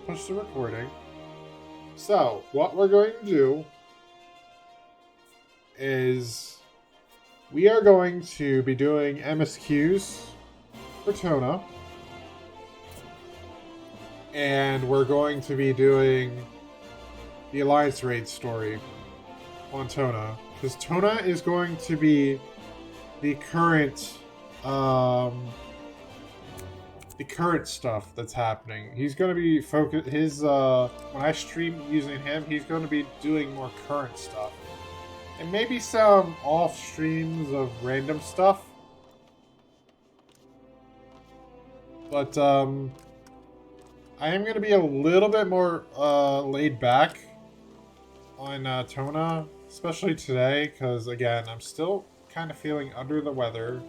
push the recording. So, what we're going to do is we are going to be doing MSQs for Toana. And we're going to be doing the Alliance Raid story on Toana. Because Toana is going to be the current stuff that's happening. He's going to be focused. When I stream using him, he's going to be doing more current stuff, and maybe some off streams of random stuff. But I am going to be a little bit more laid back on Toana, especially today, because again, I'm still kind of feeling under the weather.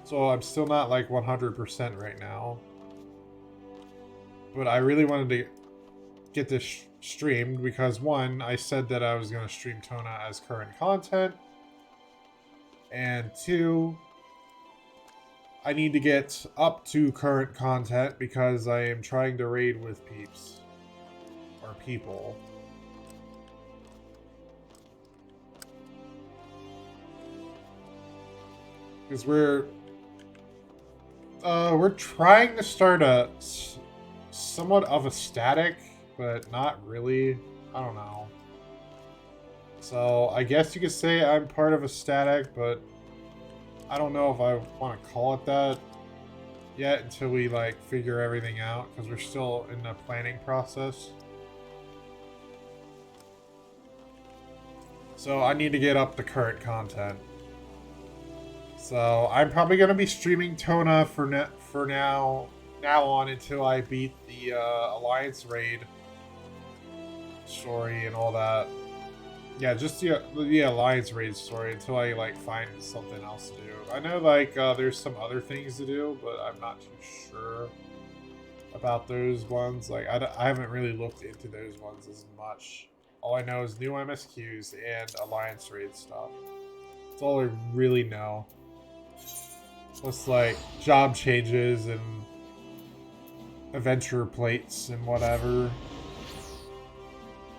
So I'm still not like 100% right now. But I really wanted to get this streamed because one, I said that I was going to stream Toana as current content. And two, I need to get up to current content because I am trying to raid with peeps. Or people. Because we're trying to start a somewhat of a static, but not really. I don't know. So I guess you could say I'm part of a static, but I don't know if I want to call it that yet until we like figure everything out, because we're still in the planning process. So I need to get up the current content. So I'm probably going to be streaming Toana for now on until I beat the Alliance Raid story and all that. Yeah, just the Alliance Raid story until I like find something else to do. I know like there's some other things to do, but I'm not too sure about those ones. Like I haven't really looked into those ones as much. All I know is new MSQs and Alliance Raid stuff. That's all I really know. Plus, like, job changes and adventure plates and whatever.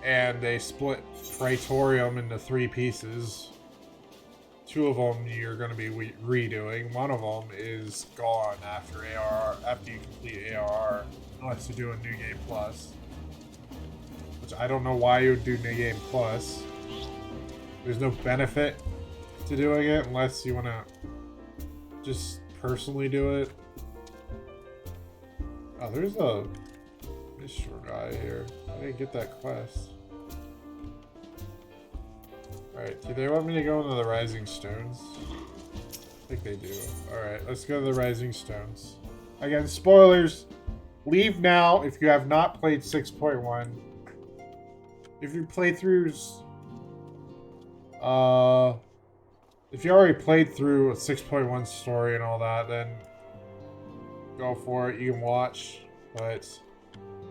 And they split Praetorium into 3 pieces. 2 of them you're going to be redoing. 1 of them is gone after you complete ARR, unless you do a New Game Plus. Which I don't know why you would do New Game Plus. There's no benefit to doing it unless you want to just personally do it. Oh, there's a mystery guy here. I didn't get that quest. Alright, do they want me to go into the Rising Stones? I think they do. Alright, let's go to the Rising Stones. Again, spoilers! Leave now if you have not played 6.1. If your playthroughs if you already played through a 6.1 story and all that, then go for it. You can watch. But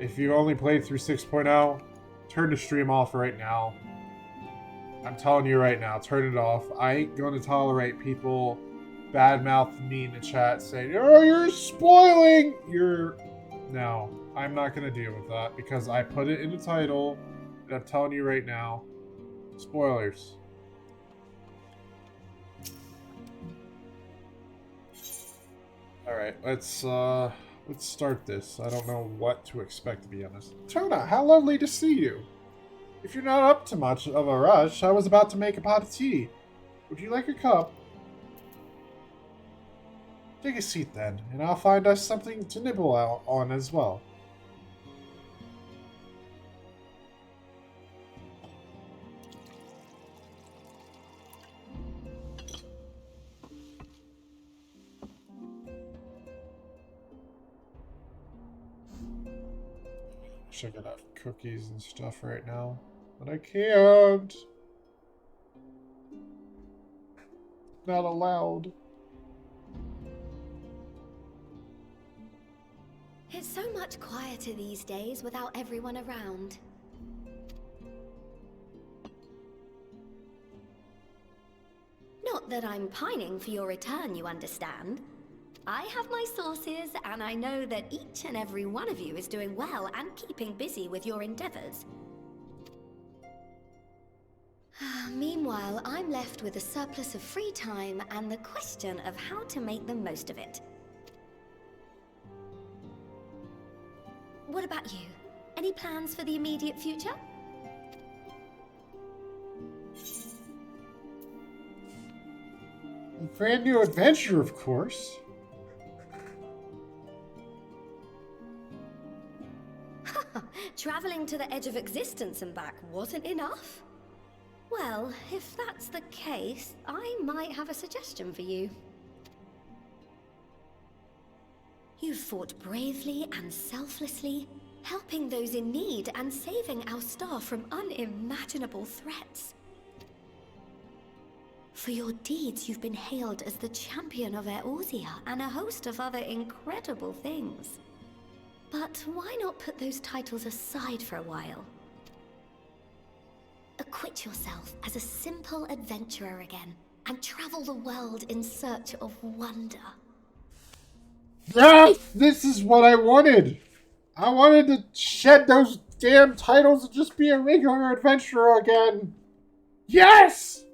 if you only played through 6.0, turn the stream off right now. I'm telling you right now, turn it off. I ain't going to tolerate people badmouthing me in the chat saying, "Oh, you're spoiling!" No, I'm not going to deal with that because I put it in the title, and I'm telling you right now, spoilers. Alright, let's start this. I don't know what to expect, to be honest. Toana, how lovely to see you. If you're not up to much of a rush, I was about to make a pot of tea. Would you like a cup? Take a seat then, and I'll find us something to nibble out on as well. Wish I could have cookies and stuff right now, but I can't. Not allowed. It's so much quieter these days without everyone around. Not that I'm pining for your return, you understand. I have my sources, and I know that each and every one of you is doing well and keeping busy with your endeavors. Meanwhile, I'm left with a surplus of free time and the question of how to make the most of it. What about you? Any plans for the immediate future? A brand new adventure, of course. Traveling to the edge of existence and back wasn't enough? Well, if that's the case, I might have a suggestion for you. You've fought bravely and selflessly, helping those in need and saving our star from unimaginable threats. For your deeds, you've been hailed as the champion of Eorzea and a host of other incredible things. But why not put those titles aside for a while? Acquit yourself as a simple adventurer again, and travel the world in search of wonder. Yes! This is what I wanted! I wanted to shed those damn titles and just be a regular adventurer again! Yes!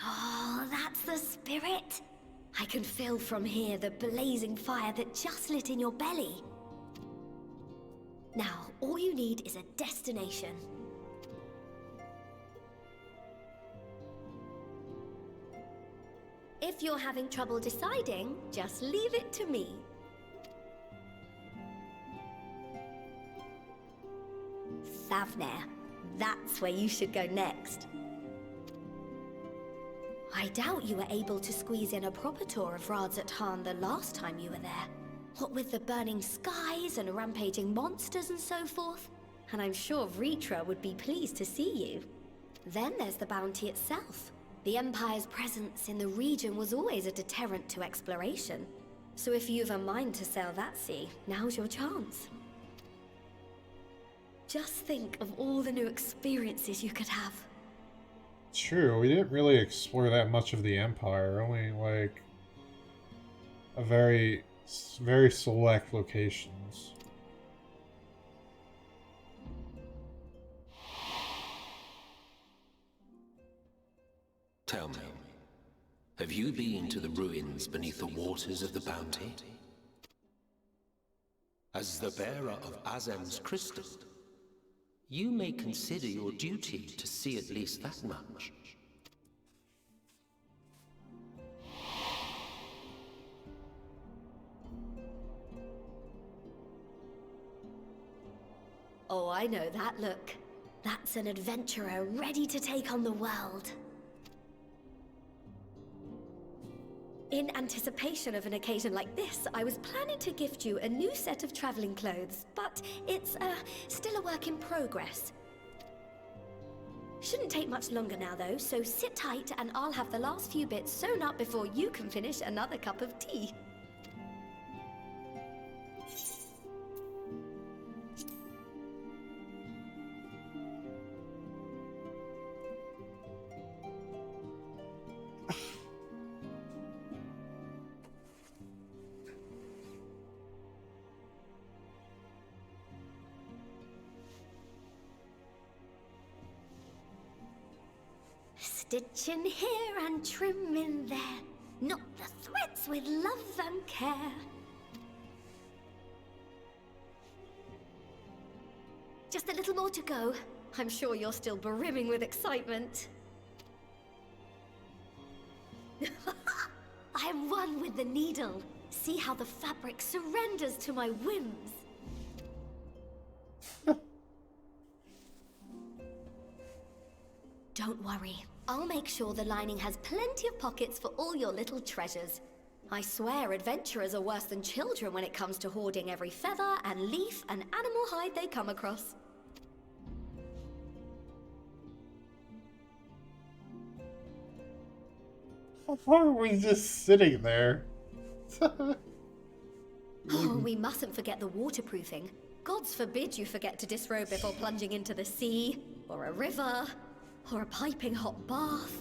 Oh, that's the spirit! I can feel from here the blazing fire that just lit in your belly. Now, all you need is a destination. If you're having trouble deciding, just leave it to me. Thavnair. That's where you should go next. I doubt you were able to squeeze in a proper tour of Radzat the last time you were there. What with the burning skies and rampaging monsters and so forth. And I'm sure Vritra would be pleased to see you. Then there's the bounty itself. The Empire's presence in the region was always a deterrent to exploration. So if you've a mind to sail that sea, now's your chance. Just think of all the new experiences you could have. True, we didn't really explore that much of the Empire, only like a very select locations. Tell me, have you been to the ruins beneath the waters of the Bounty? As the bearer of Azem's crystal, you may consider your duty to see at least that much. Oh, I know that look. That's an adventurer ready to take on the world. In anticipation of an occasion like this, I was planning to gift you a new set of traveling clothes, but it's still a work in progress. Shouldn't take much longer now though, so sit tight and I'll have the last few bits sewn up before you can finish another cup of tea. Stitch in here and trim in there, knot the threads with love and care. Just a little more to go. I'm sure you're still brimming with excitement. I am one with the needle. See how the fabric surrenders to my whims. Don't worry. I'll make sure the lining has plenty of pockets for all your little treasures. I swear adventurers are worse than children when it comes to hoarding every feather and leaf and animal hide they come across. Why are we just sitting there? Oh, we mustn't forget the waterproofing. Gods forbid you forget to disrobe before plunging into the sea, or a river, or a piping hot bath.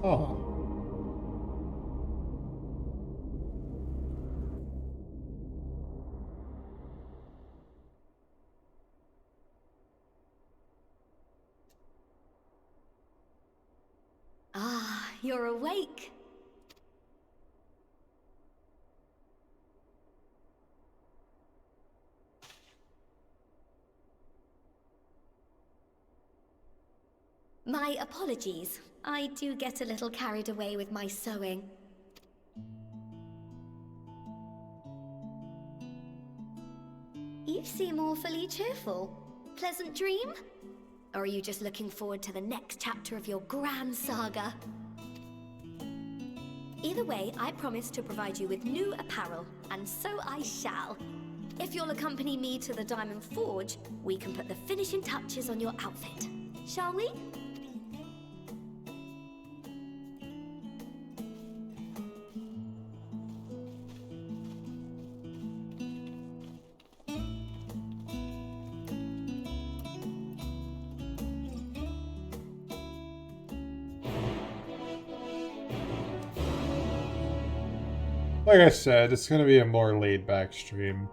Oh. Ah, you're awake. My apologies. I do get a little carried away with my sewing. You seem awfully cheerful. Pleasant dream? Or are you just looking forward to the next chapter of your grand saga? Either way, I promise to provide you with new apparel, and so I shall. If you'll accompany me to the Diamond Forge, we can put the finishing touches on your outfit. Shall we? Like I said, it's going to be a more laid-back stream.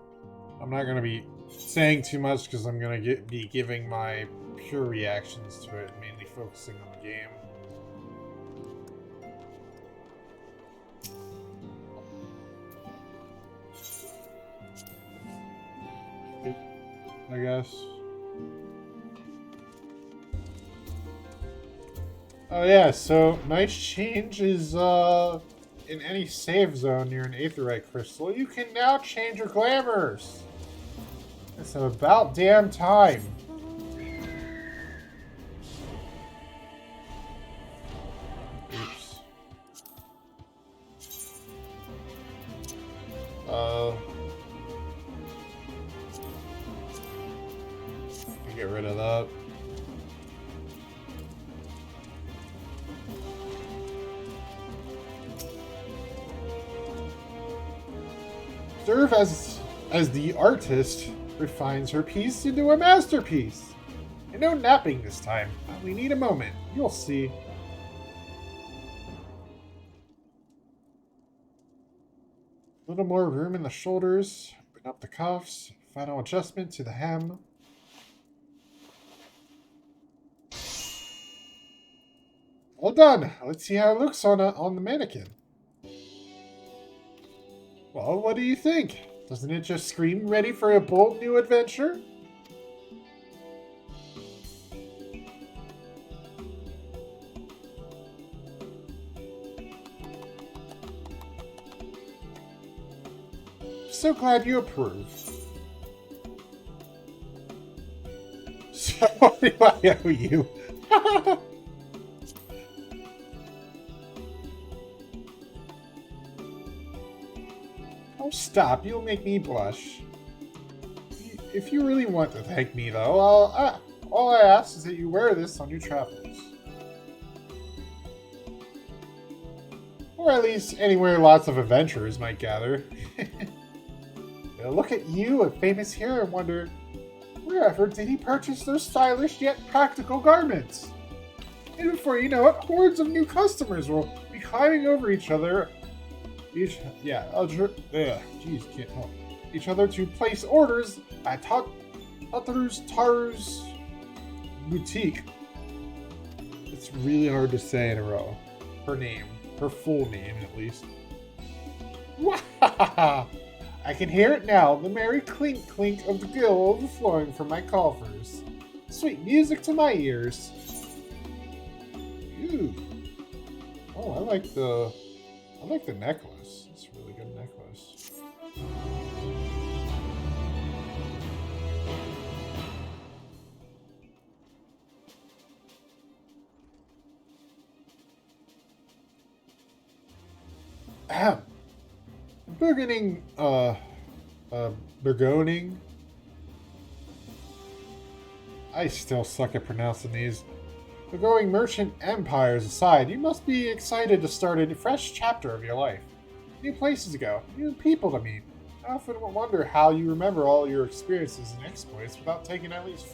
I'm not going to be saying too much because I'm going to be giving my pure reactions to it, mainly focusing on the game. I guess. Oh yeah, so nice change is in any save zone near an aetherite crystal, you can now change your glamours. It's about damn time. Oops. Get rid of that. Serve as the artist refines her piece into a masterpiece. And no napping this time. I only need a moment. You'll see. A little more room in the shoulders. Open up the cuffs. Final adjustment to the hem. All done. Let's see how it looks on the mannequin. Well, what do you think? Doesn't it just scream ready for a bold new adventure? So glad you approve. So what do I owe you? Oh, stop. You'll make me blush. If you really want to thank me, though, all I ask is that you wear this on your travels. Or at least anywhere lots of adventurers might gather. They'll look at you, a famous hero, and wonder, wherever did he purchase those stylish yet practical garments? And before you know it, hordes of new customers will be climbing over each other Can't help. Each other to place orders at Taru's boutique. It's really hard to say in a row. Her name. Her full name, at least. Wahahaha! I can hear it now, the merry clink clink of the gill overflowing from my coffers. Sweet music to my ears. Ooh. Oh, I like the necklace. It's a really good necklace. Ahem. Burgoning. I still suck at pronouncing these. The growing merchant empires aside, you must be excited to start a fresh chapter of your life. New places to go, new people to meet. I often wonder how you remember all your experiences and exploits without taking at least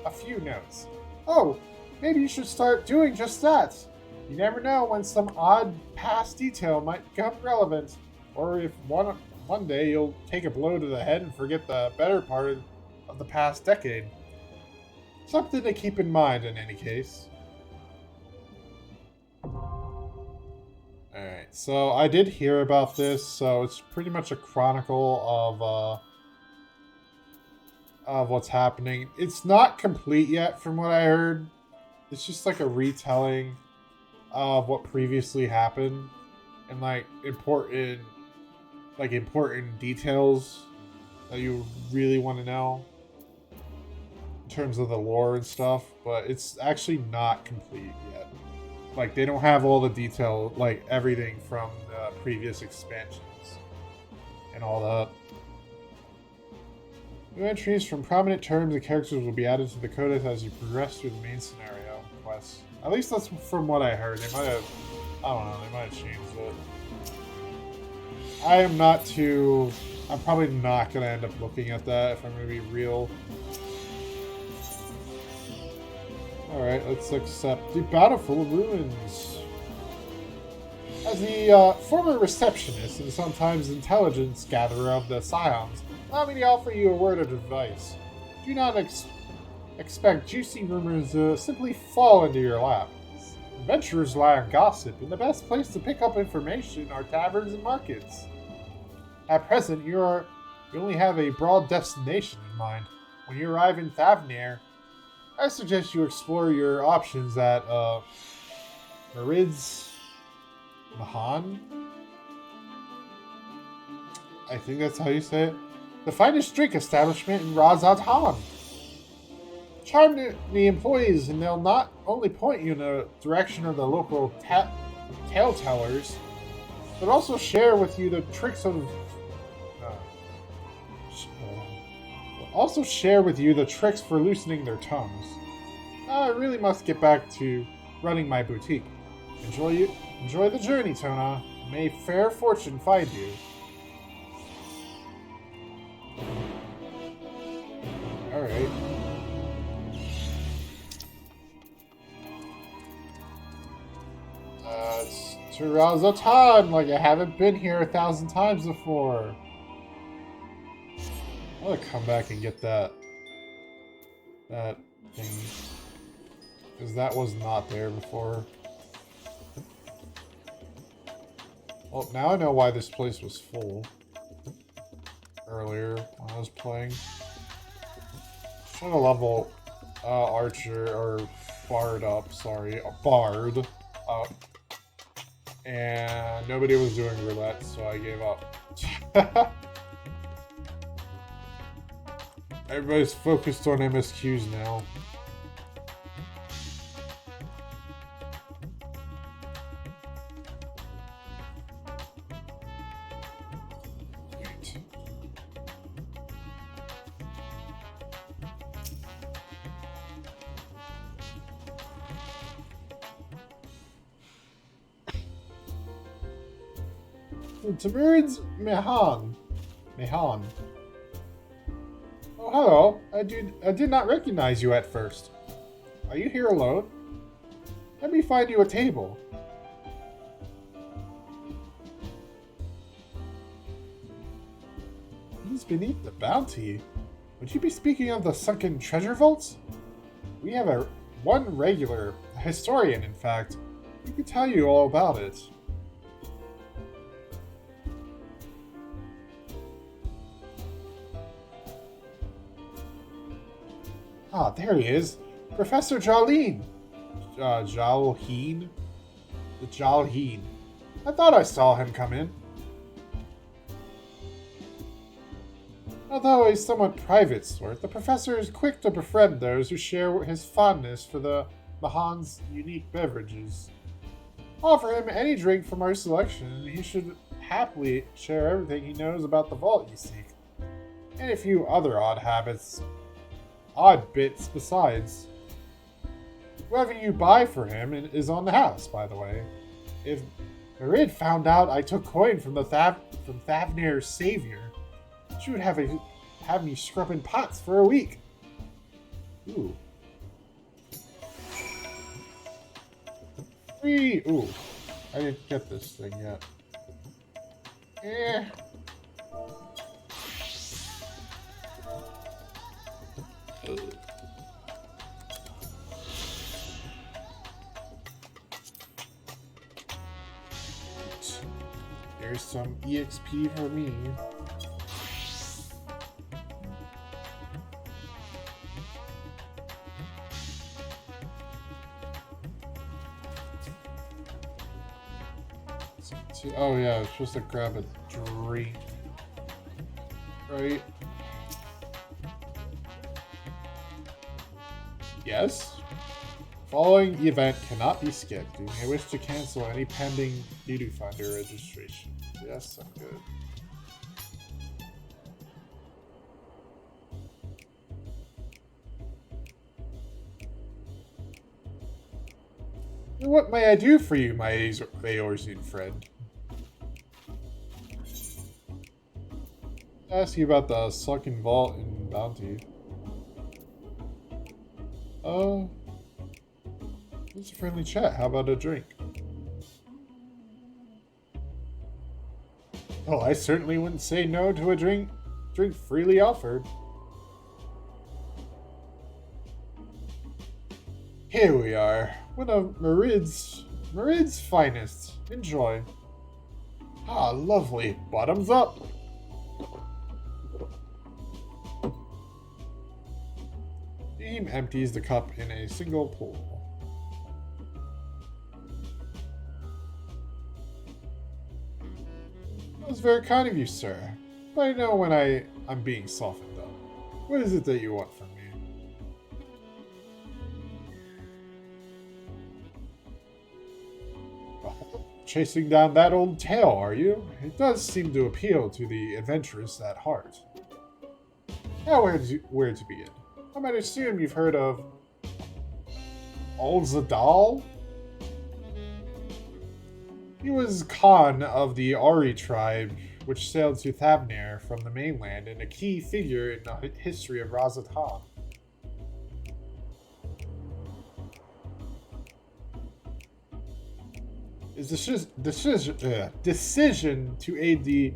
a few notes. Oh, maybe you should start doing just that. You never know when some odd past detail might become relevant, or if one day you'll take a blow to the head and forget the better part of the past decade. Something to keep in mind in any case. Alright, so I did hear about this, so it's pretty much a chronicle of what's happening. It's not complete yet from what I heard. It's just like a retelling of what previously happened and like important details that you really want to know in terms of the lore and stuff, but it's actually not complete yet. Like, they don't have all the detail, like everything from the previous expansions and all that. New entries from prominent terms and characters will be added to the codex as you progress through the main scenario quests. At least that's from what I heard. They might have, I don't know, they might have changed it. I'm probably not going to end up looking at that if I'm going to be real. Alright, let's accept the Bountiful Ruins. As the former receptionist and sometimes intelligence gatherer of the Scions, allow me to offer you a word of advice. Do not expect juicy rumors to simply fall into your lap. Adventurers rely on gossip, and the best place to pick up information are taverns and markets. At present, you only have a broad destination in mind. When you arrive in Thavnir, I suggest you explore your options at Marid's Mahan. I think that's how you say it. The finest drink establishment in Razatan. Charm the employees, and they'll not only point you in the direction of the local tale tellers, but also share with you the tricks of for loosening their tongues. I really must get back to running my boutique. Enjoy the journey, Toana. May fair fortune find you. Alright. It's to rouse a time, like I haven't been here 1,000 times before. I'm gonna come back and get that thing. Because that was not there before. Well, now I know why this place was full. Earlier, when I was playing. Trying to level Archer, or Bard up, sorry. Bard up. And nobody was doing roulette, so I gave up. Everybody's focused on MSQs now. Tamurin's Mehan. Oh, hello. I did not recognize you at first. Are you here alone? Let me find you a table. Who's beneath the bounty? Would you be speaking of the sunken treasure vaults? We have one regular, a historian in fact, who could tell you all about it. Ah, there he is. Professor Jolene. Jalheen? The Jalheen. I thought I saw him come in. Although a somewhat private sort, the professor is quick to befriend those who share his fondness for the Mahan's unique beverages. Offer him any drink from our selection, and he should happily share everything he knows about the vault you seek. And a few other odd bits besides. Whoever you buy for him is on the house, by the way. If Merid found out I took coin from Thavnir's savior, she would have me scrubbing pots for a week. Ooh. Ooh. I didn't get this thing yet. There's some EXP for me. Oh yeah, I was supposed to grab a drink. Right? Yes? Following the event cannot be skipped. You may wish to cancel any pending Newfound registration. Yes, I'm good. What may I do for you, my Eorzean friend? Ask you about the sunken vault in Bounty. It's a friendly chat. How about a drink? Oh, I certainly wouldn't say no to a drink freely offered. Here we are. One of Merid's finest. Enjoy. Ah, lovely. Bottoms up. Beam empties the cup in a single pull. That was very kind of you, sir. But I know when I'm being softened up. What is it that you want from me? Chasing down that old tale, are you? It does seem to appeal to the adventurous at heart. Now, where to begin? I might assume you've heard of Alzadal? He was Khan of the Ari tribe, which sailed to Thavnir from the mainland, and a key figure in the history of Razatan. His decision to aid the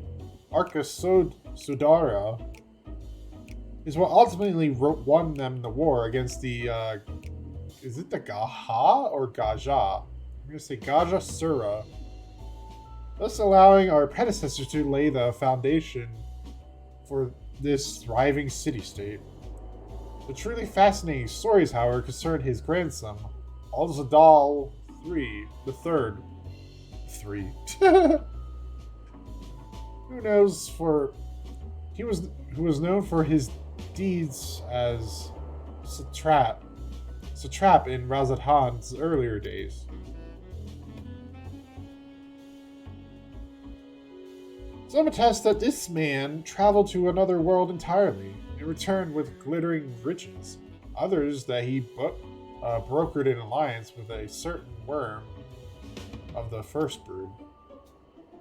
Arkasodara is what ultimately won them the war against the, is it the Gaha or Gaja? I'm going to say Gaja Sura, thus allowing our predecessors to lay the foundation for this thriving city-state. The truly fascinating stories, however, concern his grandson, Alzadal III, the Third. Who knows who was known for his deeds as satrap in Razathan's earlier days. Some attest that this man traveled to another world entirely and returned with glittering riches. Others that he brokered an alliance with a certain worm of the first brood.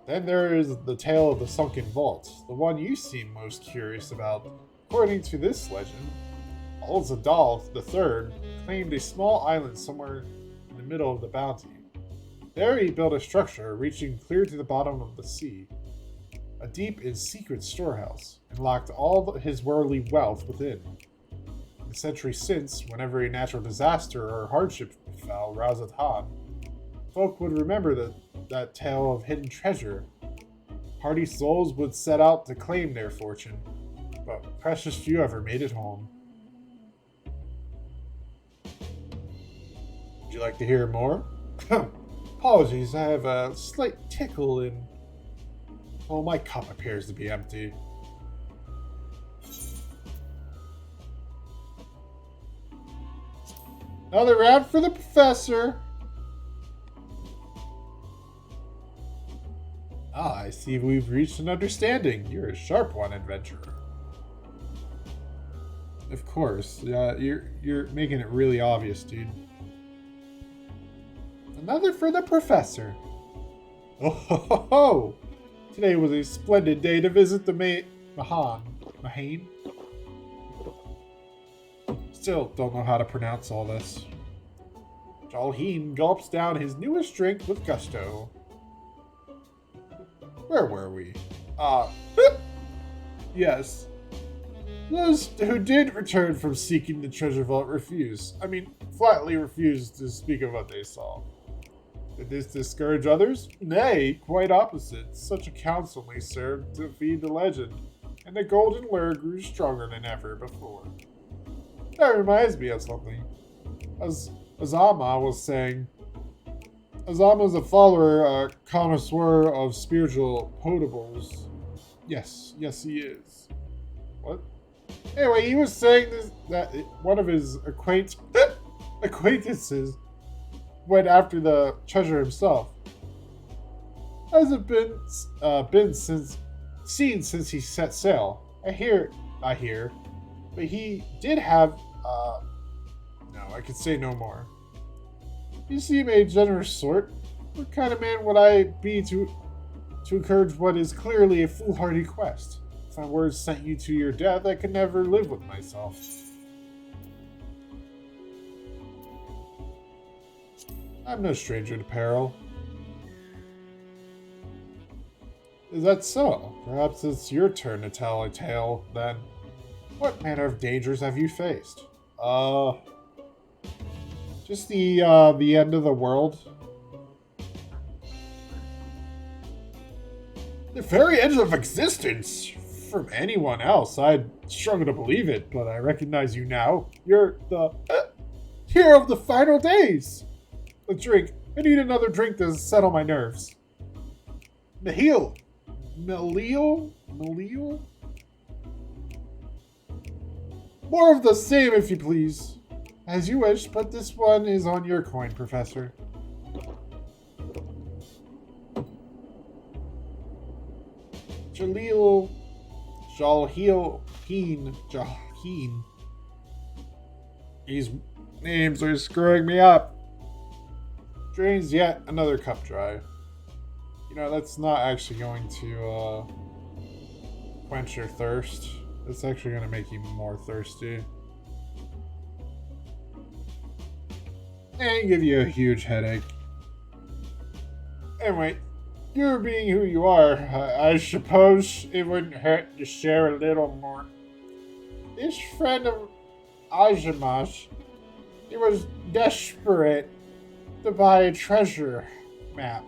Then there is the tale of the sunken vault, the one you seem most curious about. According to this legend, Alzadal III claimed a small island somewhere in the middle of the bounty. There he built a structure reaching clear to the bottom of the sea. a deep and secret storehouse, and locked all his worldly wealth within. In the century since, whenever a natural disaster or hardship befell Razatan, folk would remember that tale of hidden treasure. Hardy souls would set out to claim their fortune, but precious few ever made it home. Would you like to hear more? Apologies, I have a slight tickle in... Oh, my cup appears to be empty. Another round for the professor. Ah, I see we've reached an understanding. You're a sharp one, adventurer. Of course. You're making it really obvious, dude. Another for the professor. Oh ho ho ho! Today was a splendid day to visit the Mahane? Still don't know how to pronounce all this. Jalheen gulps down his newest drink with gusto. Where were we? Yes. Those who did return from seeking the treasure vault flatly refused to speak of what they saw. Did this discourage others? Nay, quite opposite. Such a counsel may serve to feed the legend, and the golden lure grew stronger than ever before. That reminds me of something. As Azama was saying, Azama's a follower, connoisseur of spiritual potables. Yes, he is. What? Anyway, he was saying that one of his acquaintances went after the treasure himself. Hasn't been seen since he set sail. I hear, but he did have. No, I could say no more. You seem a generous sort. What kind of man would I be to encourage what is clearly a foolhardy quest? If my words sent you to your death, I could never live with myself. I'm no stranger to peril. Is that so? Perhaps it's your turn to tell a tale, then. What manner of dangers have you faced? Just the end of the world. The very end of existence? From anyone else, I'd struggle to believe it, but I recognize you now. You're the hero of the final days. A drink. I need another drink to settle my nerves. Nahil. Malil? More of the same, if you please. As you wish, but this one is on your coin, Professor. Jalheen. These names are screwing me up. Drains yet another cup dry. You know, that's not actually going to quench your thirst. It's actually going to make you more thirsty. And give you a huge headache. Anyway, you being who you are, I suppose it wouldn't hurt to share a little more. This friend of Ajima's, he was desperate to buy a treasure map,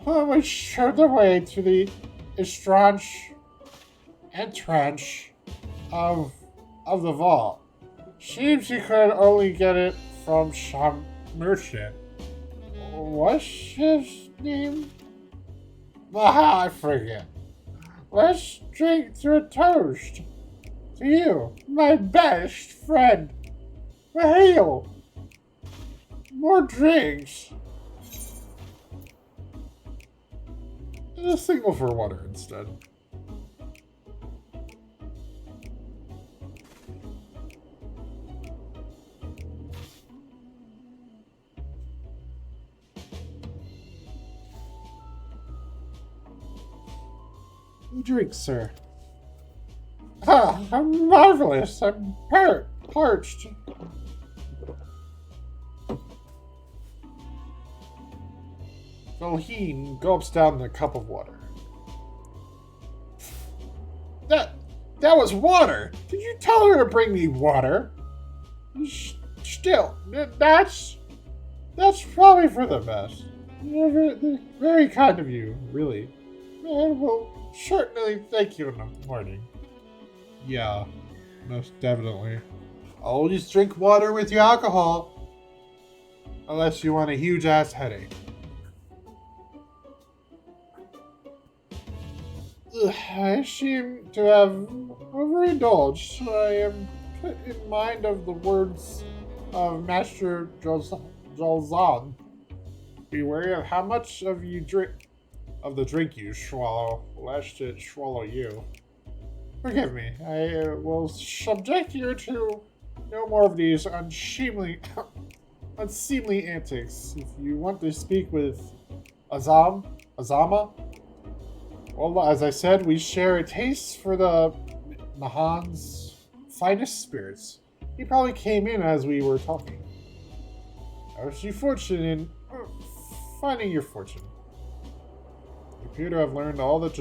which showed the way to the entrance of the vault. Seems he could only get it from some merchant. What's his name? I forget. Let's drink to a toast to you, my best friend. Hail! More drinks. A signal for water instead. Drink, sir. I'm marvelous. I'm parched. Jalheen gulps down the cup of water. That was water. Did you tell her to bring me water? Still, that's probably for the best. You're very kind of you, really. I will certainly thank you in the morning. Yeah, most definitely. Always drink water with your alcohol. Unless you want a huge ass headache. I seem to have overindulged. I am put in mind of the words of Master Jalzan. Beware of how much of the drink you swallow, lest it swallow you. Forgive me. I will subject you to no more of these unseemly antics. If you want to speak with Azama, well, as I said, we share a taste for the Mahan's finest spirits. He probably came in as we were talking. I wish you fortune in finding your fortune. You appear to have learned all that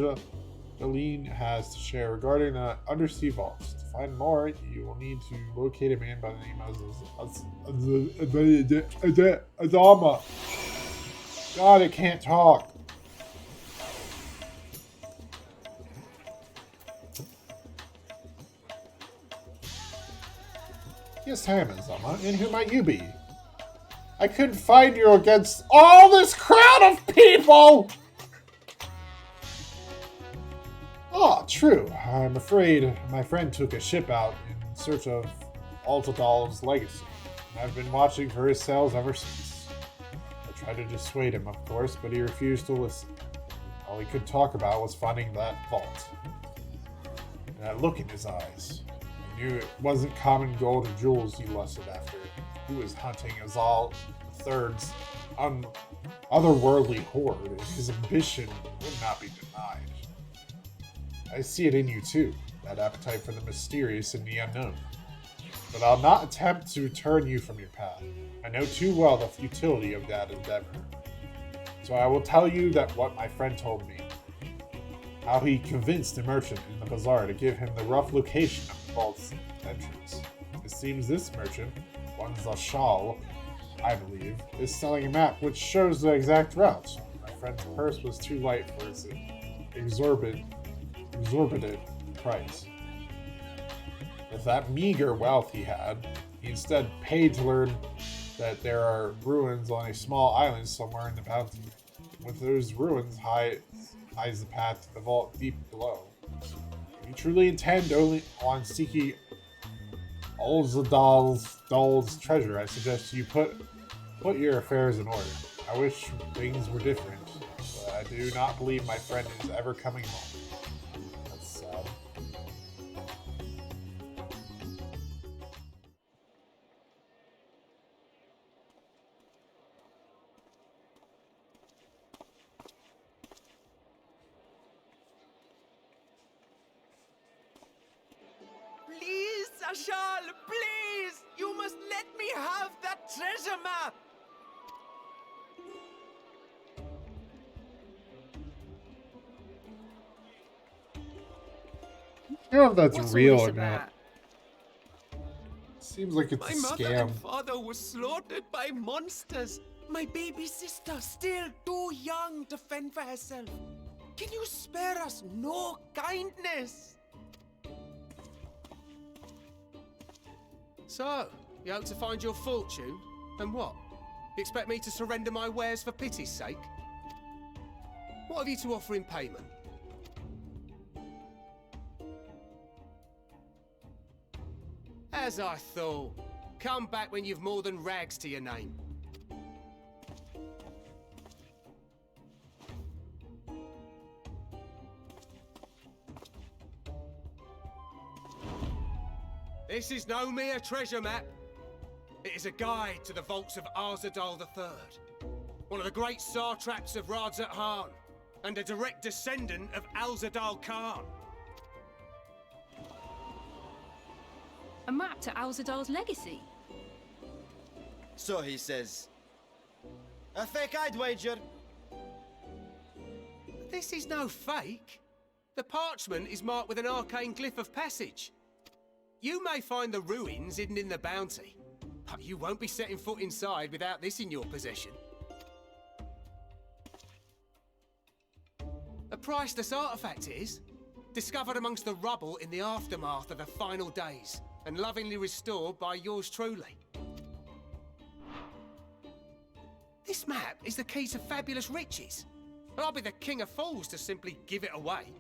Jolene has to share regarding the undersea vaults. To find more, you will need to locate a man by the name of Azama. God, it can't talk. Yes, I am Azama, and who might you be? I couldn't find you against all this crowd of people! Oh, true. I'm afraid my friend took a ship out in search of Altadal's legacy. I've been watching for his sails ever since. I tried to dissuade him, of course, but he refused to listen. All he could talk about was finding that vault. And that look in his eyes. I knew it wasn't common gold or jewels he lusted after. He was hunting Azal III's otherworldly hoard, and his ambition would not be denied. I see it in you too, that appetite for the mysterious and the unknown. But I'll not attempt to turn you from your path. I know too well the futility of that endeavor. So I will tell you that what my friend told me. How he convinced a merchant in the bazaar to give him the rough location of the vault's entrance. It seems this merchant, one Zashal, I believe, is selling a map which shows the exact route. My friend's purse was too light for its exorbitant price. With that meager wealth he had, he instead paid to learn that there are ruins on a small island somewhere in the bounty. With those ruins hides the path to the vault deep below. If you truly intend only on seeking Alzadal's treasure, I suggest you put your affairs in order. I wish things were different, but I do not believe my friend is ever coming home. That's sad. Please, Ashal, please! You must let me have that treasure map! I don't know if that's What's real all or this not. about? Seems like it's My a mother scam. and father were slaughtered by monsters. My baby sister, still too young to fend for herself. Can you spare us no kindness? So, you hope to find your fortune? And what? You expect me to surrender my wares for pity's sake? What have you to offer in payment? As I thought. Come back when you've more than rags to your name. This is no mere treasure map. It is a guide to the vaults of Arzadal III, one of the great satraps of Radzat Han, and a direct descendant of Alzadal Khan. A map to Alzadal's legacy. So he says. A fake, I'd wager. This is no fake. The parchment is marked with an arcane glyph of passage. You may find the ruins hidden in the bounty, but you won't be setting foot inside without this in your possession. A priceless artifact it is, discovered amongst the rubble in the aftermath of the final days, and lovingly restored by yours truly. This map is the key to fabulous riches, and I'll be the king of fools to simply give it away.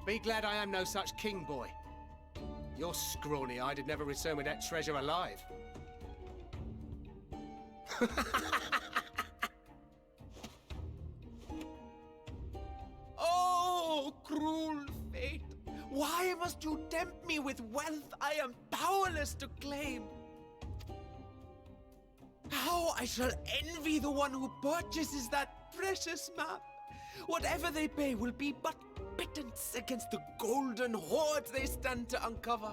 Be glad I am no such king, boy. Your scrawny-eyed would never return with that treasure alive. Oh, cruel fate! Why must you tempt me with wealth I am powerless to claim? How I shall envy the one who purchases that precious map! Whatever they pay will be but pittance against the golden hoards they stand to uncover.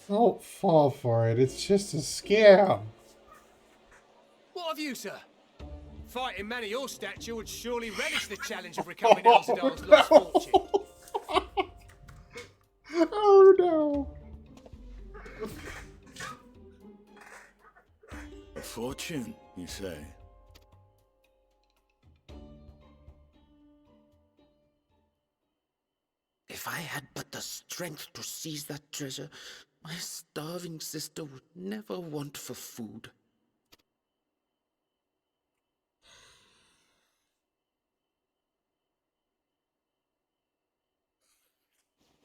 Don't fall for it. It's just a scam. What of you, sir? Fighting man of your stature would surely relish the challenge of recovering Elzadal's lost fortune. Oh no. A fortune, you say? If I had but the strength to seize that treasure, my starving sister would never want for food.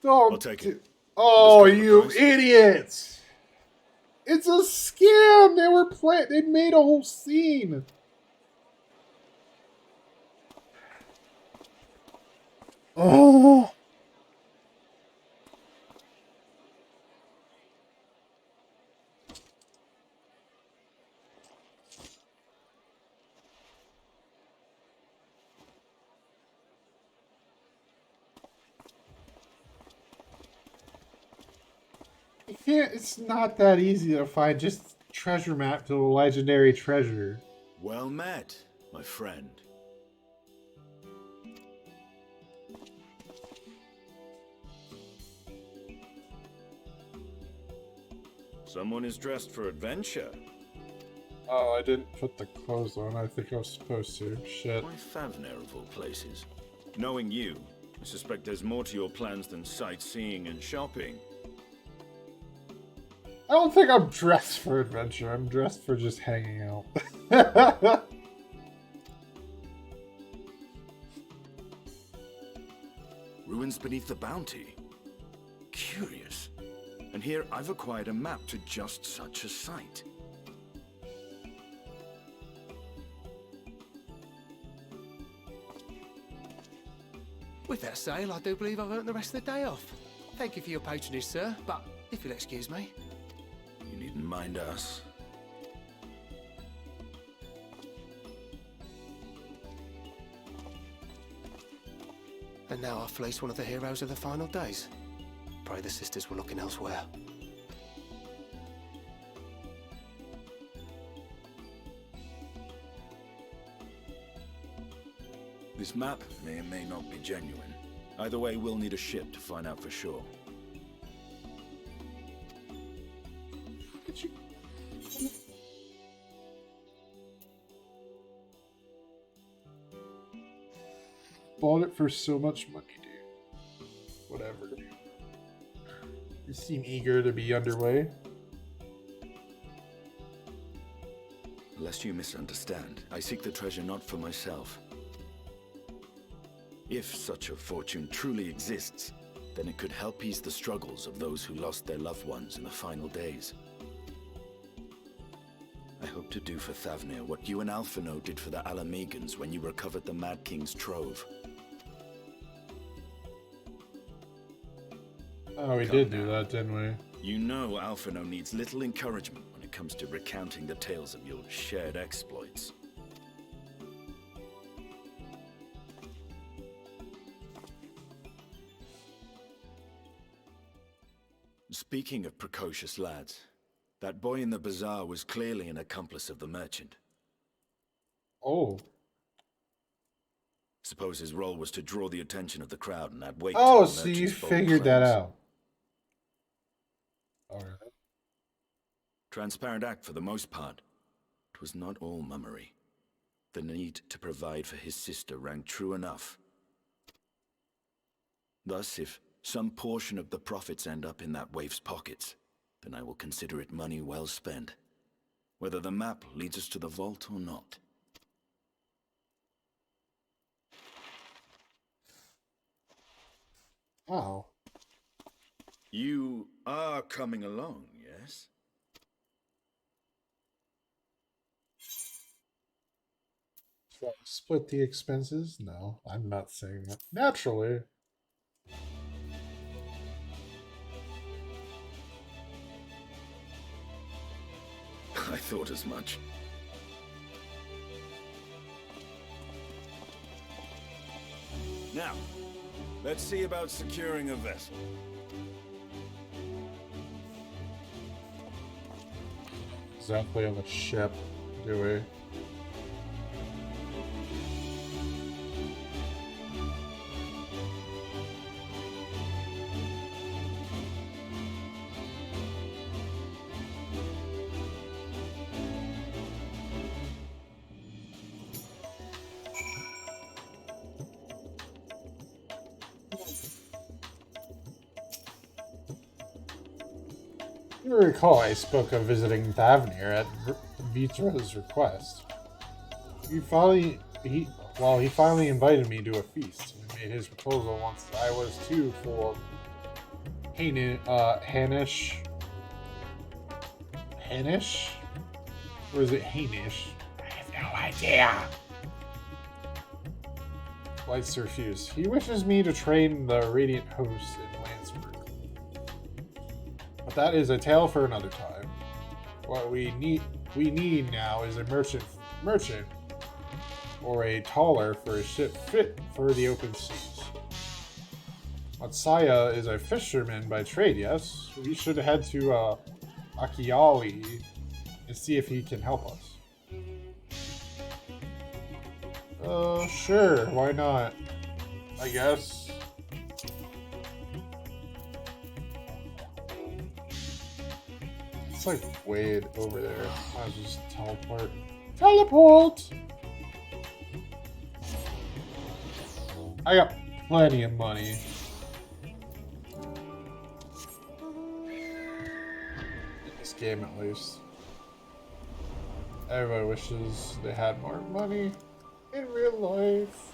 Don't I'll take it. Oh, Just cover the you price. idiots! It's a scam. They were They made a whole scene. Oh. You can't. It's not that easy to find just treasure map to the legendary treasure. Well met, my friend. Someone is dressed for adventure. Oh, I didn't put the clothes on. I think I was supposed to. Shit. Why Favner of all places? Knowing you, I suspect there's more to your plans than sightseeing and shopping. I don't think I'm dressed for adventure. I'm dressed for just hanging out. Ruins beneath the bounty. Curious. And here I've acquired a map to just such a site. With that sale, I do believe I've earned the rest of the day off. Thank you for your patronage, sir, but if you'll excuse me. You needn't mind us. And now I fleece one of the heroes of the final days. Pray the sisters were looking elsewhere. This map may or may not be genuine. Either way, we'll need a ship to find out for sure. Bought it for so much money, dude. Whatever. You seem eager to be underway. Lest you misunderstand, I seek the treasure not for myself. If such a fortune truly exists, then it could help ease the struggles of those who lost their loved ones in the final days. I hope to do for Thavnir what you and Alphino did for the Alamegans when you recovered the Mad King's trove. Oh, we did do that, didn't we? You know Alphino needs little encouragement when it comes to recounting the tales of your shared exploits. Speaking of precocious lads, that boy in the bazaar was clearly an accomplice of the merchant. Oh. Suppose his role was to draw the attention of the crowd and add weight Oh, to the so you merchant's bold figured that claims. out. Alright. Transparent act for the most part. It was not all mummery. The need to provide for his sister rang true enough. Thus, if some portion of the profits end up in that waif's pockets, then I will consider it money well spent, whether the map leads us to the vault or not. Oh. You are coming along, yes? So split the expenses? No, I'm not saying that. Naturally. I thought as much. Now, let's see about securing a vessel. Exactly on the ship, do we? You recall I spoke of visiting Thavnir at Vitra's request. He finally invited me to a feast and made his proposal once I was too full of Hanish? Or is it Hanish? I have no idea. Lights refuse. He wishes me to train the Radiant Host in Landsburg. But that is a tale for another time. What we need now is a merchant or a taller for a ship fit for the open seas. Matsaya is a fisherman by trade, yes? We should head to Akiali and see if he can help us. Sure, why not? I guess. It's like way over there. I'll just teleport. Teleport! I got plenty of money. In this game, at least. Everybody wishes they had more money in real life.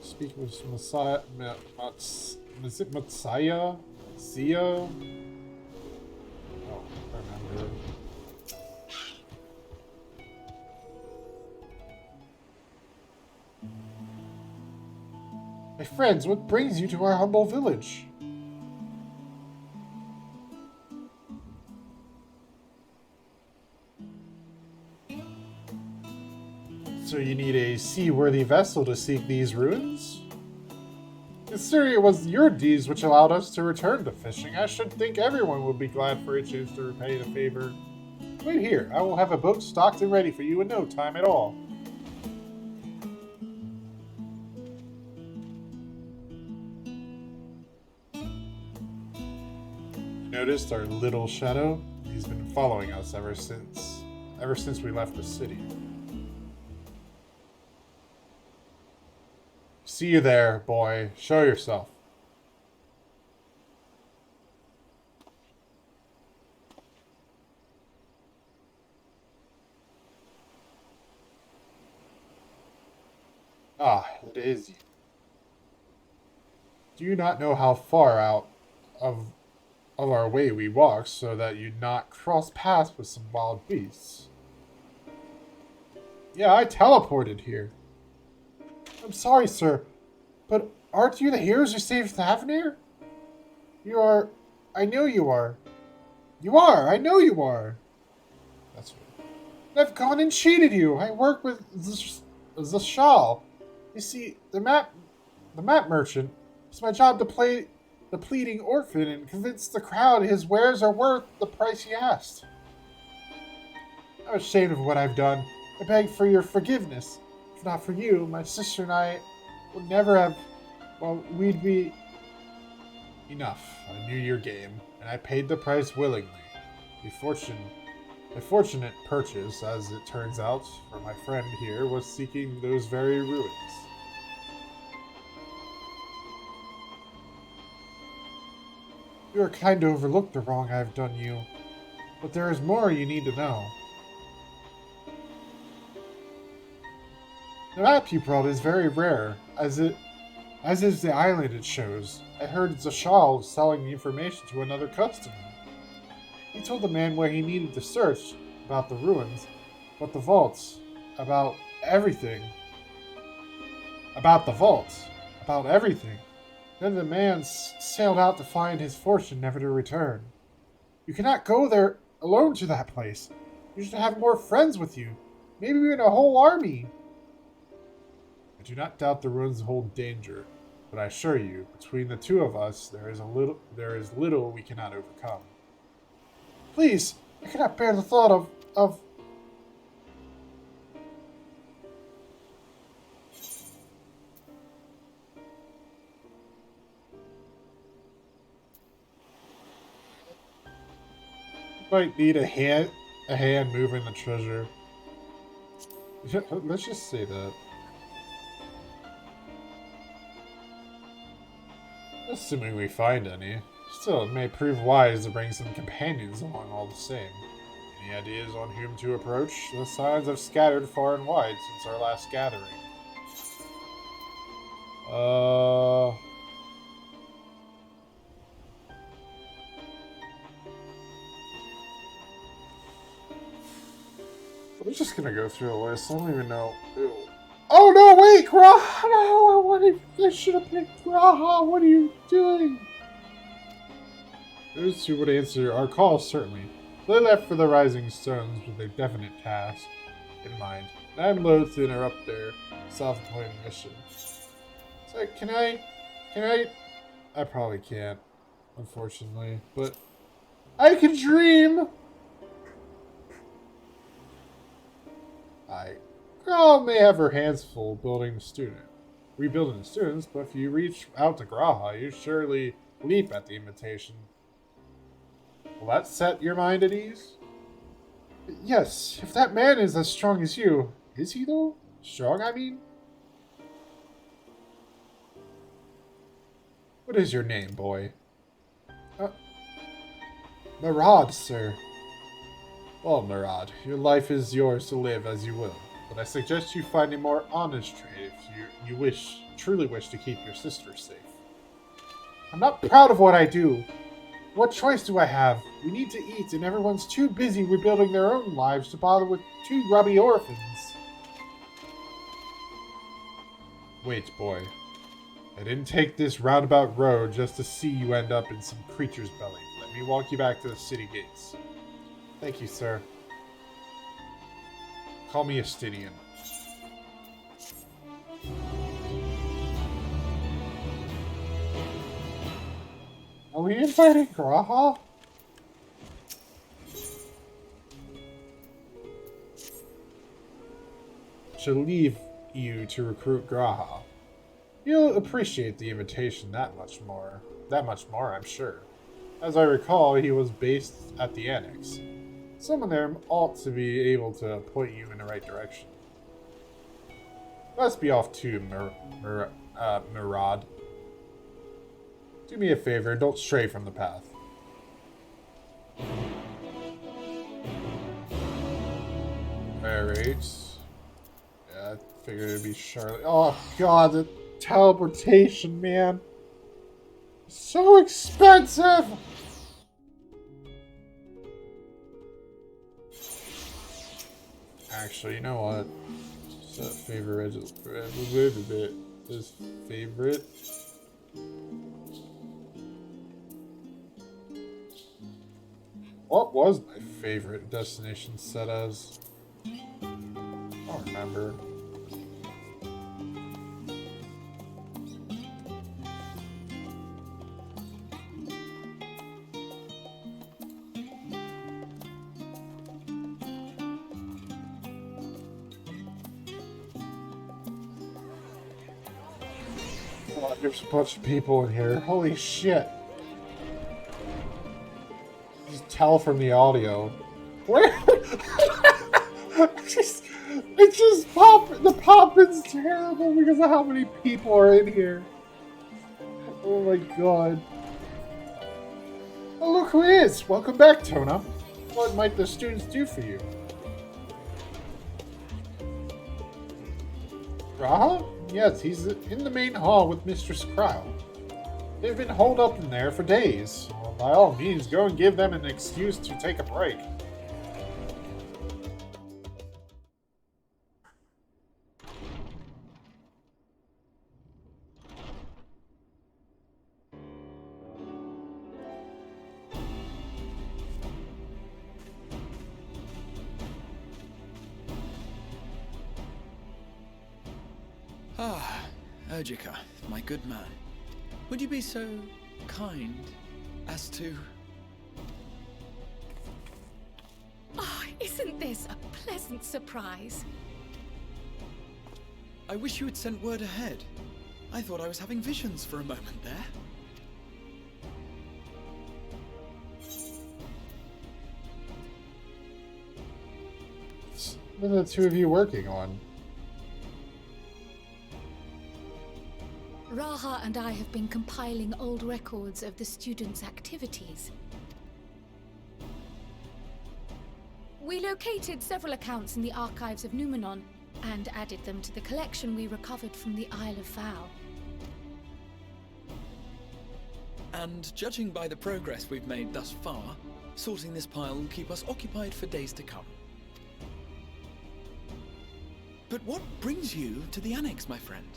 Speaking of Messiah, is it Matsaya? Sia? Oh, I remember. My friends, what brings you to our humble village? So you need a seaworthy vessel to seek these ruins? Considering it was your deeds which allowed us to return to fishing, I should think everyone would be glad for a chance to repay the favor. Wait here, I will have a boat stocked and ready for you in no time at all. Noticed our little shadow? He's been following us ever since we left the city. See you there, boy. Show yourself. Ah, it is you. Do you not know how far out of our way we walked so that you'd not cross paths with some wild beasts? Yeah, I teleported here. I'm sorry, sir, but aren't you the heroes who saved Thavnir? You are. I know you are. You are! I know you are! That's weird. I've gone and cheated you. I work with the Shawl. You see, the map merchant. It's my job to play the pleading orphan and convince the crowd his wares are worth the price he asked. I'm ashamed of what I've done. I beg for your forgiveness. If not for you, my sister and I would never have... Well, we'd be... Enough. I knew your game, and I paid the price willingly. A fortunate purchase, as it turns out, for my friend here was seeking those very ruins. You are kind to overlook the wrong I have done you, but there is more you need to know. The map you brought is very rare, as is the island it shows. I heard Zashal selling the information to another customer. He told the man where he needed to search, about the ruins, but the vaults, about everything. About the vaults, about everything. Then the man sailed out to find his fortune, never to return. You cannot go there alone to that place. You should have more friends with you. Maybe even a whole army. I do not doubt the ruins hold danger, but I assure you, between the two of us, there is little we cannot overcome. Please, I cannot bear the thought of... Might need a hand moving the treasure. Let's just say that. Assuming we find any. Still, it may prove wise to bring some companions along all the same. Any ideas on whom to approach? The signs have scattered far and wide since our last gathering. I'm just gonna go through the list. I don't even know. Ew. Oh no, wait, Graha! No, I should have picked Graha. What are you doing? Those two would answer our call, certainly. They left for the Rising Stones with a definite task in mind. And I'm loath to interrupt their self-appointed mission. So, can I? I probably can't, unfortunately. But I can dream! Girl may have her hands full rebuilding the students, but if you reach out to Graha, you surely leap at the invitation. Will that set your mind at ease? Yes, if that man is as strong as you. Is he, though? Strong, I mean? What is your name, boy? Murad, sir. Well, Murad, your life is yours to live as you will, but I suggest you find a more honest trade if you truly wish to keep your sister safe. I'm not proud of what I do. What choice do I have? We need to eat, and everyone's too busy rebuilding their own lives to bother with two grubby orphans. Wait, boy. I didn't take this roundabout road just to see you end up in some creature's belly. Let me walk you back to the city gates. Thank you, sir. Call me Estinian. Are we inviting Graha? Should leave you to recruit Graha. You'll appreciate the invitation that much more, I'm sure. As I recall, he was based at the Annex. Someone there ought to be able to point you in the right direction. Let's be off too, Murad. Do me a favor and don't stray from the path. Alright. Yeah, I figured it'd be Charlotte. Oh god, the teleportation, man. So expensive! Actually, you know what? Favorite. His favorite. What was my favorite destination set as? remember. Oh, there's a bunch of people in here. Holy shit. Just tell from the audio. Where? It's just pop. The popping's terrible because of how many people are in here. Oh my god. Oh, look who it is. Welcome back, Toana. What might the students do for you? Raha? Yes, he's in the main hall with Mistress Cryle. They've been holed up in there for days. Well, by all means, go and give them an excuse to take a break. Ah, Urgica, my good man. Would you be so kind as to... Oh, isn't this a pleasant surprise? I wish you had sent word ahead. I thought I was having visions for a moment there. What are the two of you working on? Raha and I have been compiling old records of the students' activities. We located several accounts in the archives of Numenon and added them to the collection we recovered from the Isle of Vow. And judging by the progress we've made thus far, sorting this pile will keep us occupied for days to come. But what brings you to the Annex, my friend?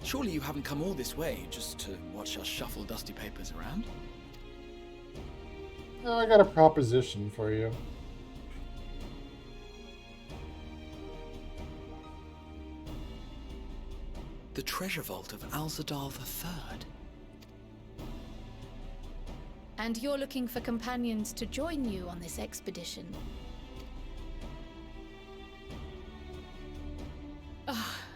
Surely you haven't come all this way just to watch us shuffle dusty papers around? No, I got a proposition for you. The treasure vault of Alzadal III. And you're looking for companions to join you on this expedition.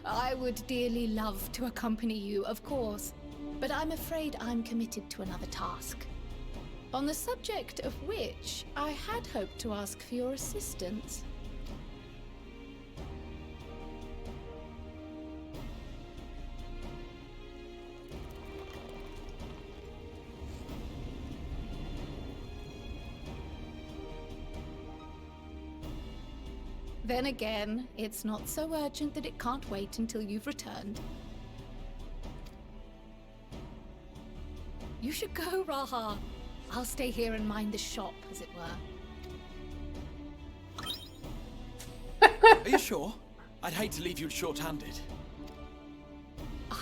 I would dearly love to accompany you, of course, but I'm afraid I'm committed to another task. On the subject of which, I had hoped to ask for your assistance. Then again, it's not so urgent that it can't wait until you've returned. You should go, Raha. I'll stay here and mind the shop, as it were. Are you sure? I'd hate to leave you short-handed.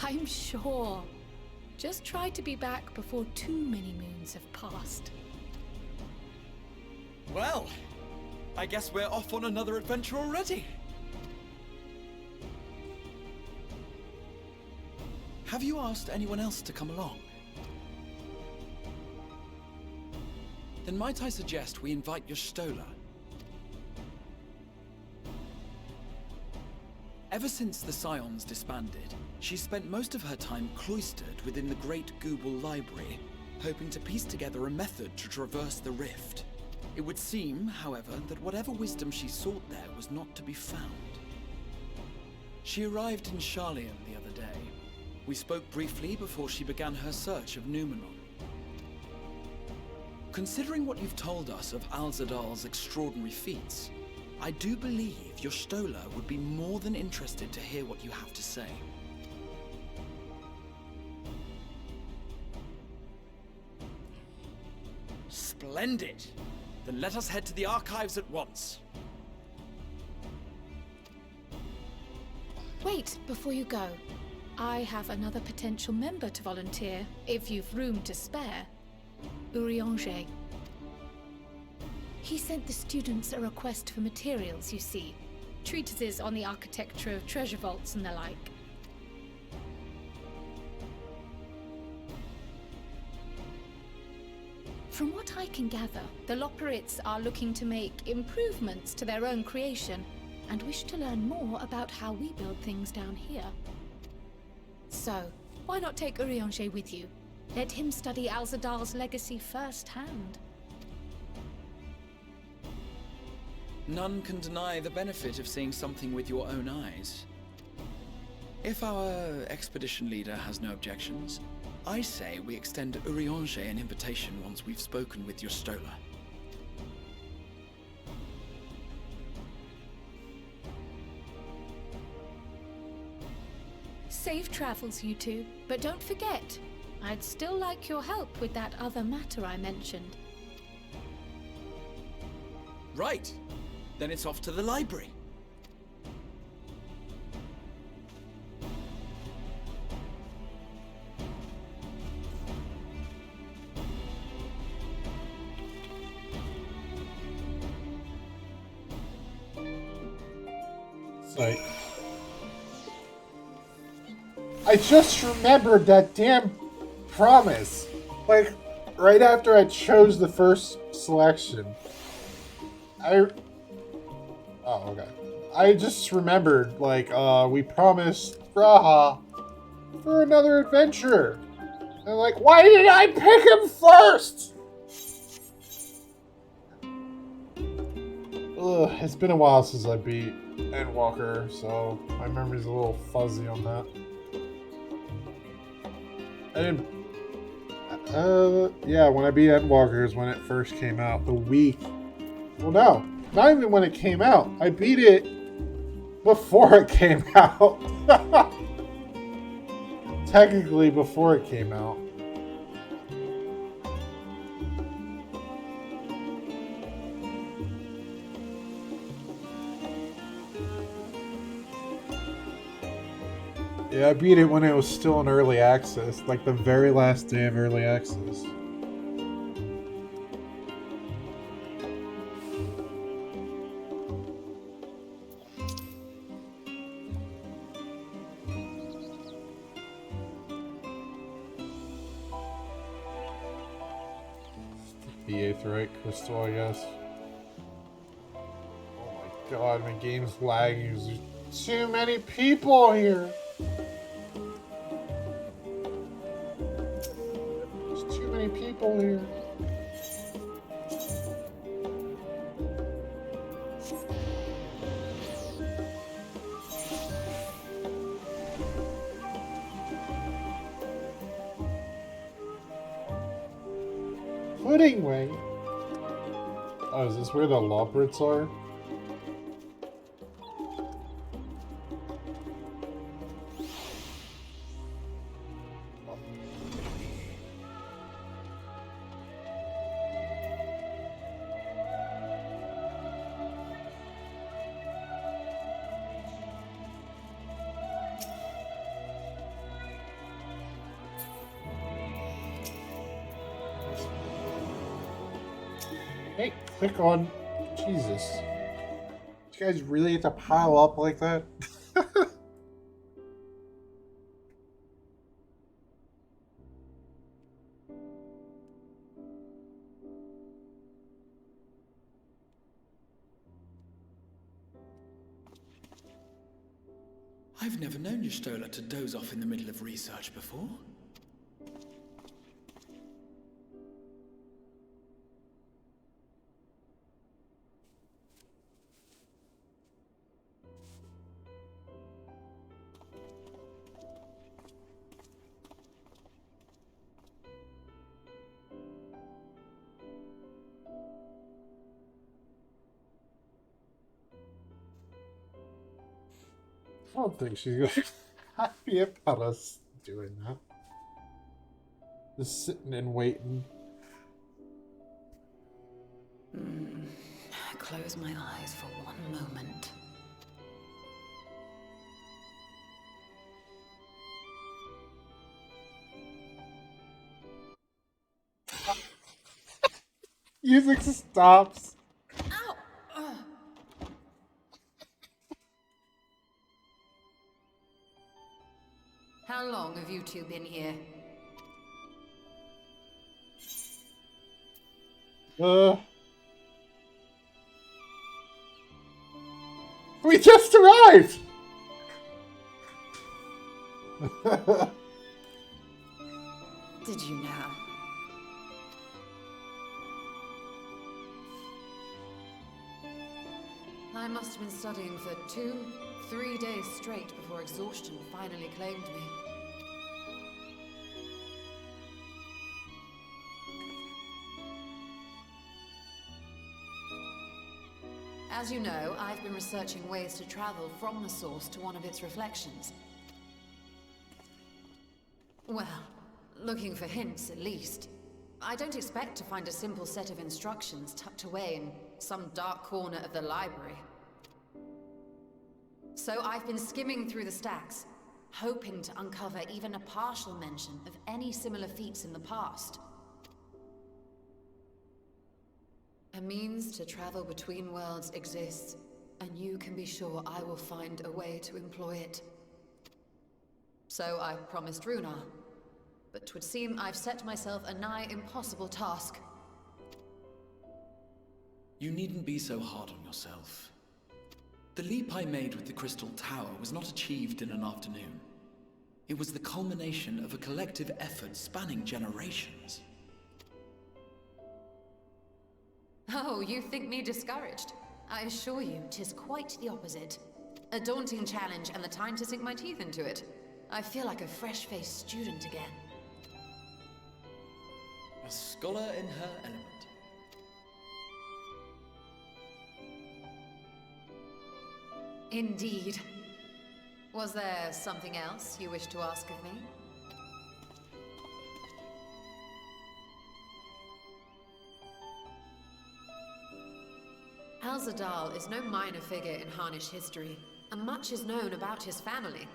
I'm sure. Just try to be back before too many moons have passed. Well, I guess we're off on another adventure already. Have you asked anyone else to come along? Then might I suggest we invite your Stola? Ever since the Scions disbanded, she's spent most of her time cloistered within the Great Google Library, hoping to piece together a method to traverse the rift. It would seem, however, that whatever wisdom she sought there was not to be found. She arrived in Charlian the other day. We spoke briefly before she began her search of Numenon. Considering what you've told us of Alzadal's extraordinary feats, I do believe your Stola would be more than interested to hear what you have to say. Splendid! Then let us head to the archives at once. Wait, before you go. I have another potential member to volunteer, if you've room to spare. Urianger. He sent the students a request for materials, you see. treatises on the architecture of treasure vaults and the like. From what I can gather, the Loporrits are looking to make improvements to their own creation and wish to learn more about how we build things down here. So, why not take Urianger with you? Let him study Alzadal's legacy firsthand. None can deny the benefit of seeing something with your own eyes. If our expedition leader has no objections, I say we extend Urianger an invitation once we've spoken with your Stola. Safe travels, you two. But don't forget, I'd still like your help with that other matter I mentioned. Right. Then it's off to the library. Like, I just remembered that damn promise. Like, right after I chose the first selection. Oh, okay. I just remembered, like, we promised Graha for another adventure. And like, why did I pick him first? Ugh, it's been a while since I beat Endwalker, so my memory's a little fuzzy on that. I didn't... yeah, when I beat Endwalker is when it first came out. The week... Well, no. Not even when it came out. I beat it before it came out. Technically before it came out. Yeah, I beat it when it was still in early access, like the very last day of early access. The Aetheryte crystal, I guess. Oh my god, my game's lagging. There's too many people here. There's too many people here. Pudding Way? Oh, is this where the Loporrits are? Hey, click on... Jesus. You guys really have to pile up like that? I've never known Y'shtola to doze off in the middle of research before. I don't think she's gonna be happy about us doing that. Just sitting and waiting. Close my eyes for one moment. Music stops. Ow! two been here? We just arrived! Did you now? I must have been studying for 2-3 days straight before exhaustion finally claimed me. As you know, I've been researching ways to travel from the source to one of its reflections. Well, looking for hints at least. I don't expect to find a simple set of instructions tucked away in some dark corner of the library. So I've been skimming through the stacks, hoping to uncover even a partial mention of any similar feats in the past. A means to travel between worlds exists, and you can be sure I will find a way to employ it. So I promised Runar, but 'twould seem I've set myself a nigh impossible task. You needn't be so hard on yourself. The leap I made with the Crystal Tower was not achieved in an afternoon. It was the culmination of a collective effort spanning generations. Oh, you think me discouraged? I assure you, 'tis quite the opposite. A daunting challenge and the time to sink my teeth into it. I feel like a fresh-faced student again. A scholar in her element. Indeed. Was there something else you wish to ask of me? Alzadal is no minor figure in Harnish history, and much is known about his family.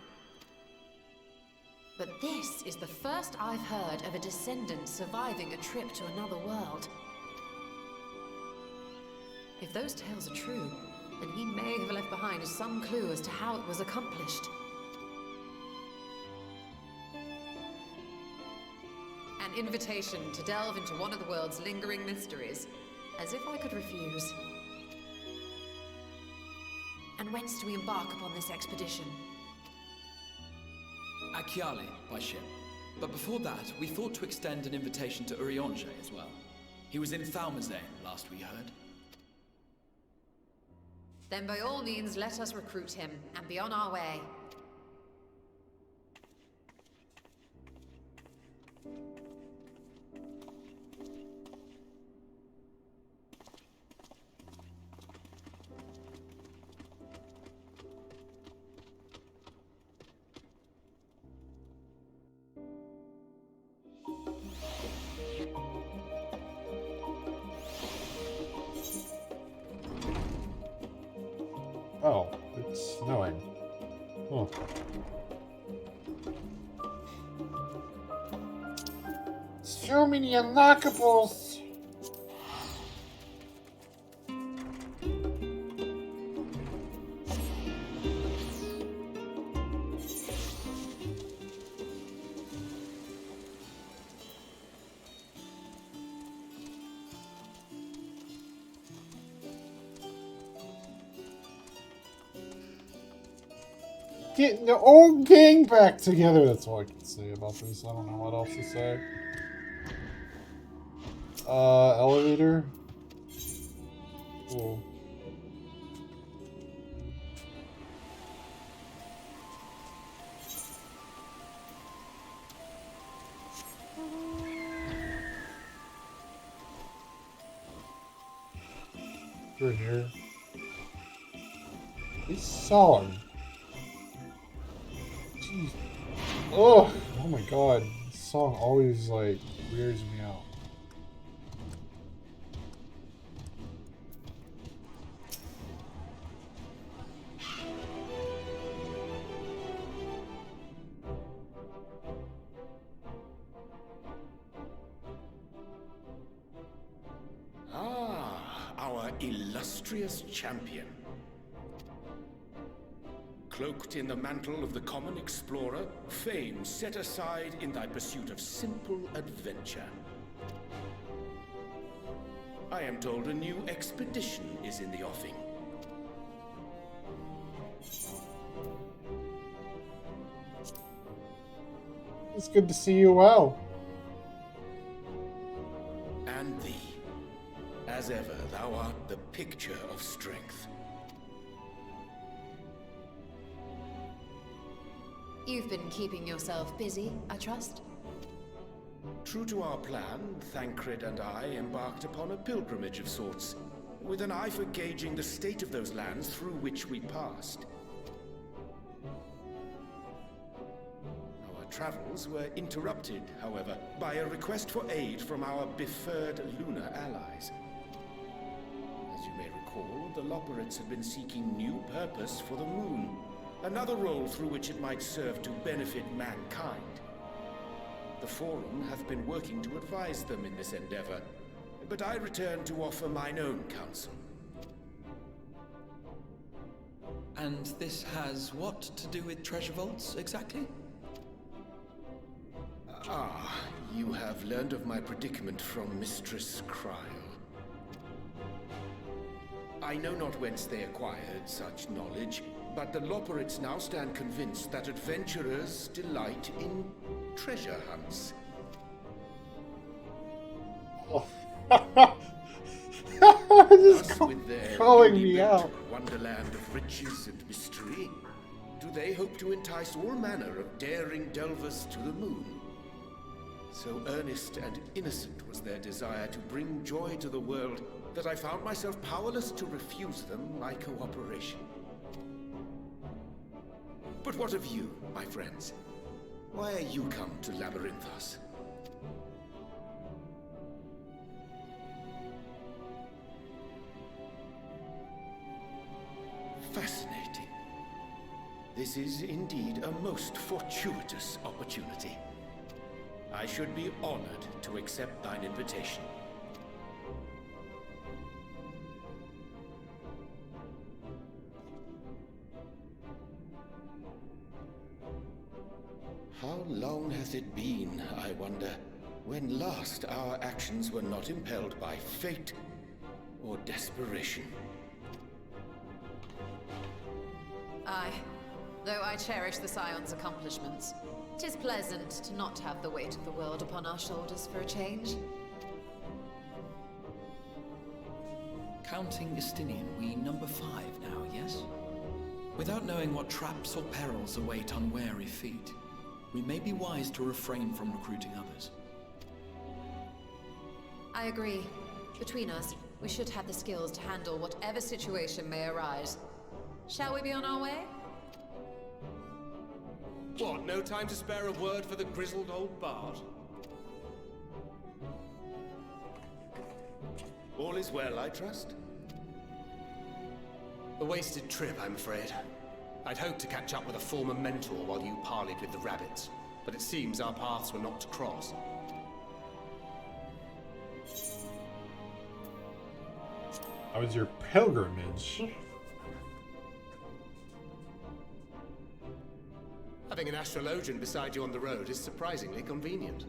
But this is the first I've heard of a descendant surviving a trip to another world. If those tales are true, then he may have left behind some clue as to how it was accomplished. An invitation to delve into one of the world's lingering mysteries, as if I could refuse. And whence do we embark upon this expedition? Achiali, by ship. But before that, we thought to extend an invitation to Urianger as well. He was in Falmazane, last we heard. Then by all means, let us recruit him, and be on our way. Oh, it's snowing. Oh. So many unlockables! Getting the old gang back together. That's all I can say about this. I don't know what else to say. Elevator. Cool. You're here. This song. Jeez. Oh my god. This song always, like, weirds me out. Ah, our illustrious champion. cloaked in the mantle of the common explorer, fame set aside in thy pursuit of simple adventure. I am told a new expedition is in the offing. It's good to see you well. And thee. As ever, thou art the picture of strength. You've been keeping yourself busy, I trust? True to our plan, Thancred and I embarked upon a pilgrimage of sorts, with an eye for gauging the state of those lands through which we passed. Our travels were interrupted, however, by a request for aid from our befurred lunar allies. As you may recall, the Loperites had been seeking new purpose for the moon, another role through which it might serve to benefit mankind. The Forum hath been working to advise them in this endeavor, but I return to offer mine own counsel. And this has what to do with treasure vaults, exactly? Ah, you have learned of my predicament from Mistress Cryle. I know not whence they acquired such knowledge, but the Loperites now stand convinced that adventurers delight in treasure hunts. Oh. Thus, Just with their calling newly me built out. wonderland of riches and mystery, do they hope to entice all manner of daring delvers to the moon? So earnest and innocent was their desire to bring joy to the world that I found myself powerless to refuse them my cooperation. But what of you, my friends? Why are you come to Labyrinthos? Fascinating. This is indeed a most fortuitous opportunity. I should be honored to accept thine invitation. How long hath it been, I wonder, when last our actions were not impelled by fate or desperation? Aye. Though I cherish the Scion's accomplishments, 'tis pleasant to not have the weight of the world upon our shoulders for a change. Counting Estinian, we number 5 now, yes? Without knowing what traps or perils await unwary feet, we may be wise to refrain from recruiting others. I agree. Between us, we should have the skills to handle whatever situation may arise. Shall we be on our way? What, no time to spare a word for the grizzled old bard? All is well, I trust? A wasted trip, I'm afraid. I'd hoped to catch up with a former mentor while you parleyed with the rabbits, but it seems our paths were not to cross. How was your pilgrimage? Having an astrologian beside you on the road is surprisingly convenient.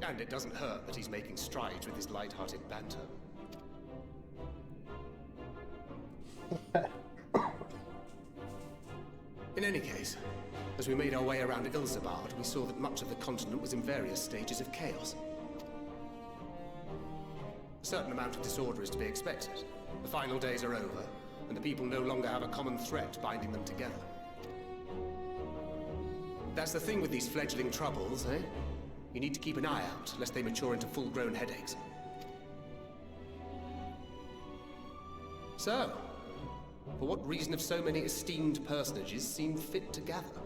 And it doesn't hurt that he's making strides with his light-hearted banter. In any case, as we made our way around Ilzabard, we saw that much of the continent was in various stages of chaos. A certain amount of disorder is to be expected. The final days are over, and the people no longer have a common threat binding them together. That's the thing with these fledgling troubles, eh? You need to keep an eye out, lest they mature into full-grown headaches. So, for what reason have so many esteemed personages seemed fit to gather?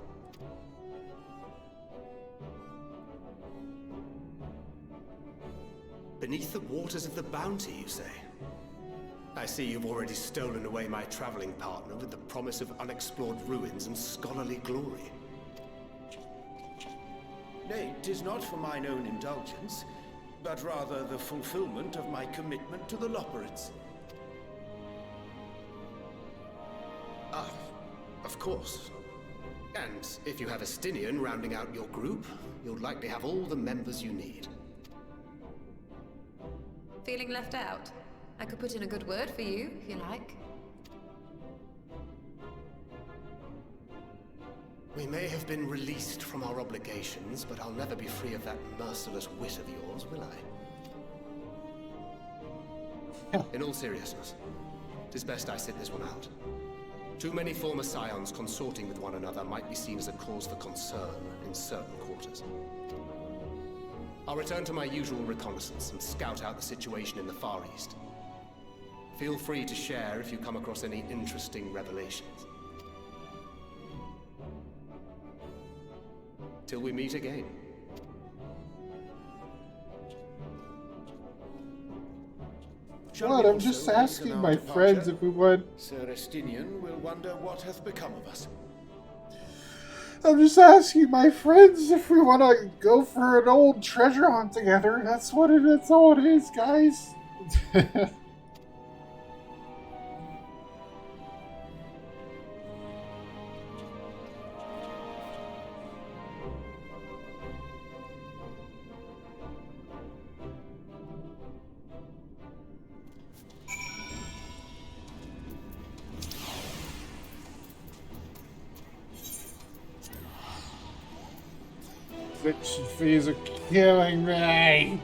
Beneath the waters of the Bounty, you say? I see you've already stolen away my traveling partner with the promise of unexplored ruins and scholarly glory. Nay, 'tis not for mine own indulgence, but rather the fulfillment of my commitment to the Loperites. Ah, Of course. And if you have a Stinian rounding out your group, you'll likely have all the members you need. Feeling left out? I could put in a good word for you, if you like. We may have been released from our obligations, but I'll never be free of that merciless wit of yours, will I? In all seriousness, it is best I sit this one out. Too many former scions consorting with one another might be seen as a cause for concern in certain quarters. I'll return to my usual reconnaissance and scout out the situation in the Far East. Feel free to share if you come across any interesting revelations. Till we meet again. What? I'm just asking my friends if we would. Sir Estinian will wonder what hath become of us. I'm just asking my friends if we want to go for an old treasure hunt together. That's all it is, guys. XIVs are killing me.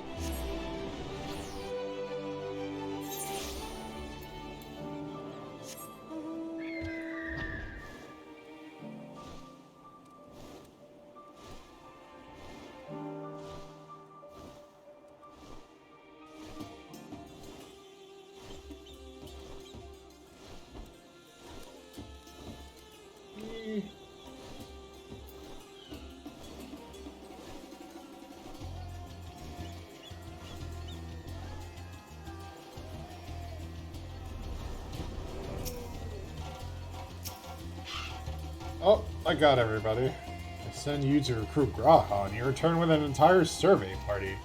Oh, I got everybody. I send you to recruit Graha, and you return with an entire survey party.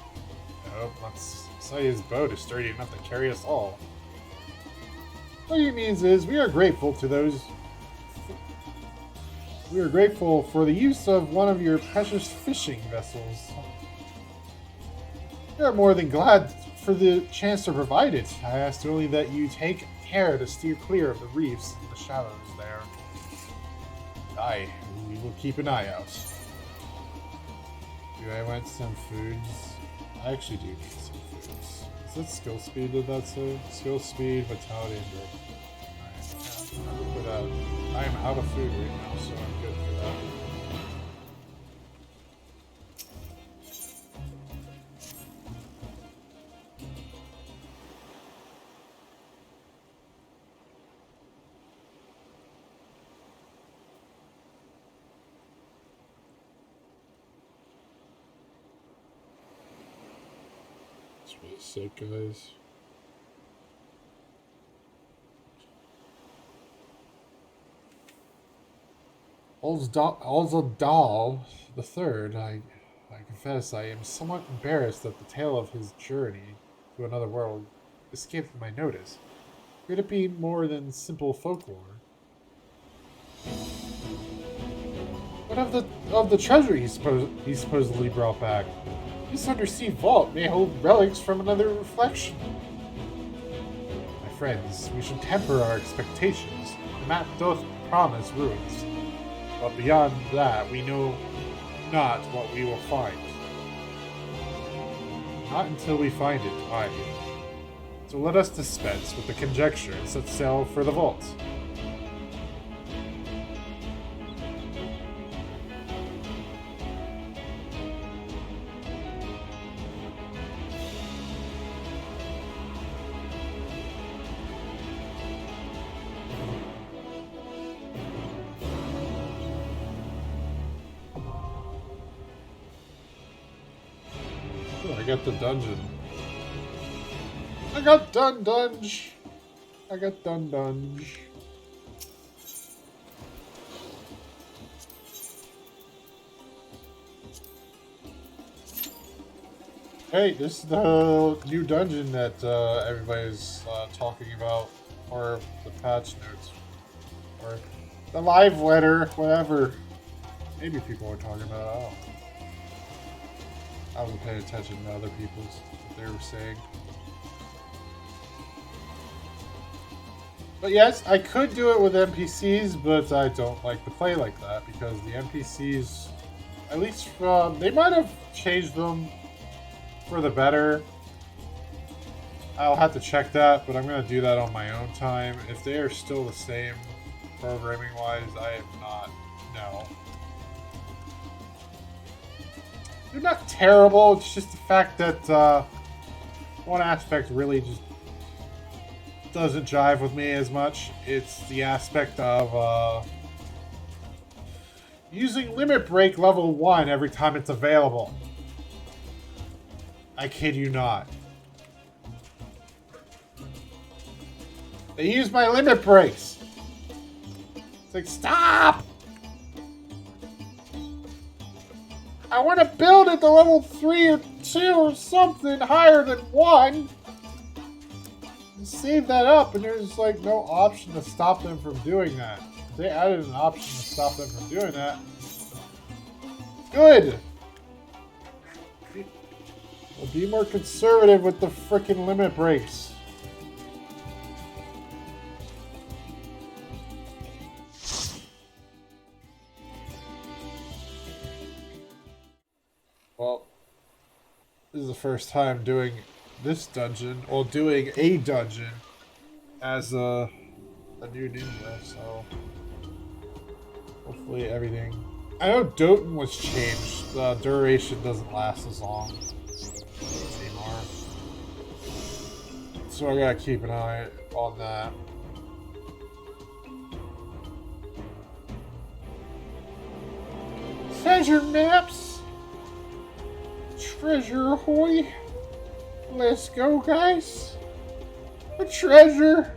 I hope Masaya's boat is sturdy enough to carry us all. What he means is, we are grateful to those... We are grateful for the use of one of your precious fishing vessels. We are more than glad for the chance to provide it. I ask only that you take care to steer clear of the reefs and the shallows there. Aye, we will keep an eye out. Do I want some foods? I actually do need some foods. Is that skill speed, did that say? Skill speed, vitality, and growth. Alright, yeah, I am out of food right now, so I'm good for that. That's really sick, guys. Alzadal the Third, I confess I am somewhat embarrassed that the tale of his journey to another world escaped my notice. Could it be more than simple folklore? What of the treasure he supposedly brought back? This undersea vault may hold relics from another reflection. My friends, we should temper our expectations. The map doth promise ruins, but beyond that, we know not what we will find. Not until we find it, either. So let us dispense with the conjecture and set sail for the vault. I got the dungeon. I got dunge. I got dunge. Hey, this is the new dungeon that everybody's talking about, or the patch notes. Or The live letter, whatever. Maybe people were talking about it. Oh. I wasn't paying attention to other people's what they were saying. But yes, I could do it with NPCs, but I don't like to play like that because the NPCs, at least they might have changed them for the better. I'll have to check that, but I'm going to do that on my own time. If they are still the same programming-wise, I am not. No. They're not terrible, it's just the fact that one aspect really just doesn't jive with me as much. It's the aspect of using Limit Break level 1 every time it's available. I kid you not. They use my limit breaks. It's like, stop! I want to build it to level 3 or 2 or something higher than 1. And save that up, and there's like no option to stop them from doing that. If they added an option to stop them from doing that, good! Well, be more conservative with the frickin' limit breaks. Well, this is the first time doing this dungeon, or doing a dungeon as a new ninja, so hopefully everything... I know Doten was changed, the duration doesn't last as long anymore, so I gotta keep an eye on that. Treasure maps! Treasure ahoy! Let's go, guys! A treasure!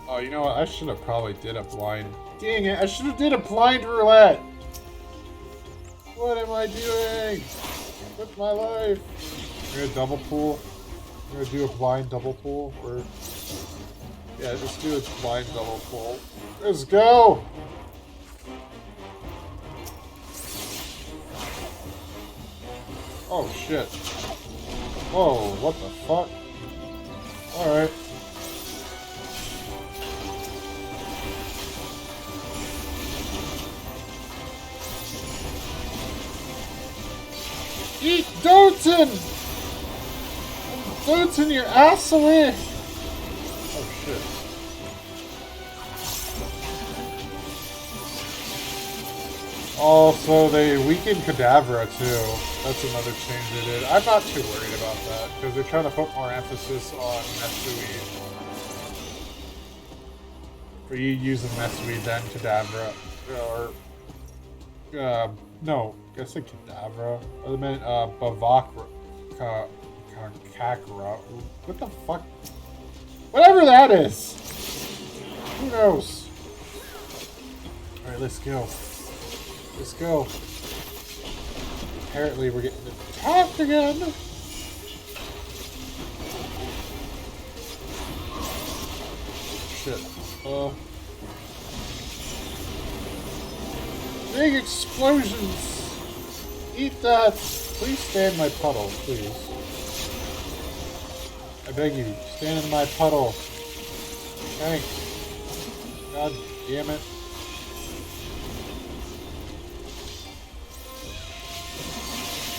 Oh, you know what? I should have probably did a blind... Dang it! I should have did a blind roulette! What am I doing with my life? I'm gonna double pull. I'm gonna do a blind double pull, or yeah, just do a blind double pull. Let's go! Oh shit! Whoa! What the fuck? All right. Eat Doten! Doten your ass away! Oh shit. Also, they weakened Cadavra too. That's another change they did. I'm not too worried about that, because they're trying to put more emphasis on Mesui. For you using Mesui than Cadavra. Or, no, I said Cadavra. I meant Bavakra. Kakra. What the fuck? Whatever that is! Who knows? Alright, let's go. Let's go. Apparently we're getting attacked again! Shit. Big explosions! Eat that! Please stand in my puddle, please. I beg you, stand in my puddle. Thanks. God damn it.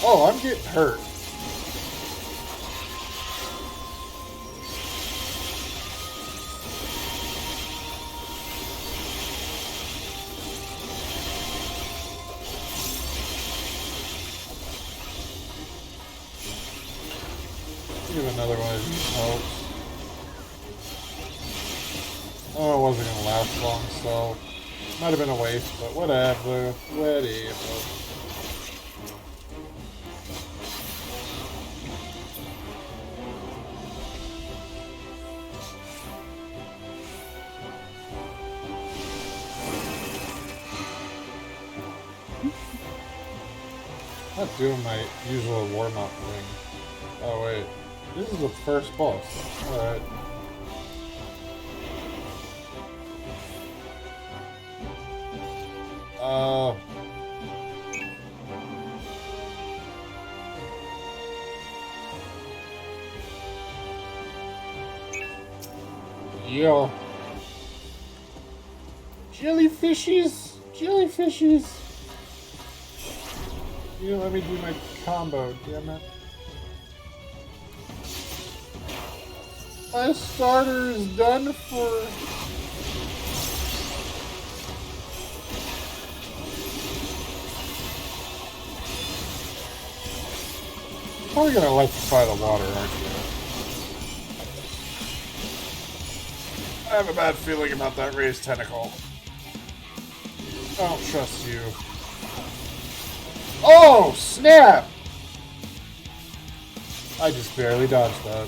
Oh, I'm getting hurt. Give another one of these hopes. Oh, it wasn't gonna last long, so might have been a waste, but whatever. Whatever. doing my usual warm-up thing. Oh wait, this is the first boss. Alright. Yeah. Jellyfishies! Jellyfishies! You didn't let me do my combo, damn it. My starter is done for. Probably gonna electrify the water, aren't you? I have a bad feeling about that raised tentacle. I don't trust you. Oh, snap! I just barely dodged that.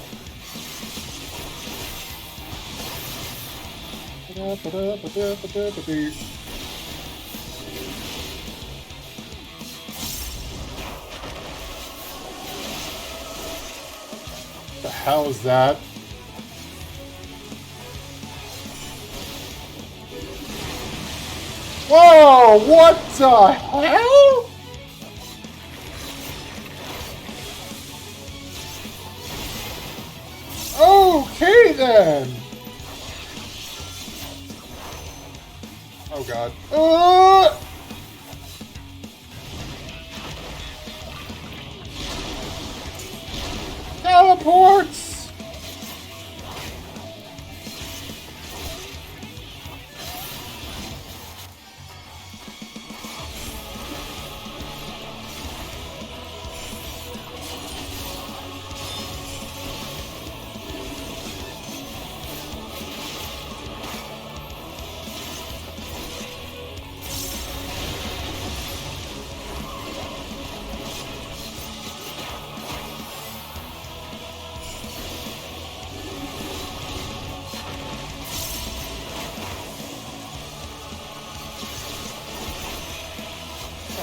The hell is that? Whoa! What the hell? Okay then. Oh god. Teleports!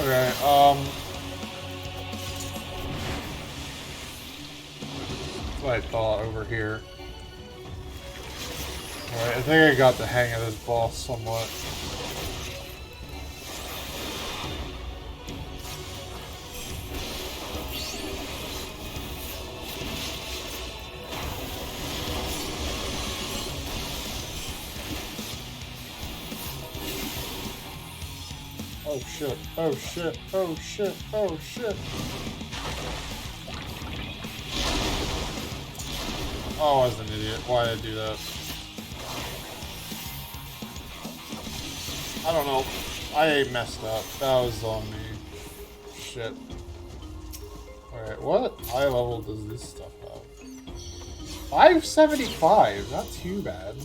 Okay, that's what I thought over here. Alright, I think I got the hang of this boss somewhat. Oh shit, oh shit, oh shit, oh shit. Oh, I was an idiot. Why did I do that? I don't know. I messed up. That was on me. Shit. Alright, what high level does this stuff have? 575, not too bad.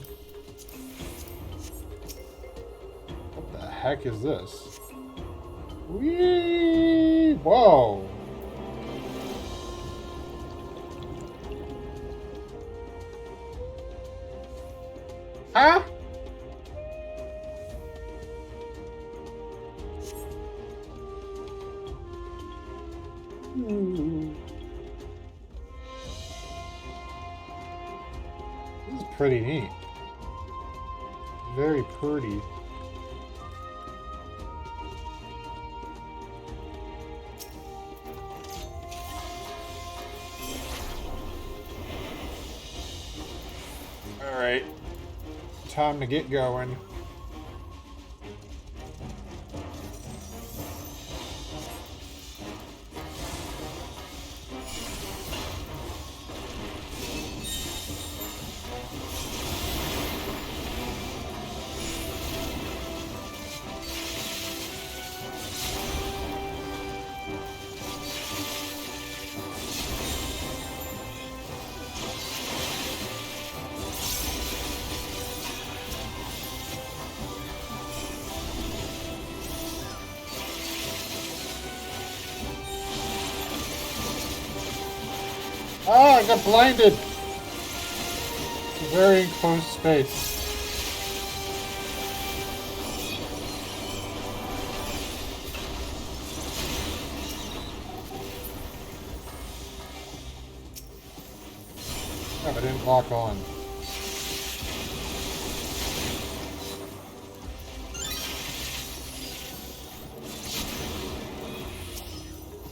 What the heck is this? Whee! Whoa! Huh? This is pretty neat. Very pretty. Alright. Time to get going. Ah, I got blinded! It's a very enclosed space. Oh, I didn't lock on.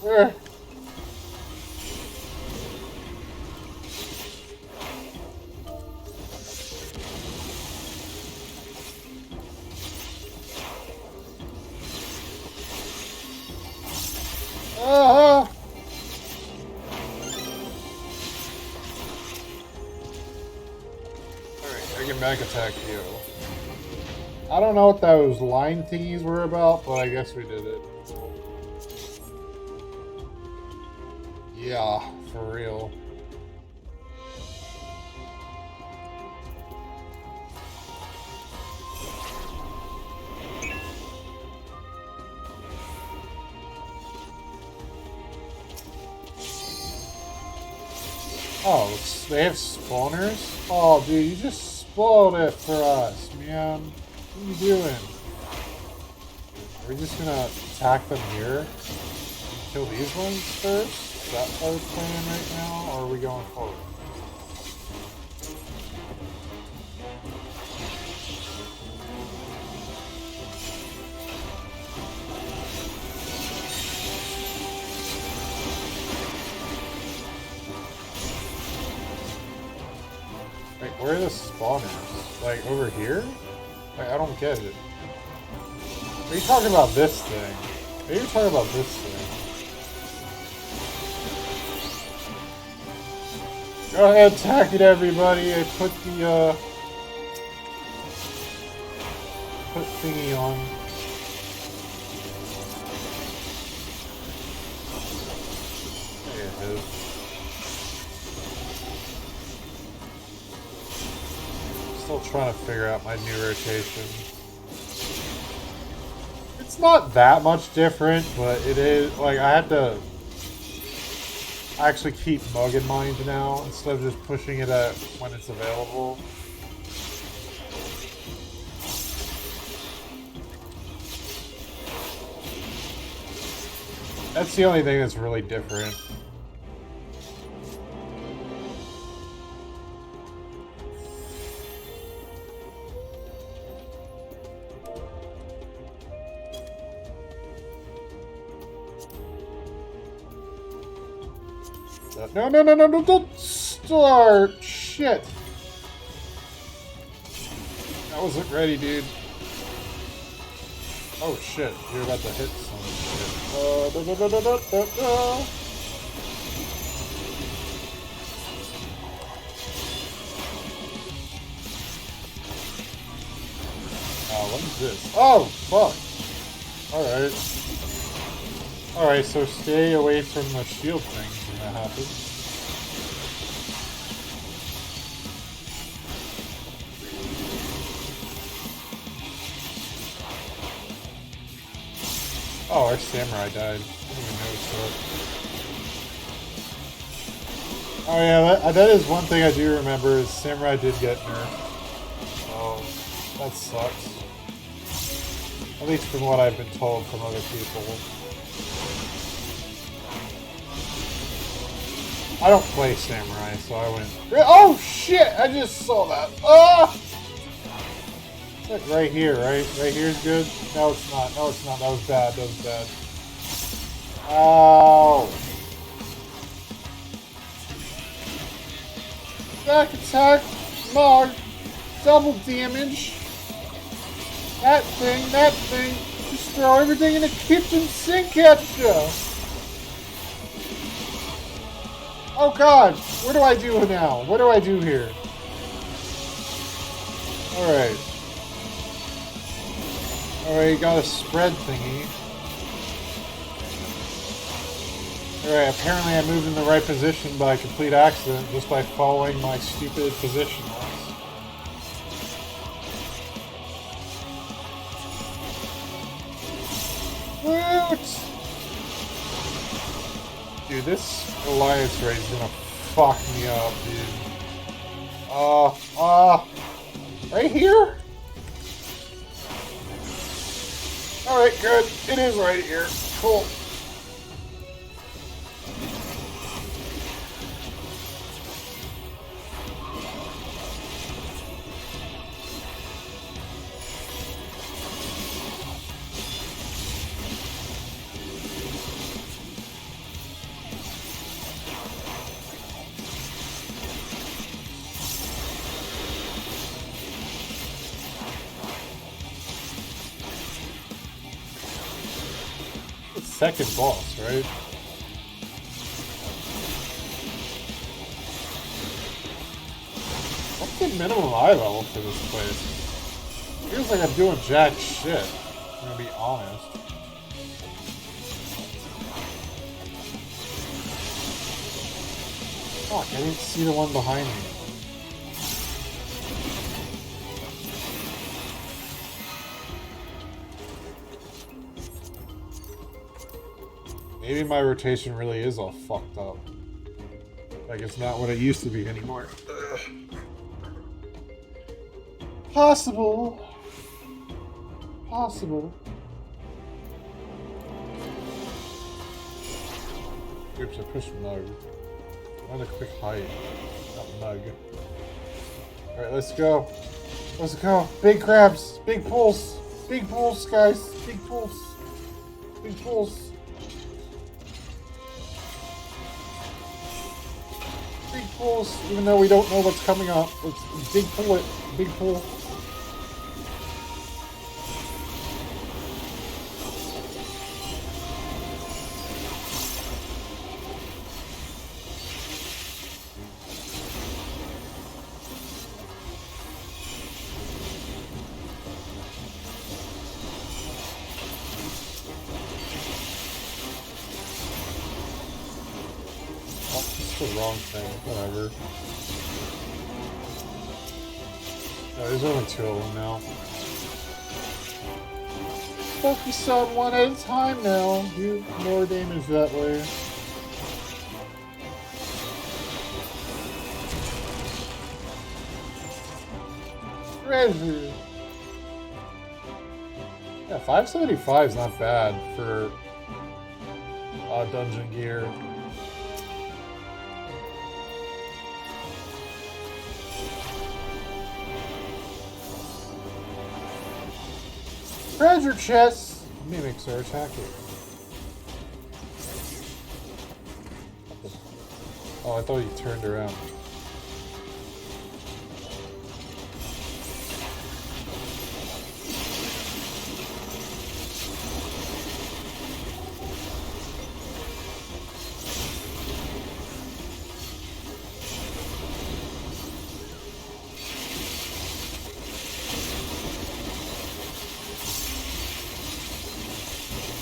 Alright, I can back attack you. I don't know what those line thingies were about, but I guess we did it. Yeah, for real. Oh, they have spawners? Oh, dude, you just spoiled it for us, man. What are you doing? Are we just gonna attack them here? Kill these ones first? Is that what we're playing right now, or are we going forward? Wait, where are the spawners? Like, over here? Like, I don't get it. Are you talking about this thing? Are you talking about this thing? Go ahead, attack it, everybody. I put the, put thingy on. There it is. Still trying to figure out my new rotation. It's not that much different, but it is, like, I had to actually keep Mug in mind now, instead of just pushing it at when it's available. That's the only thing that's really different. No, no, no, no, no, don't start! Shit! I wasn't ready, dude. Oh shit, you're about to hit some shit. Da, da, da, da, da, da, da. What is this? Oh, fuck! Alright. Alright, so stay away from the shield things when that happens. Oh, our samurai died. I didn't even notice that. Oh yeah, that is one thing I do remember is samurai did get nerfed. So, that sucks. At least from what I've been told from other people. I don't play samurai, so I went... Oh shit! I just saw that! Ah! Like right here, right? Right here's good? No, it's not. No, it's not. That was bad. That was bad. Ow! Back attack! Mog! Double damage! That thing! Just throw everything in the kitchen sink at you! Oh god! What do I do now? What do I do here? Alright. Alright, got a spread thingy. Alright, apparently I moved in the right position by complete accident just by following my stupid position. Woot! Dude, this alliance raid is gonna fuck me up, dude. Right here? Alright, good. It is right here. Cool. second boss, right? What's the minimum eye level for this place? Feels like I'm doing jack shit, I'm gonna be honest. Fuck, I didn't see the one behind me. Maybe my rotation really is all fucked up. Like it's not what it used to be anymore. Ugh. Possible. Possible. Oops, I pushed no. I want a quick hide. Not mug. Alright, let's go. Let's go. Big crabs. Big pulls. Big pulls, guys. Big pulls. Big pulls. Big pulls, even though we don't know what's coming up. Let's big pull it. Big pull. Wrong thing, whatever. No, there's only 2 of them now. Focus on one at a time now. Do more damage that way. Treasure! Yeah, 575 is not bad for dungeon gear. Treasure chests! Mimics are attacking. Oh, I thought you turned around.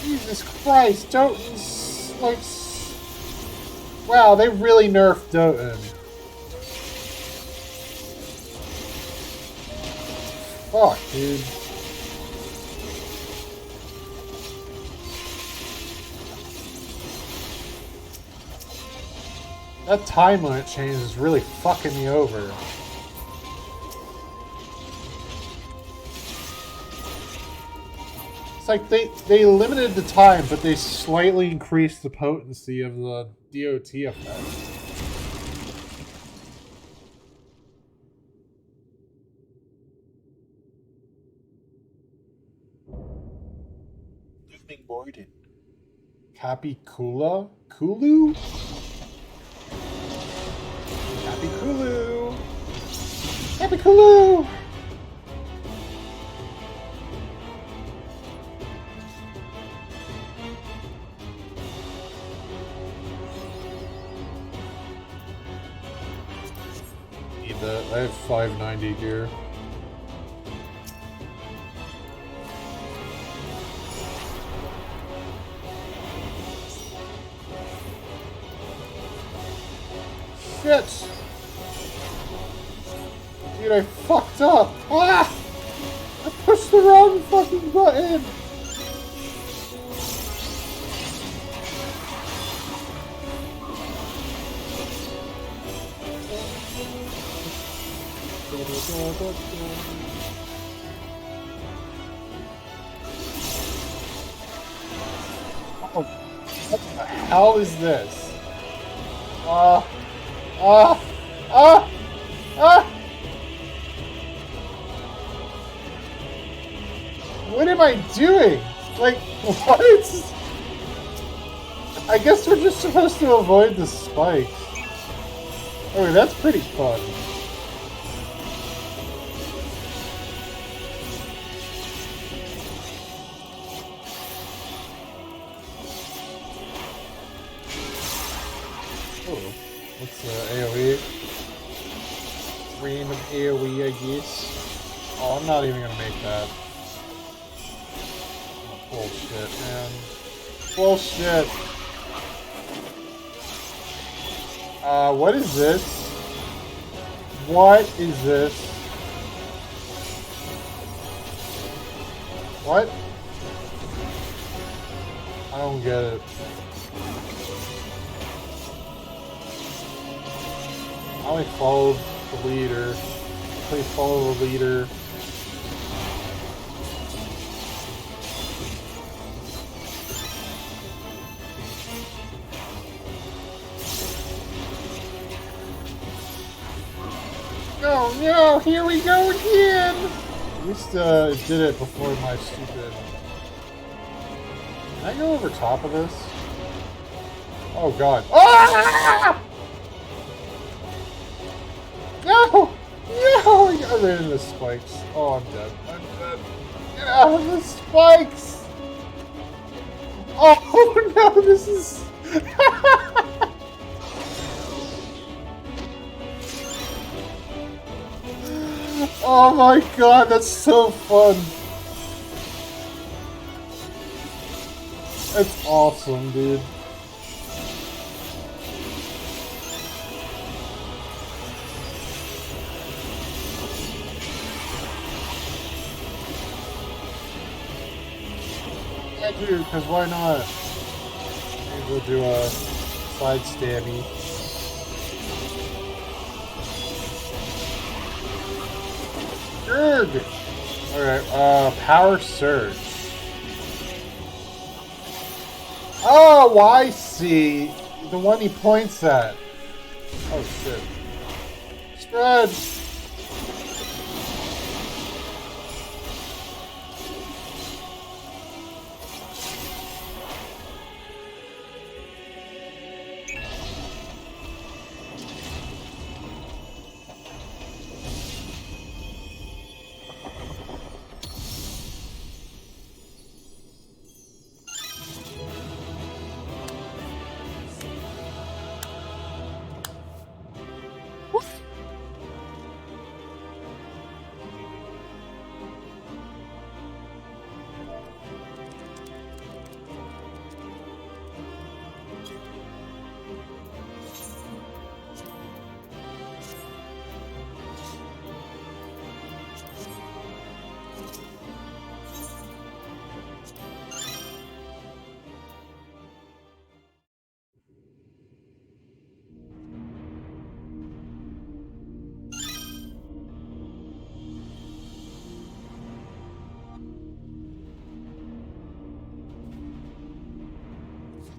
Jesus Christ, Doten's like... Wow, they really nerfed Doten. Fuck, dude. That time limit change is really fucking me over. It's like they limited the time, but they slightly increased the potency of the DOT effect. Looming Morden. Capicula? Kulu? Capiculu! Capiculu! I have 590 gear. Shit! Dude, I fucked up! Ah! I pushed the wrong fucking button! Oh, what the hell is this? What am I doing? Like, what? I guess we're just supposed to avoid the spikes. Okay, that's pretty fun. random AoE, I guess. Oh, I'm not even gonna make that. Oh, bullshit, man. Bullshit. What is this? What is this? What? I don't get it. I only followed the leader. Please follow the leader. Oh no, here we go again! At least it did it before my stupid... Can I go over top of this? Oh god. Ah! No! No! I ran into the spikes. Oh, I'm dead. I'm dead. Get out of the spikes! Oh no, this is... Oh my god, that's so fun! That's awesome, dude. Yeah, dude, because why not? Maybe we'll do a side stabby. Good! Alright, power surge. Oh, I see! The one he points at. Oh shit. Spread!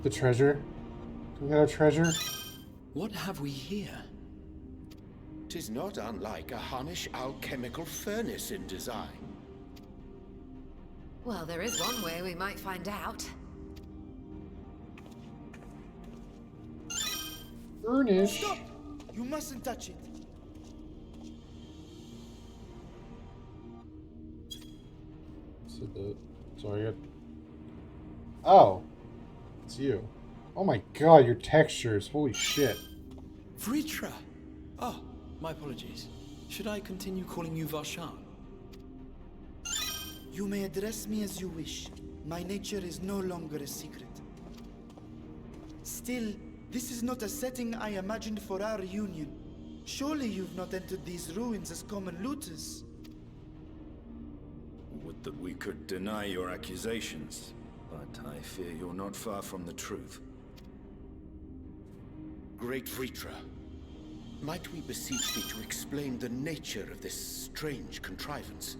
The treasure? Do we got a treasure? What have we here? 'Tis not unlike a Hunnish alchemical furnace in design. Well, there is one way we might find out. Furnish? Stop! You mustn't touch it. Sorry. Oh. It's you. Oh my god, your textures. Holy shit. Vritra! Oh, my apologies. Should I continue calling you Varshan? You may address me as you wish. My nature is no longer a secret. Still, this is not a setting I imagined for our reunion. Surely you've not entered these ruins as common looters. Would that we could deny your accusations, but I fear you're not far from the truth. Great Vritra, might we beseech thee to explain the nature of this strange contrivance?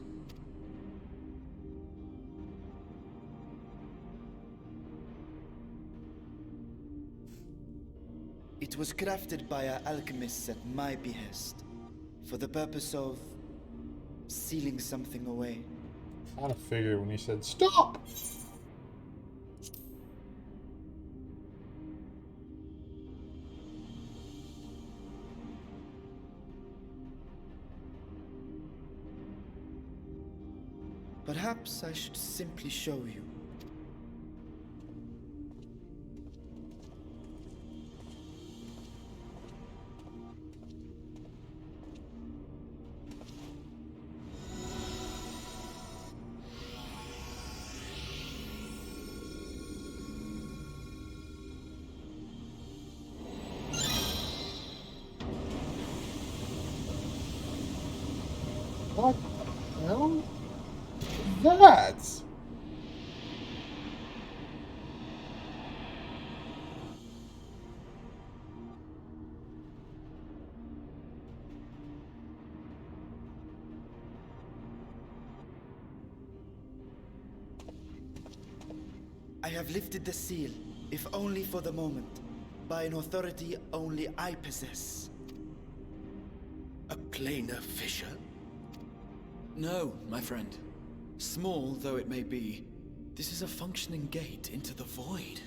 It was crafted by our alchemists at my behest, for the purpose of sealing something away. I kind of figured when he said, stop! Perhaps I should simply show you. What the hell is that? I have lifted the seal, if only for the moment, by an authority only I possess. A planar fissure? No, my friend. Small though it may be, this is a functioning gate into the void.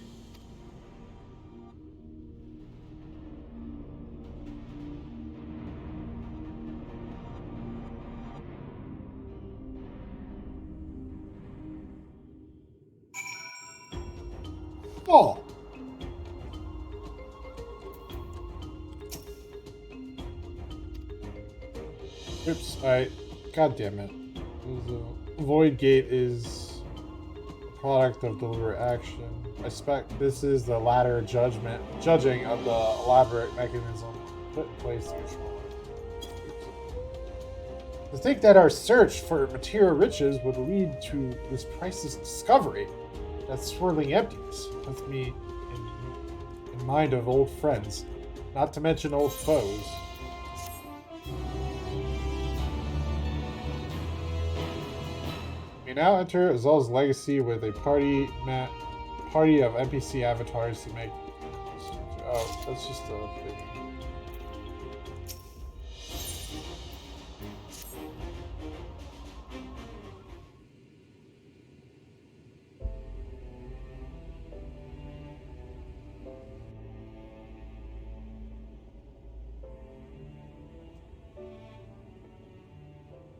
Oh. Oops, god damn it. Void Gate is a product of deliberate action. I suspect this is the latter judging of the elaborate mechanism put in place to control it. To think that our search for material riches would lead to this priceless discovery, that swirling emptiness, puts me in mind of old friends, not to mention old foes. We now enter Azal's legacy with a party of NPC avatars to make. Oh, that's just a thing.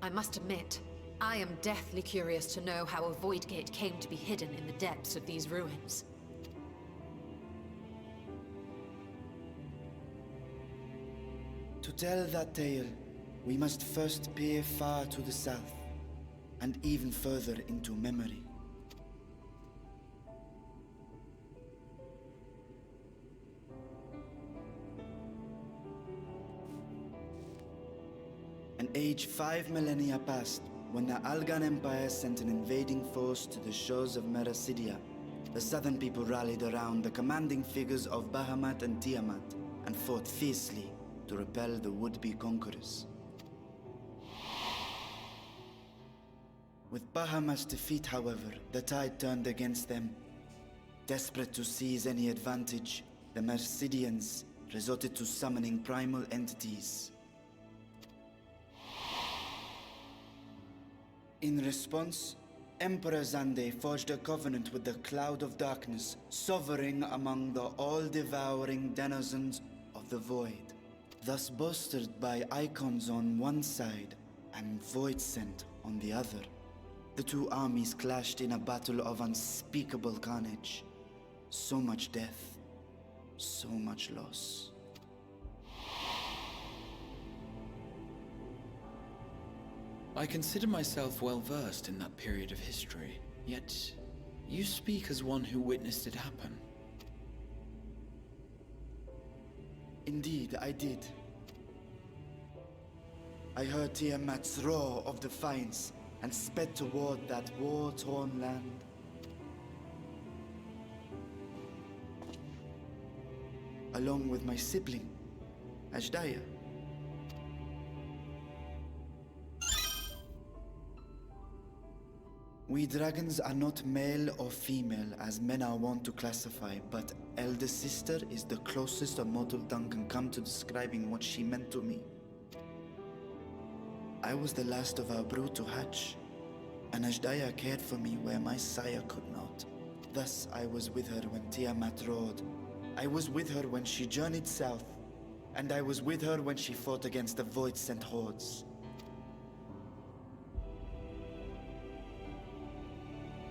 I must admit, I am deathly curious to know how a void gate came to be hidden in the depths of these ruins. To tell that tale, we must first peer far to the south, and even further into memory. An age 5 millennia past, when the Algan Empire sent an invading force to the shores of Merasidia, the southern people rallied around the commanding figures of Bahamut and Tiamat, and fought fiercely to repel the would-be conquerors. With Bahamut's defeat, however, the tide turned against them. Desperate to seize any advantage, the Mercidians resorted to summoning primal entities. In response, Emperor Zande forged a covenant with the Cloud of Darkness, sovereign among the all-devouring denizens of the Void, thus bolstered by icons on one side and Void Scent on the other. The two armies clashed in a battle of unspeakable carnage. So much death, so much loss. I consider myself well versed in that period of history, yet you speak as one who witnessed it happen. Indeed, I did. I heard Tiamat's roar of defiance and sped toward that war-torn land. Along with my sibling, Ashdaya. We dragons are not male or female as men are wont to classify, but elder sister is the closest a mortal tongue can come to describing what she meant to me. I was the last of our brood to hatch, and Ashdaya cared for me where my sire could not. Thus I was with her when Tiamat roared. I was with her when she journeyed south, and I was with her when she fought against the Void-sent hordes.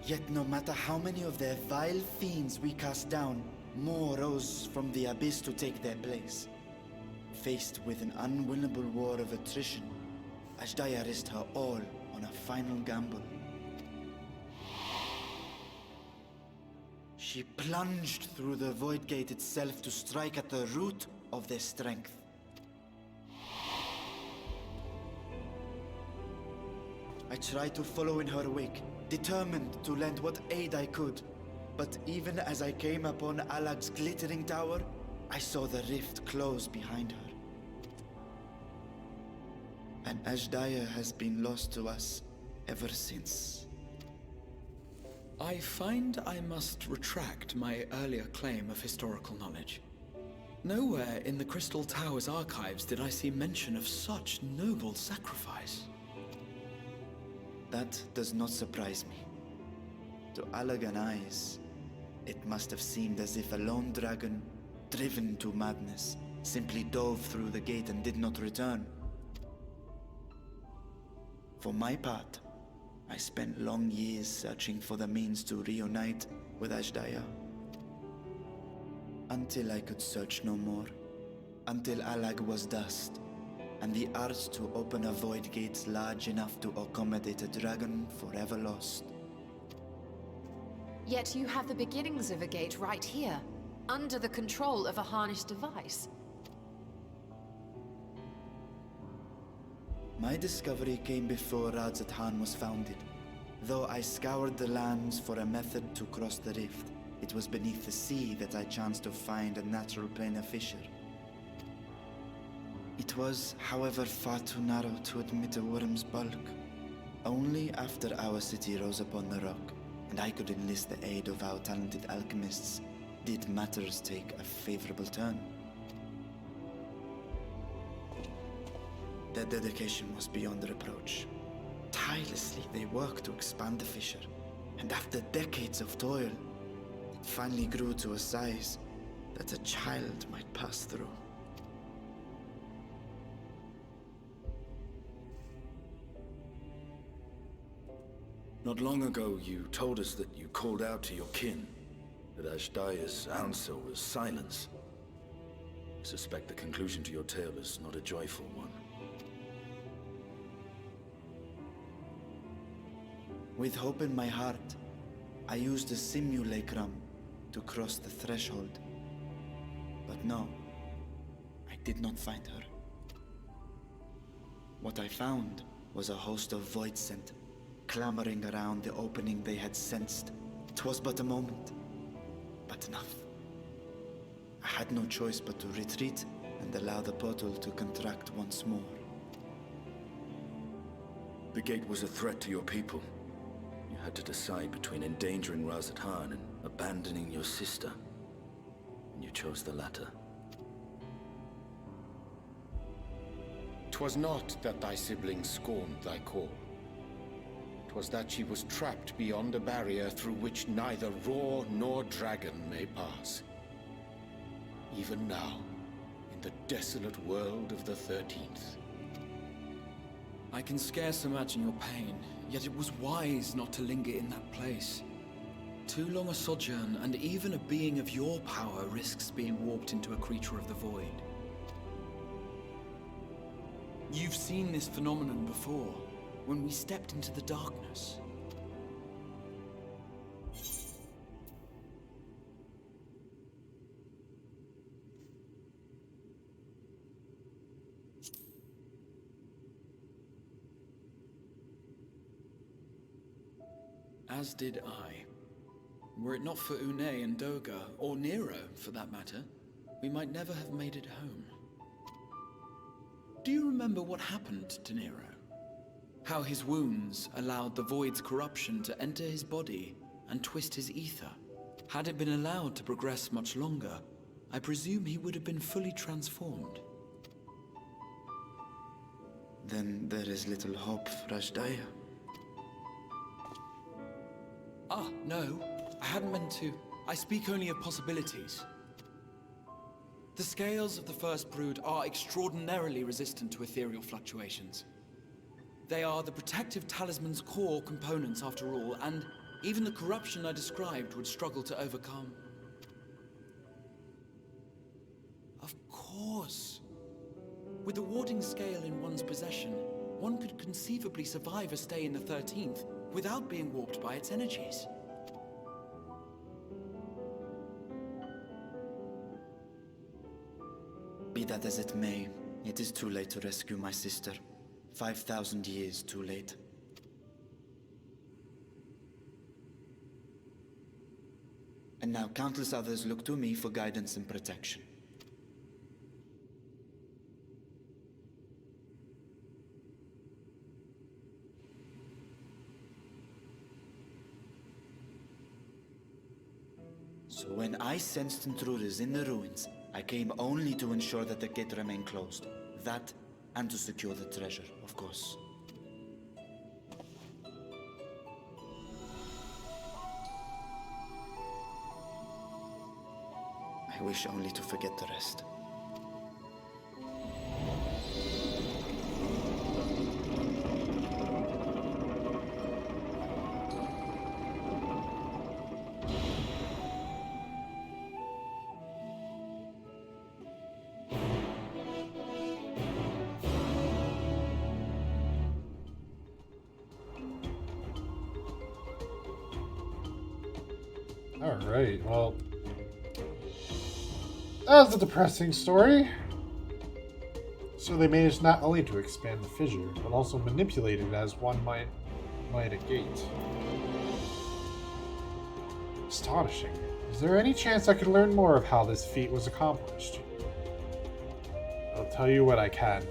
Yet no matter how many of their vile fiends we cast down, more rose from the abyss to take their place. Faced with an unwinnable war of attrition, Ashdaya risked her all on a final gamble. She plunged through the Void Gate itself to strike at the root of their strength. I tried to follow in her wake, determined to lend what aid I could. But even as I came upon Alag's glittering tower, I saw the rift close behind her. And Ashdaya has been lost to us ever since. I find I must retract my earlier claim of historical knowledge. Nowhere in the Crystal Tower's archives did I see mention of such noble sacrifice. That does not surprise me. To Allagan eyes, it must have seemed as if a lone dragon, driven to madness, simply dove through the gate and did not return. For my part, I spent long years searching for the means to reunite with Ashdaya. Until I could search no more. Until Allag was dust, and the art to open a void gate large enough to accommodate a dragon forever lost. Yet you have the beginnings of a gate right here, under the control of a harnessed device. My discovery came before Radzat was founded. Though I scoured the lands for a method to cross the rift, it was beneath the sea that I chanced to find a natural planar fissure. It was, however, far too narrow to admit a worm's bulk. Only after our city rose upon the rock, and I could enlist the aid of our talented alchemists, did matters take a favorable turn. Their dedication was beyond reproach. Tirelessly, they worked to expand the fissure, and after decades of toil, it finally grew to a size that a child might pass through. Not long ago, you told us that you called out to your kin, that Ashdaya's answer was silence. I suspect the conclusion to your tale is not a joyful one. With hope in my heart, I used a simulacrum to cross the threshold. But no, I did not find her. What I found was a host of void scent, clamoring around the opening they had sensed. 'Twas but a moment, but enough. I had no choice but to retreat and allow the portal to contract once more. The gate was a threat to your people. You had to decide between endangering Razat and abandoning your sister. And you chose the latter. 'Twas not that thy siblings scorned thy call. 'Twas that she was trapped beyond a barrier through which neither roar nor dragon may pass. Even now, in the desolate world of the 13th. I can scarce imagine your pain, yet it was wise not to linger in that place. Too long a sojourn, and even a being of your power risks being warped into a creature of the void. You've seen this phenomenon before, when we stepped into the darkness. As did I. Were it not for Une and Doga, or Nero for that matter, we might never have made it home. Do you remember what happened to Nero? How his wounds allowed the Void's corruption to enter his body and twist his ether? Had it been allowed to progress much longer, I presume he would have been fully transformed. Then there is little hope for Ashdaya. Ah, no. I hadn't meant to. I speak only of possibilities. The scales of the First Brood are extraordinarily resistant to ethereal fluctuations. They are the protective talisman's core components after all, and even the corruption I described would struggle to overcome. Of course. With the warding scale in one's possession, one could conceivably survive a stay in the 13th without being warped by its energies. Be that as it may, it is too late to rescue my sister. 5,000 years too late. and now countless others look to me for guidance and protection. So when I sensed intruders in the ruins, I came only to ensure that the gate remained closed. That, and to secure the treasure, of course. I wish only to forget the rest. Alright, well, that was a depressing story. So they managed not only to expand the fissure, but also manipulate it as one might a gate. Astonishing. Is there any chance I could learn more of how this feat was accomplished? I'll tell you what I can.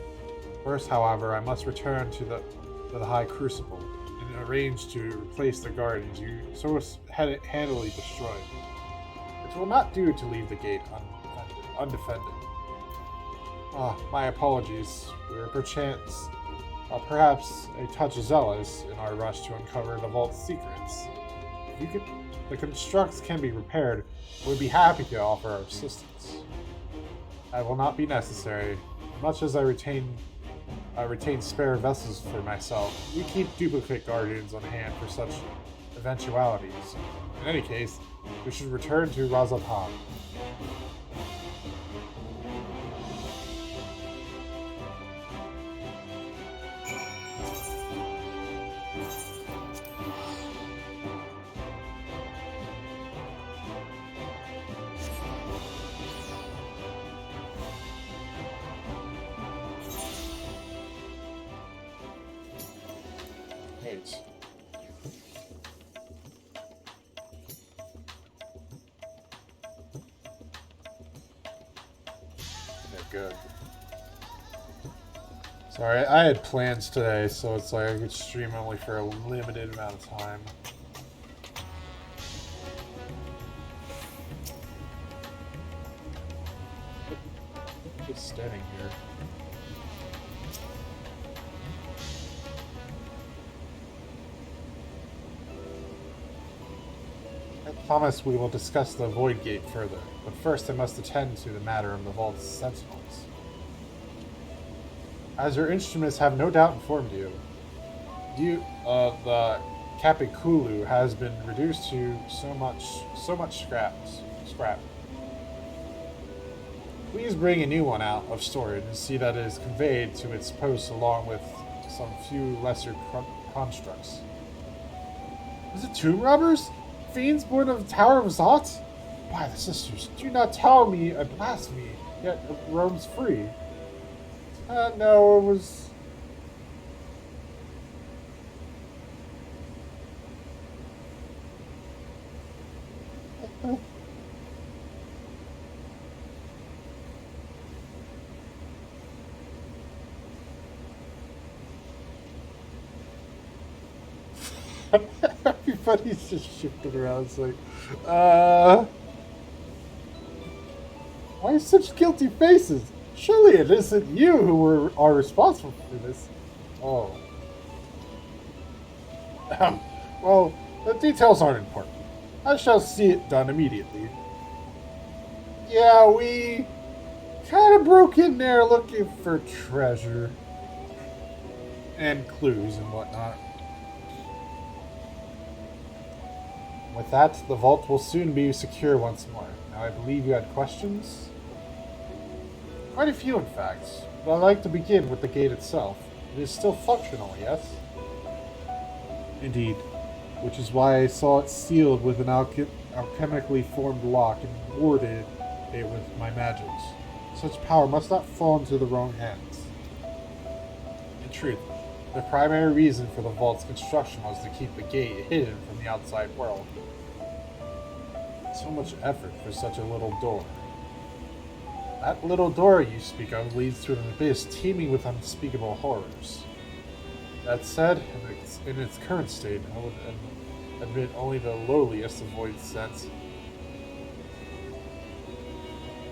First, however, I must return to the High Crucible and arrange to replace the guardians you so handily destroyed. It will not do to leave the gate undefended. My apologies. We were perchance, perhaps a touch zealous in our rush to uncover the vault's secrets. If the constructs can be repaired, we'd be happy to offer our assistance. That will not be necessary. Much as I retain spare vessels for myself, we keep duplicate guardians on hand for such eventualities. In any case, we should return to Razatan. Good. Sorry, I had plans today, so it's like I could stream only for a limited amount of time. Just standing here. I promise we will discuss the Void Gate further, but first I must attend to the matter of the Vault's sentinels. As your instruments have no doubt informed you, the Capiculu has been reduced to so much scrap. Please bring a new one out of storage and see that it is conveyed to its post along with some few lesser constructs. Was it tomb robbers? Fiends born of the Tower of Zot? By the sisters, do not tell me a blasphemy, yet roams free. No, it was... Everybody's just shifting around. It's like, why such guilty faces? Surely it isn't you who are responsible for this. Oh. Well, the details aren't important. I shall see it done immediately. Yeah, we kind of broke in there looking for treasure and clues and whatnot. With that, the vault will soon be secure once more. Now, I believe you had questions? Quite a few, in fact. But I'd like to begin with the gate itself. It is still functional, yes? Indeed. Which is why I saw it sealed with an alchemically formed lock and warded it with my magics. Such power must not fall into the wrong hands. In truth, the primary reason for the vault's construction was to keep the gate hidden from the outside world. So much effort for such a little door. That little door you speak of leads to an abyss teeming with unspeakable horrors. That said, in its current state, I would admit only the lowliest of void sense.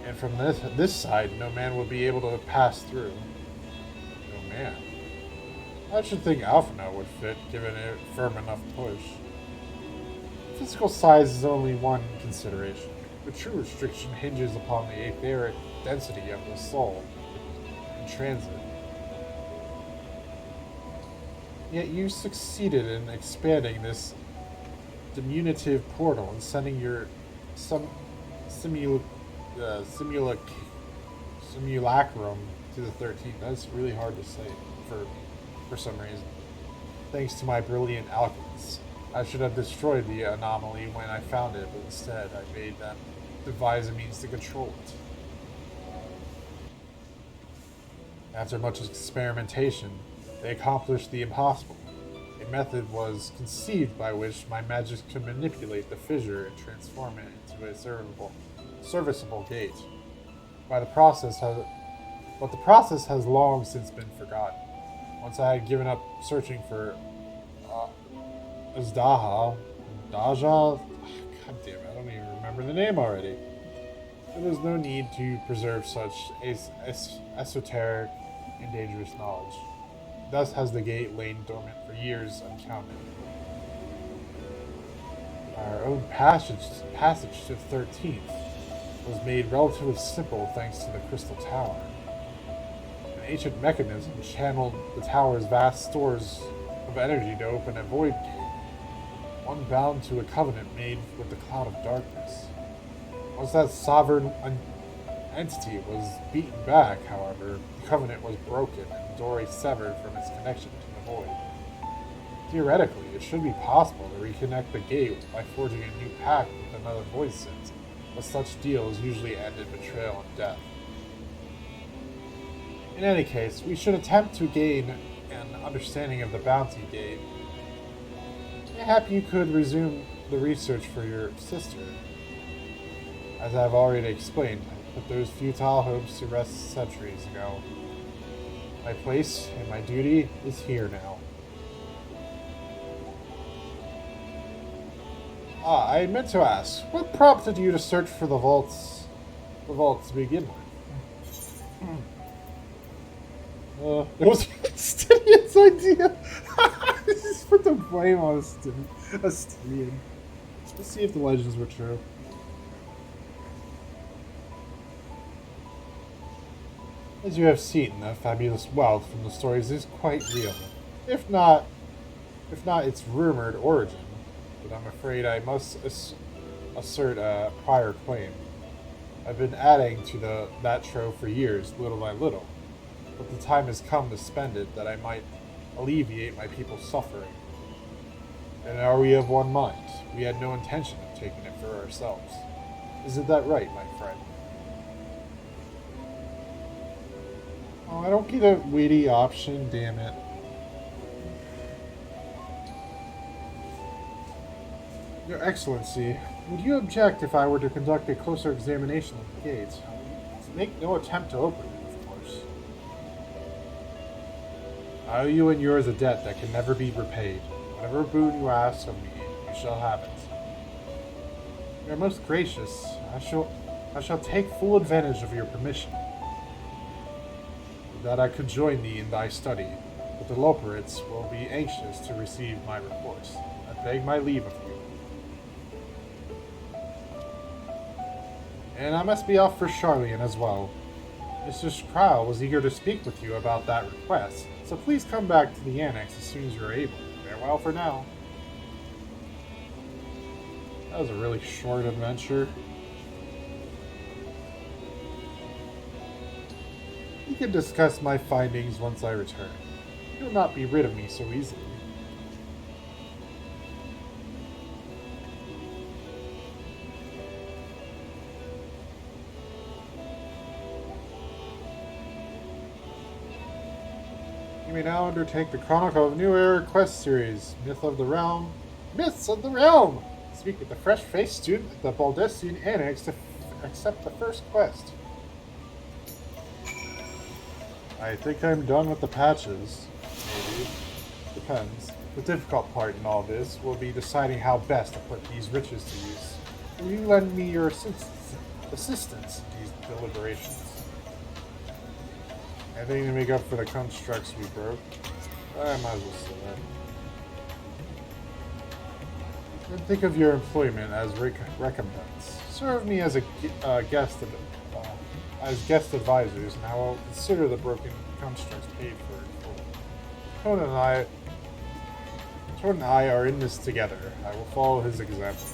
And from this side, no man will be able to pass through. No man. I should think Alphinaud would fit, given a firm enough push. Physical size is only one consideration. The true restriction hinges upon the etheric density of the soul in transit. Yet you succeeded in expanding this diminutive portal and sending your simulacrum to the 13th. That's really hard to say for some reason. Thanks to my brilliant alchemists. I should have destroyed the anomaly when I found it, but instead I made them devise a means to control it. After much experimentation, they accomplished the impossible. A method was conceived by which my magic could manipulate the fissure and transform it into a serviceable gate. But the process has long since been forgotten. Once I had given up searching for Daja, God damn it, I don't even remember the name already. There was no need to preserve such esoteric and dangerous knowledge. Thus has the gate lain dormant for years uncounted. Our own passage to the 13th was made relatively simple thanks to the Crystal Tower. An ancient mechanism channeled the tower's vast stores of energy to open a void gate, one bound to a covenant made with the Cloud of Darkness. Once that sovereign entity was beaten back, however, the covenant was broken and Dory severed from its connection to the void. Theoretically, it should be possible to reconnect the gate by forging a new pact with another void sense, but such deals usually end in betrayal and death. In any case, we should attempt to gain an understanding of the bounty gate. Mayhap you could resume the research for your sister. As I have already explained, I put those futile hopes to rest centuries ago. My place and my duty is here now. I meant to ask, what prompted you to search for the vaults to begin with? It was Stinian's idea. Just put the blame on Stinian. Let's see if the legends were true. As you have seen, the fabulous wealth from the stories is quite real, if not its rumored origin. But I'm afraid I must assert a prior claim. I've been adding to that trove for years, little by little, but the time has come to spend it that I might alleviate my people's suffering. And are we of one mind? We had no intention of taking it for ourselves. Isn't that right, my friend? Oh, I don't get a witty option, damn it. Your Excellency, would you object if I were to conduct a closer examination of the gates? Make no attempt to open it, of course. I owe you and yours a debt that can never be repaid. Whatever boon you ask of me, you shall have it. You are most gracious. I shall take full advantage of your permission. That I could join thee in thy study, but the Loperites will be anxious to receive my reports. I beg my leave of you. And I must be off for Charlian as well. Mr. Kryle was eager to speak with you about that request, so please come back to the annex as soon as you're able. Farewell for now. That was a really short adventure. We can discuss my findings once I return. You'll not be rid of me so easily. You may now undertake the Chronicle of New Era quest series, Myths of the Realm. Speak with the fresh-faced student at the Baldessian Annex to accept the first quest. I think I'm done with the patches. Maybe. Depends. The difficult part in all this will be deciding how best to put these riches to use. Will you lend me your assistance in these deliberations? Anything to make up for the constructs we broke? I might as well say that. And think of your employment as recompense. Serve me as a guest advisors, and I will consider the broken constructs paid for in full. Toana and I are in this together. I will follow his example.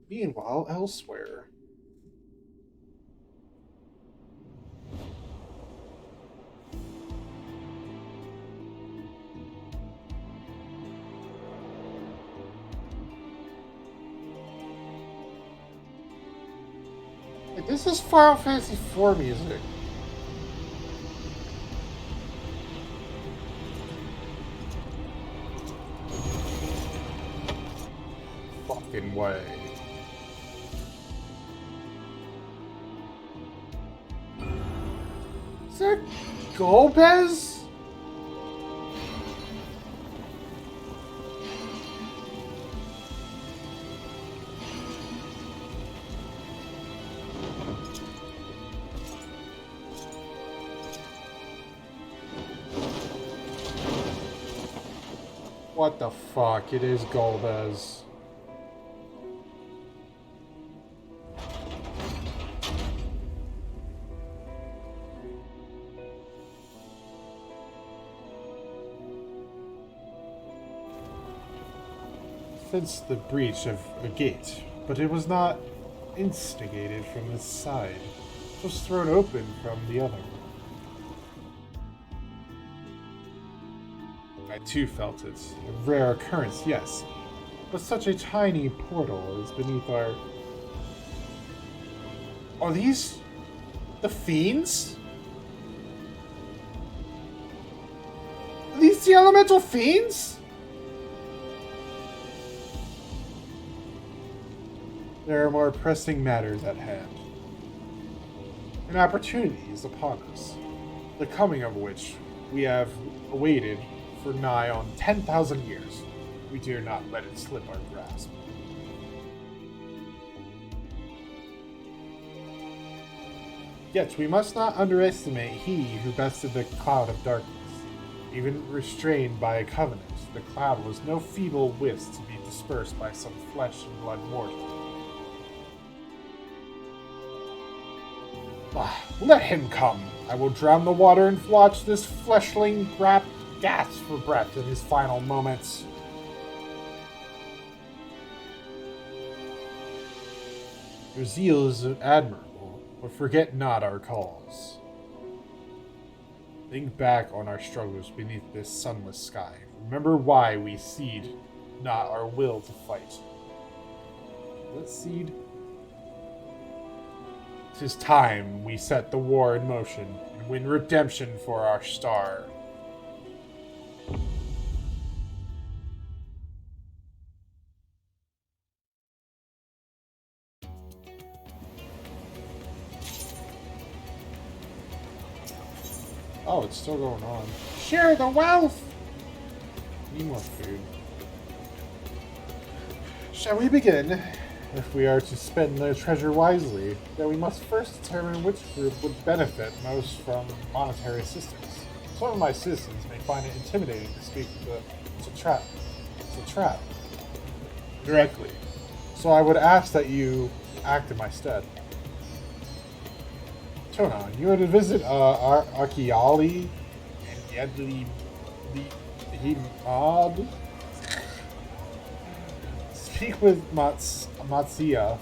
Meanwhile, elsewhere. This is Final Fantasy IV music. Fucking way. Is that Golbez? What the fuck? It is Golbez. Fenced the breach of a gate, but it was not instigated from this side. It was thrown open from the other. I too felt it. A rare occurrence, yes, but such a tiny portal is beneath our... Are these the fiends? Are these the elemental fiends? There are more pressing matters at hand. An opportunity is upon us, the coming of which we have awaited for nigh on 10,000 years. We dare not let it slip our grasp. Yet we must not underestimate he who bested the cloud of darkness. Even restrained by a covenant, the cloud was no feeble wisp to be dispersed by some flesh and blood mortal. Let him come. I will drown the water and watch this fleshling gasp for breath in his final moments. Your zeal is admirable, but forget not our cause. Think back on our struggles beneath this sunless sky. Remember why we cede not our will to fight. Let's cede. 'Tis time we set the war in motion and win redemption for our star. Oh, it's still going on. Share the wealth! Need more food. Shall we begin? If we are to spend the treasure wisely, then we must first determine which group would benefit most from monetary assistance. Some of my citizens may find it intimidating to speak with it's a trap. Directly. So I would ask that you act in my stead. Toana, you are to visit Archeali and Yedli Himad. Speak with Matsia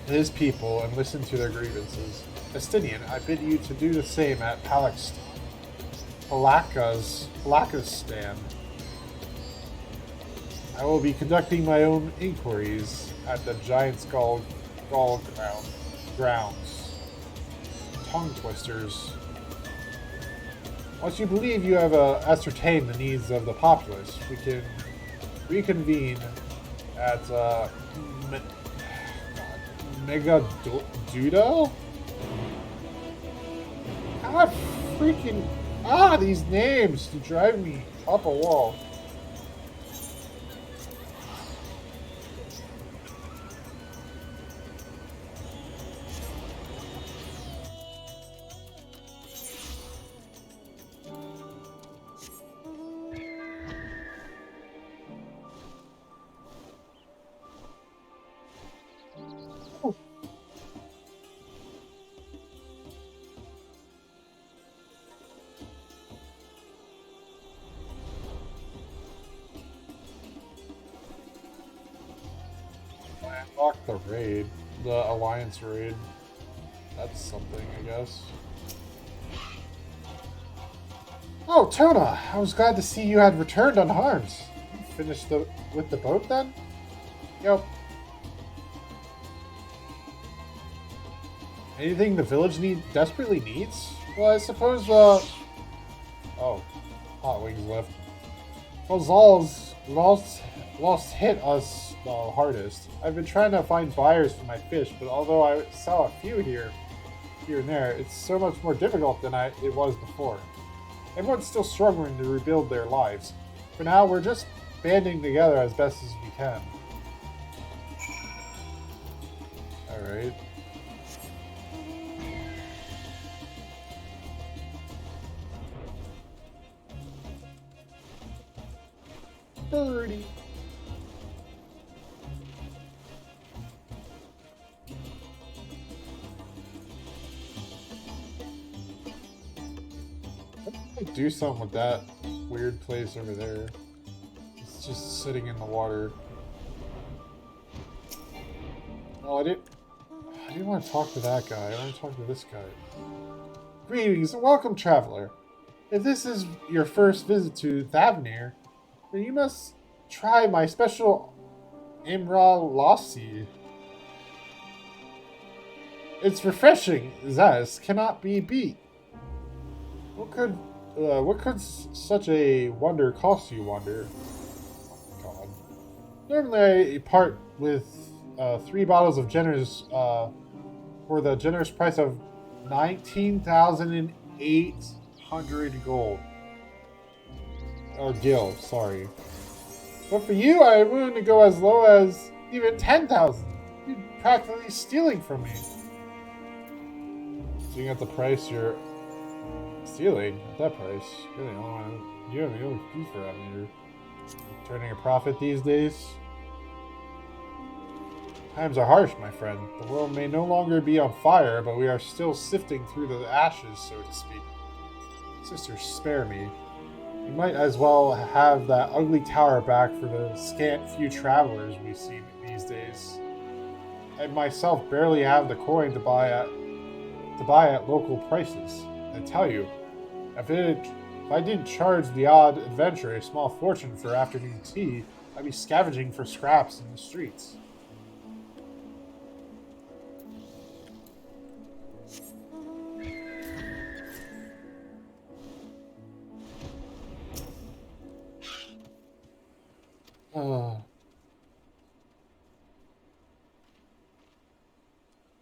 and his people and listen to their grievances. Estinian, I bid you to do the same at Palakistan. I will be conducting my own inquiries at the Giant Skull Skull grounds. Tongue twisters. Once you believe you have ascertained the needs of the populace, we can reconvene at Megaduda? God freaking... these names to drive me up a wall. Unlock the raid. The Alliance raid. That's something, I guess. Oh, Toana! I was glad to see you had returned unharmed. You finished with the boat, then? Yep. Anything the village desperately needs? Well, I suppose, oh. Hot Wings left. Well, Zal's lost hit us the hardest. I've been trying to find buyers for my fish, but although I saw a few here and there, it's so much more difficult than it was before. Everyone's still struggling to rebuild their lives. For now, we're just banding together as best as we can. Alright. Birdie. Do something with that weird place over there. It's just sitting in the water. Oh, I didn't want to talk to that guy. I want to talk to this guy. Greetings and welcome, traveler. If this is your first visit to Thavnir, then you must try my special Imra. It's refreshing, zest cannot be beat. What could such a wonder cost you, wonder? Oh, God. Normally I part with 3 bottles of generous, for the generous price of 19,800 gold. Or gil, sorry. But for you, I'm willing to go as low as even 10,000. You're practically stealing from me. Seeing at the price you're stealing at that price, really, you have no excuse for that. You're turning a profit these days. Times are harsh, my friend. The world may no longer be on fire, but we are still sifting through the ashes, so to speak. Sister, spare me. We might as well have that ugly tower back for the scant few travelers we see these days. I myself barely have the coin to buy at local prices. I tell you, if I didn't charge the odd adventurer a small fortune for afternoon tea, I'd be scavenging for scraps in the streets.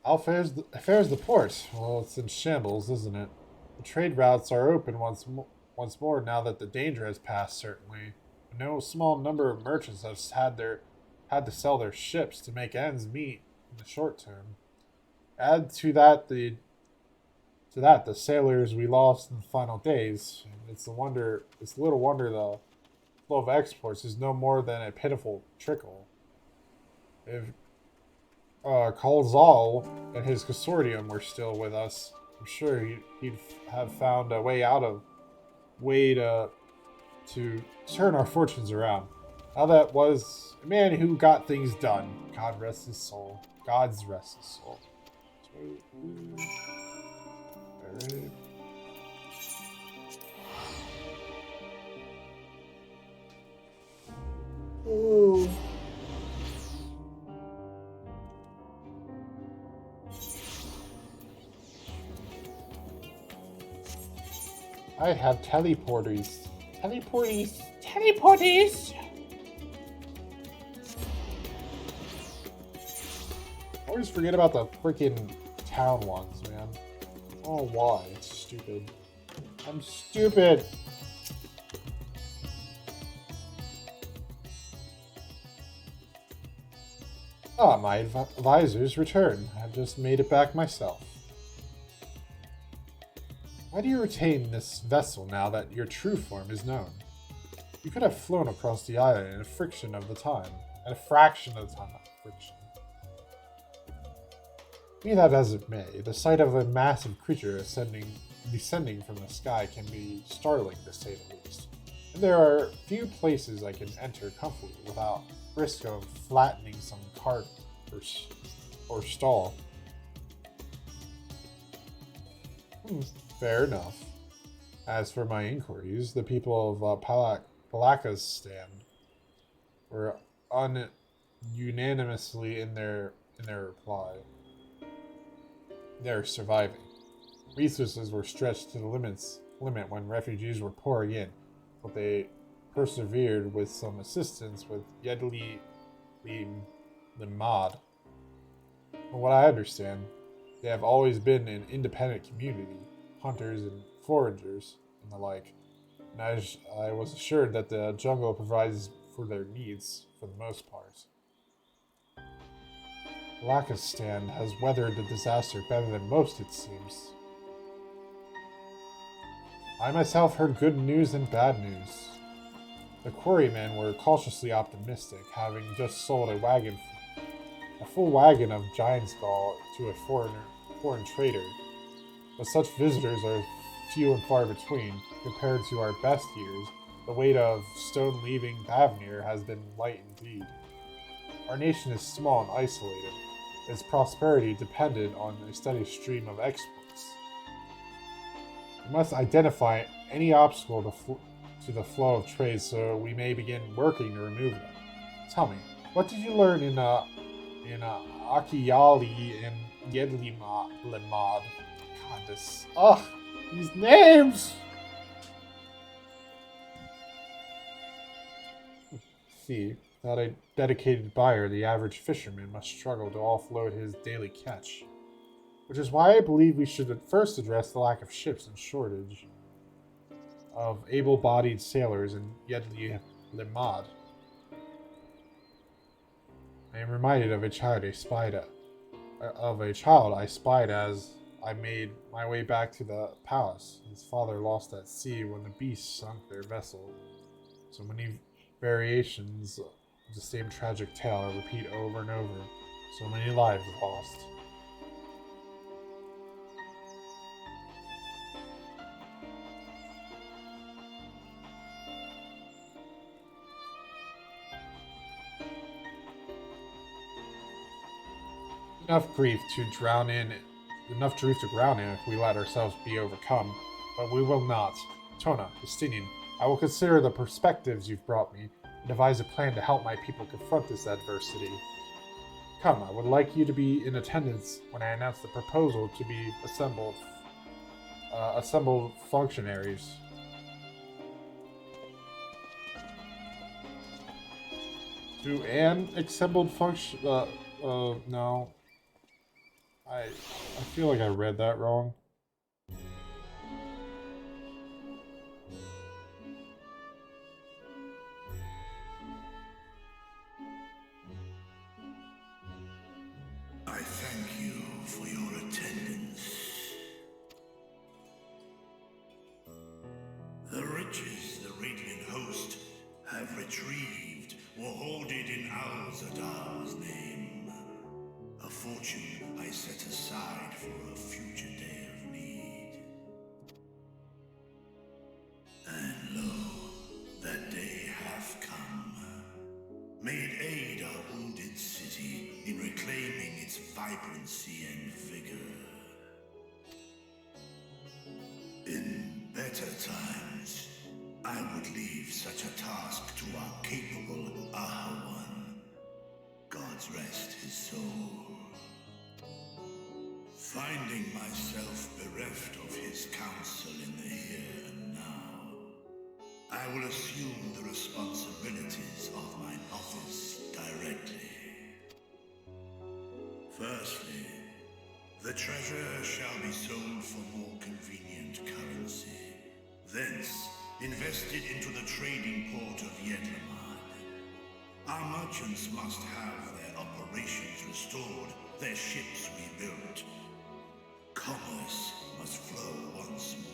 How fares the port? Well, it's in shambles, isn't it? The trade routes are open once more now that the danger has passed, certainly. No small number of merchants have had to sell their ships to make ends meet in the short term. Add to that the sailors we lost in the final days. It's little wonder the flow of exports is no more than a pitiful trickle. If Kalzal and his consortium were still with us, I'm sure he'd have found a way to turn our fortunes around. Now that was a man who got things done. God rest his soul. God's rest his soul. Alright. Ooh. I have teleporters. Teleporties. Teleporties! I always forget about the freaking town ones, man. Oh, why? It's stupid. I'm stupid! Ah, my advisor's returned. I've just made it back myself. Why do you retain this vessel now that your true form is known? You could have flown across the island in a fraction of the time. In a fraction of the time, not friction. Be that as it may, the sight of a massive creature descending from the sky can be startling, to say the least. And there are few places I can enter comfortably without risk of flattening some cart or stall. Fair enough. As for my inquiries, the people of Palaka's stand were unanimously in their reply. They're surviving. Resources were stretched to the limit when refugees were pouring in, but they persevered with some assistance with Yedli Limad. From what I understand, they have always been an independent community, hunters and foragers and the like, and I was assured that the jungle provides for their needs for the most part. Lakistan has weathered the disaster better than most, it seems. I myself heard good news and bad news. The quarrymen were cautiously optimistic, having just sold a full wagon of giant's gall to a foreign trader. But such visitors are few and far between. Compared to our best years, the weight of stone leaving Bavnir has been light indeed. Our nation is small and isolated. Its prosperity depended on a steady stream of exports. We must identify any obstacle to the flow of trade so we may begin working to remove them. Tell me, what did you learn in Akiyali and Yedlimad? God, these names! See, without a dedicated buyer, the average fisherman must struggle to offload his daily catch. Which is why I believe we should first address the lack of ships and shortage of able-bodied sailors in Yedli Limad. I am reminded of a child I spied as I made my way back to the palace. His father lost at sea when the beast sunk their vessel. So many variations of the same tragic tale I repeat over and over. So many lives lost. Enough grief to drown in if we let ourselves be overcome, but we will not. Toana, Justinian, I will consider the perspectives you've brought me and devise a plan to help my people confront this adversity. Come, I would like you to be in attendance when I announce the proposal to be assembled functionaries. To an assembled function. No. I feel like I read that wrong. I thank you for your attendance. The riches the Radiant Host have retrieved were hoarded in Al-Zadar's name. A fortune I set aside for a future day of need. And lo, that day hath come. May it aid our wounded city in reclaiming its vibrancy and vigor. In better times, I would leave such a task to our capable Ahawan. God's rest his soul. Finding myself bereft of his counsel in the here and I will assume the responsibilities of mine office directly. Firstly, the treasure shall be sold for more convenient currency. Thence, invested into the trading port of Yedlamad. Our merchants must have their operations restored, their ships rebuilt. Commerce must flow once more.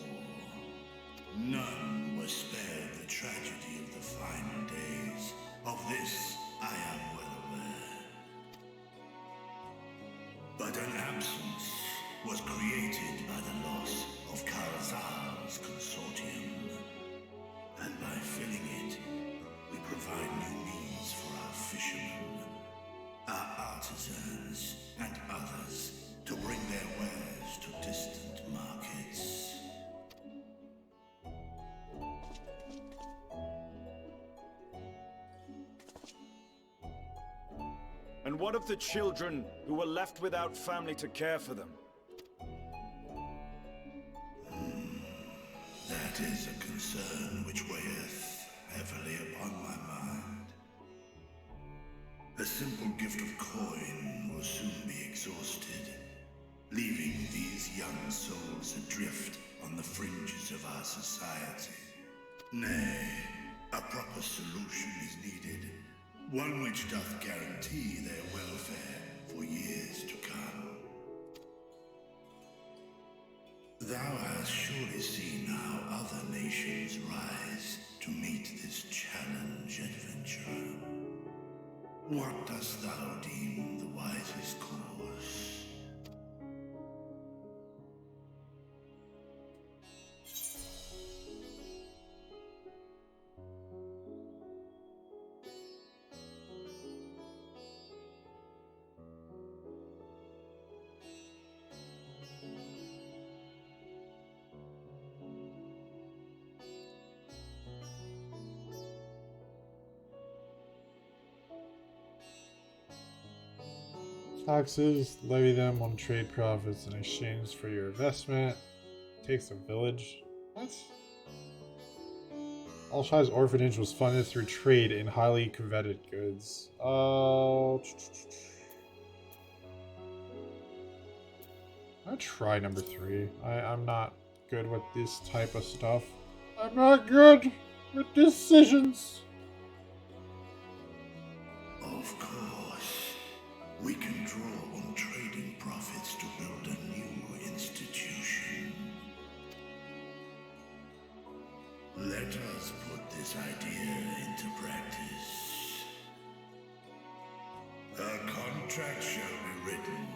None were spared the tragedy of the final days. Of this, I am well aware. But an absence was created by the loss of Karazal's consortium. And by filling it, we provide new means for our fishermen, our artisans, and others to bring their wares to distant markets. And what of the children who were left without family to care for them? That is a concern which weigheth heavily upon my mind. A simple gift of coin will soon be exhausted, leaving these young souls adrift on the fringes of our society. Nay, a proper solution is needed, one which doth guarantee their welfare for years to come. Thou hast surely seen how other nations rise to meet this challenge, adventurer. What dost thou deem the wisest course? Taxes, levy them on trade profits in exchange for your investment. Takes a village. What? Alshai's orphanage was funded through trade in highly coveted goods. I'll try number 3. I'm not good with this type of stuff. I'm not good with decisions. Of course, we can draw on trading profits to build a new institution. Let us put this idea into practice. A contract shall be written,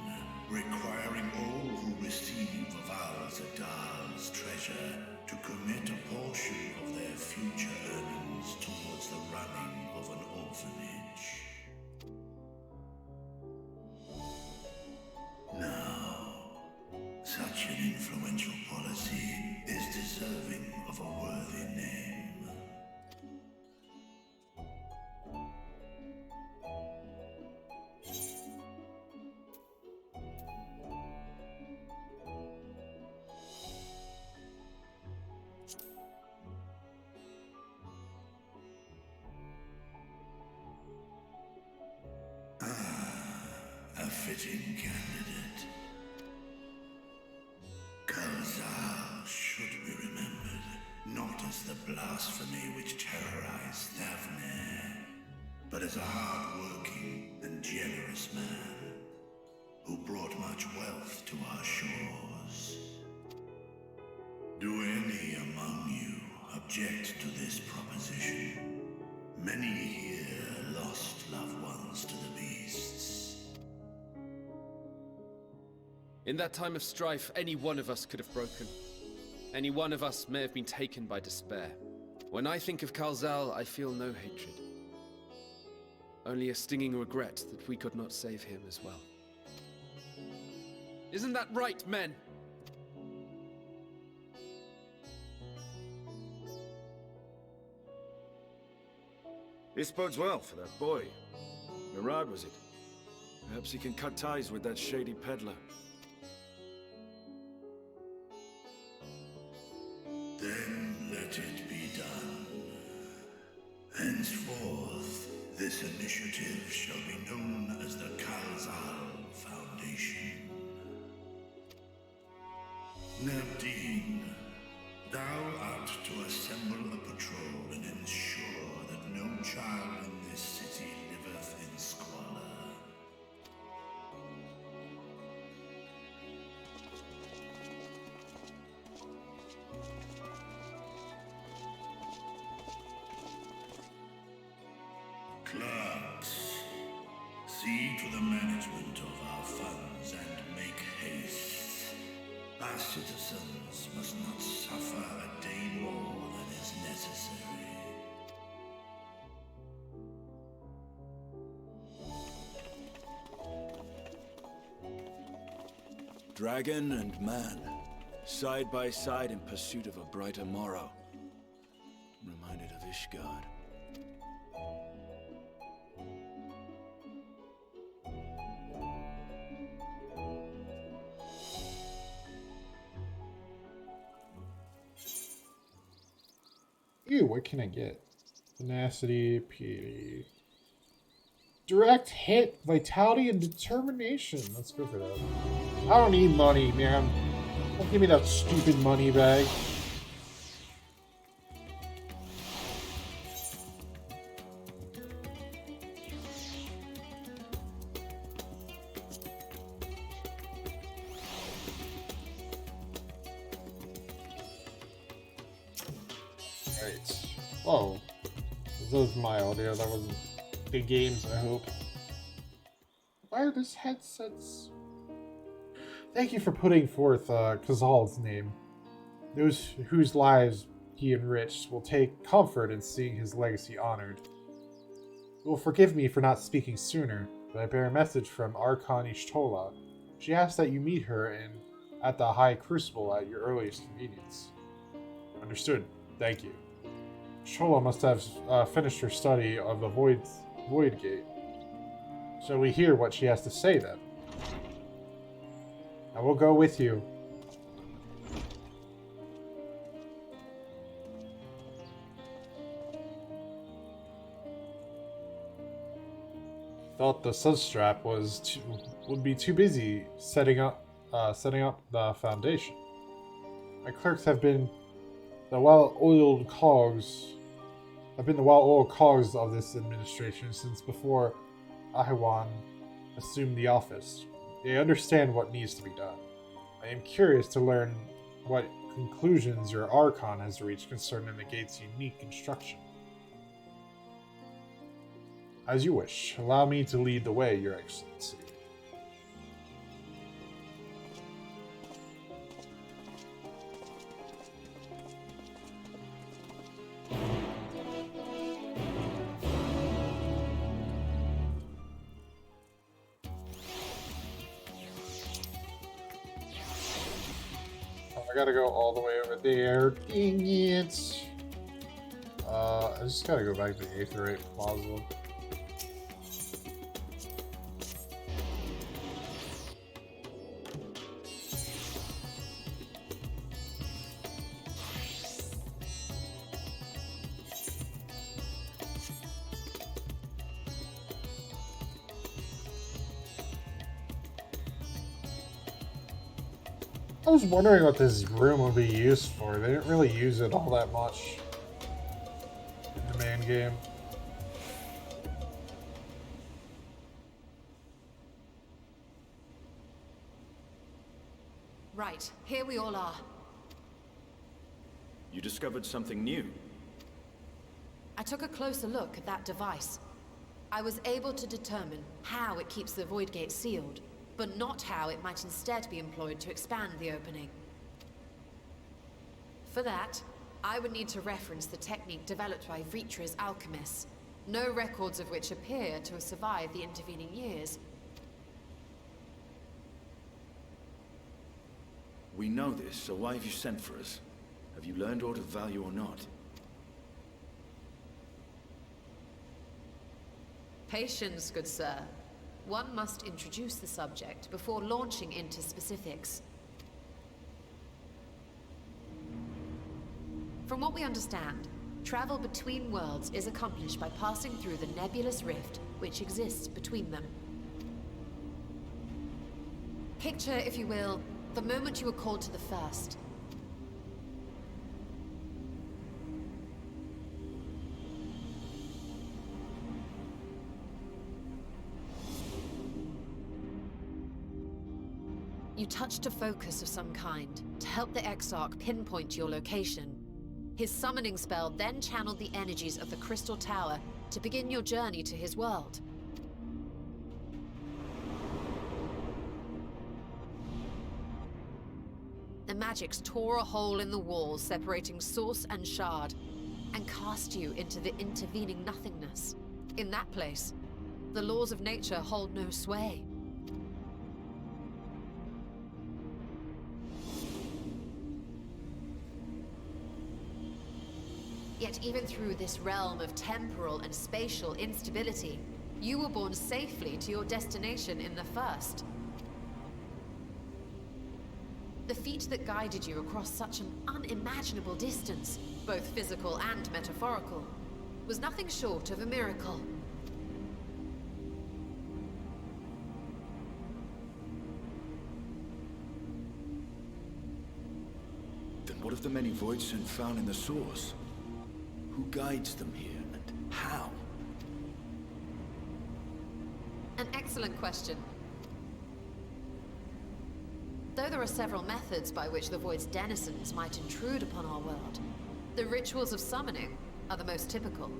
requiring all who receive of Al-Zadal's treasure to commit a portion of their future earnings towards the running of an orphanage. Now, such an influential policy is deserving of a worthy name. A fitting candidate. Kalzal should be remembered, not as the blasphemy which terrorized Thavne, but as a hard-working and generous man who brought much wealth to our shores. Do any among you object to this proposition? Many here lost loved ones to the beasts. In that time of strife, any one of us could have broken. Any one of us may have been taken by despair. When I think of Kalzal, I feel no hatred. Only a stinging regret that we could not save him as well. Isn't that right, men? This bodes well for that boy. Murad, was it? Perhaps he can cut ties with that shady peddler. Then let it be done. This initiative shall be known as the Kalzal Foundation. Nabdeen, thou art to assemble a patrol and ensure that no child in this city liveth in squalor. Clerks, see to the management of our funds and make haste. Our citizens must not suffer a day more than is necessary. Dragon and man, side by side in pursuit of a brighter morrow. Reminded of Ishgard. Ew, what can I get? Tenacity, piety. Direct hit, vitality, and determination. Let's go for that. I don't need money, man. Don't give me that stupid money bag. Right. Whoa. This was my audio. That wasn't the game's, I hope. Wireless headsets. Thank you for putting forth Kazal's name. Those whose lives he enriched will take comfort in seeing his legacy honored. You will forgive me for not speaking sooner, but I bear a message from Archon Ishtola. She asks that you meet her at the High Crucible at your earliest convenience. Understood. Thank you. Shola must have finished her study of the Void Gate. Shall we hear what she has to say then? I will go with you. Thought the Sunstrap would be too busy setting up the foundation. My clerks have been the well-oiled cogs of this administration since before Ahiwan assumed the office. They understand what needs to be done. I am curious to learn what conclusions your Archon has reached concerning the gate's unique construction. As you wish. Allow me to lead the way, Your Excellency. I gotta go all the way over there. Dang it. I just gotta go back to the Aetherite Plaza. I was wondering what this room would be used for. They didn't really use it all that much in the main game. Right, here we all are. You discovered something new. I took a closer look at that device. I was able to determine how it keeps the Void Gate sealed, but not how it might instead be employed to expand the opening. For that, I would need to reference the technique developed by Vritra's alchemists, no records of which appear to have survived the intervening years. We know this, so why have you sent for us? Have you learned aught of value or not? Patience, good sir. One must introduce the subject before launching into specifics. From what we understand, Travel between worlds is accomplished by passing through the nebulous rift which exists between them. Picture, if you will, the moment you were called to the first. You touched a focus of some kind to help the Exarch pinpoint your location. His summoning spell then channeled the energies of the Crystal Tower to begin your journey to his world. The magics tore a hole in the wall separating source and shard, and cast you into the intervening nothingness. In that place, the laws of nature hold no sway. Yet even through this realm of temporal and spatial instability, you were borne safely to your destination in the first. The feat that guided you across such an unimaginable distance, both physical and metaphorical, was nothing short of a miracle. Then what of the many Voidsent found in the source? Who guides them here, and how? An excellent question. Though there are several methods by which the Void's denizens might intrude upon our world, the rituals of summoning are the most typical.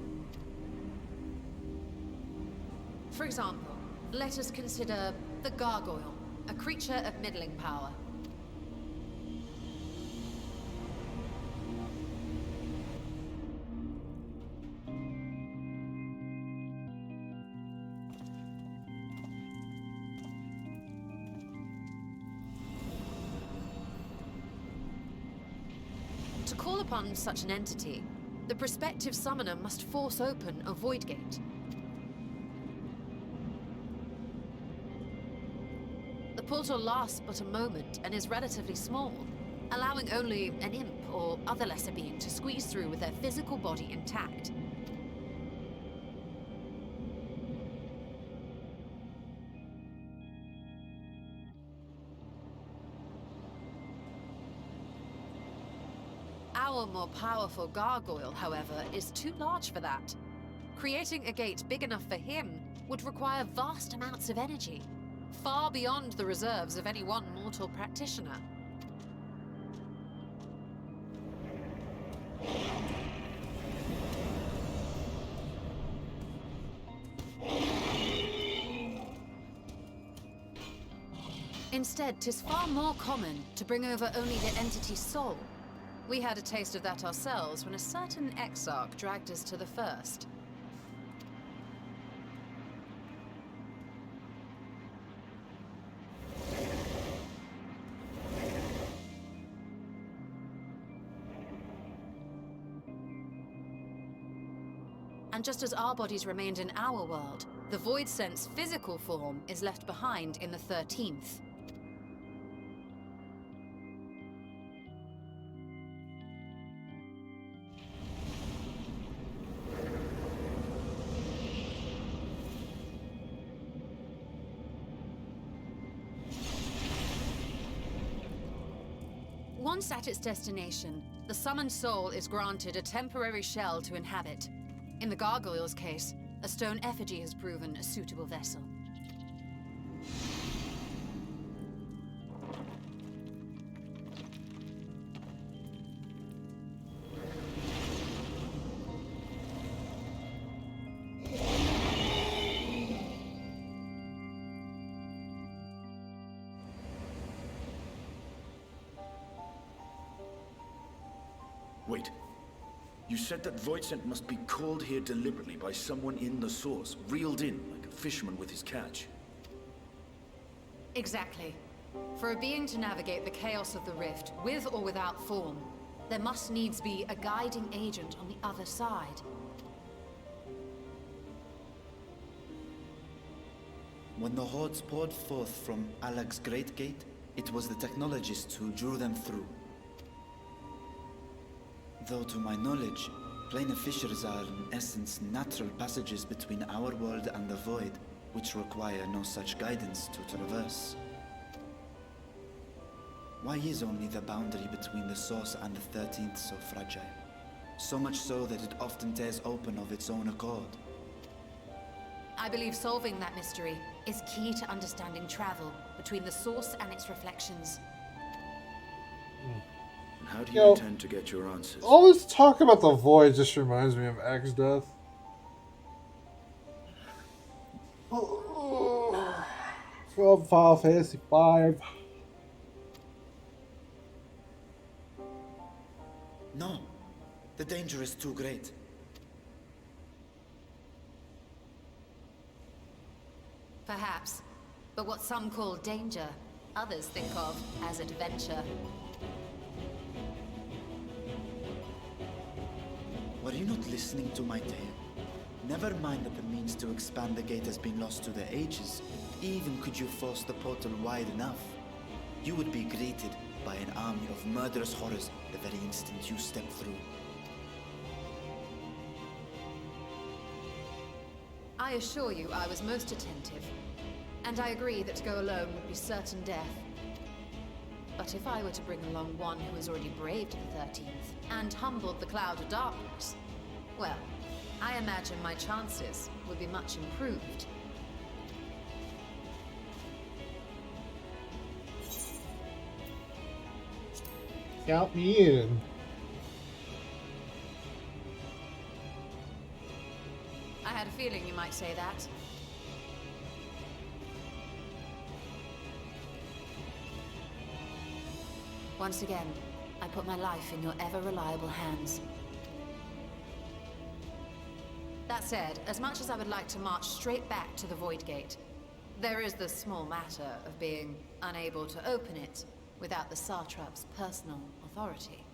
For example, let us consider the Gargoyle, a creature of middling power. To call upon such an entity, the prospective summoner must force open a void gate. The portal lasts but a moment and is relatively small, allowing only an imp or other lesser being to squeeze through with their physical body intact. Our more powerful gargoyle, however, is too large for that. Creating a gate big enough for him would require vast amounts of energy, far beyond the reserves of any one mortal practitioner. Instead, 'tis far more common to bring over only the entity's soul. We had a taste of that ourselves when a certain Exarch dragged us to the first. And just as our bodies remained in our world, the Voidsent's physical form is left behind in the 13th. Once at its destination, the summoned soul is granted a temporary shell to inhabit. In the gargoyle's case, a stone effigy has proven a suitable vessel. Wait. You said that Voidsent must be called here deliberately by someone in the source, reeled in like a fisherman with his catch. Exactly. For a being to navigate the chaos of the rift, with or without form, there must needs be a guiding agent on the other side. When the hordes poured forth from Alak's Great Gate, it was the technologists who drew them through. Though to my knowledge, Planar fissures are, in essence, natural passages between our world and the void, which require no such guidance to traverse. Why is only the boundary between the source and the 13th so fragile? So much so that it often tears open of its own accord. I believe solving that mystery is key to understanding travel between the source and its reflections. And how do you intend to get your answers? All this talk about the void just reminds me of X-Death. From Final Fantasy V. No, the danger is too great. Perhaps. But what some call danger, others think of as adventure. Were you not listening to my tale? Never mind that the means to expand the gate has been lost to the ages. Even could you force the portal wide enough, you would be greeted by an army of murderous horrors the very instant you step through. I assure you I was most attentive. And I agree that to go alone would be certain death. But if I were to bring along one who has already braved the 13th and humbled the cloud of darkness, well, I imagine my chances would be much improved. Count me in. I had a feeling you might say that. Once again, I put my life in your ever-reliable hands. That said, as much as I would like to march straight back to the Void Gate, there is the small matter of being unable to open it without the Satrap's personal authority.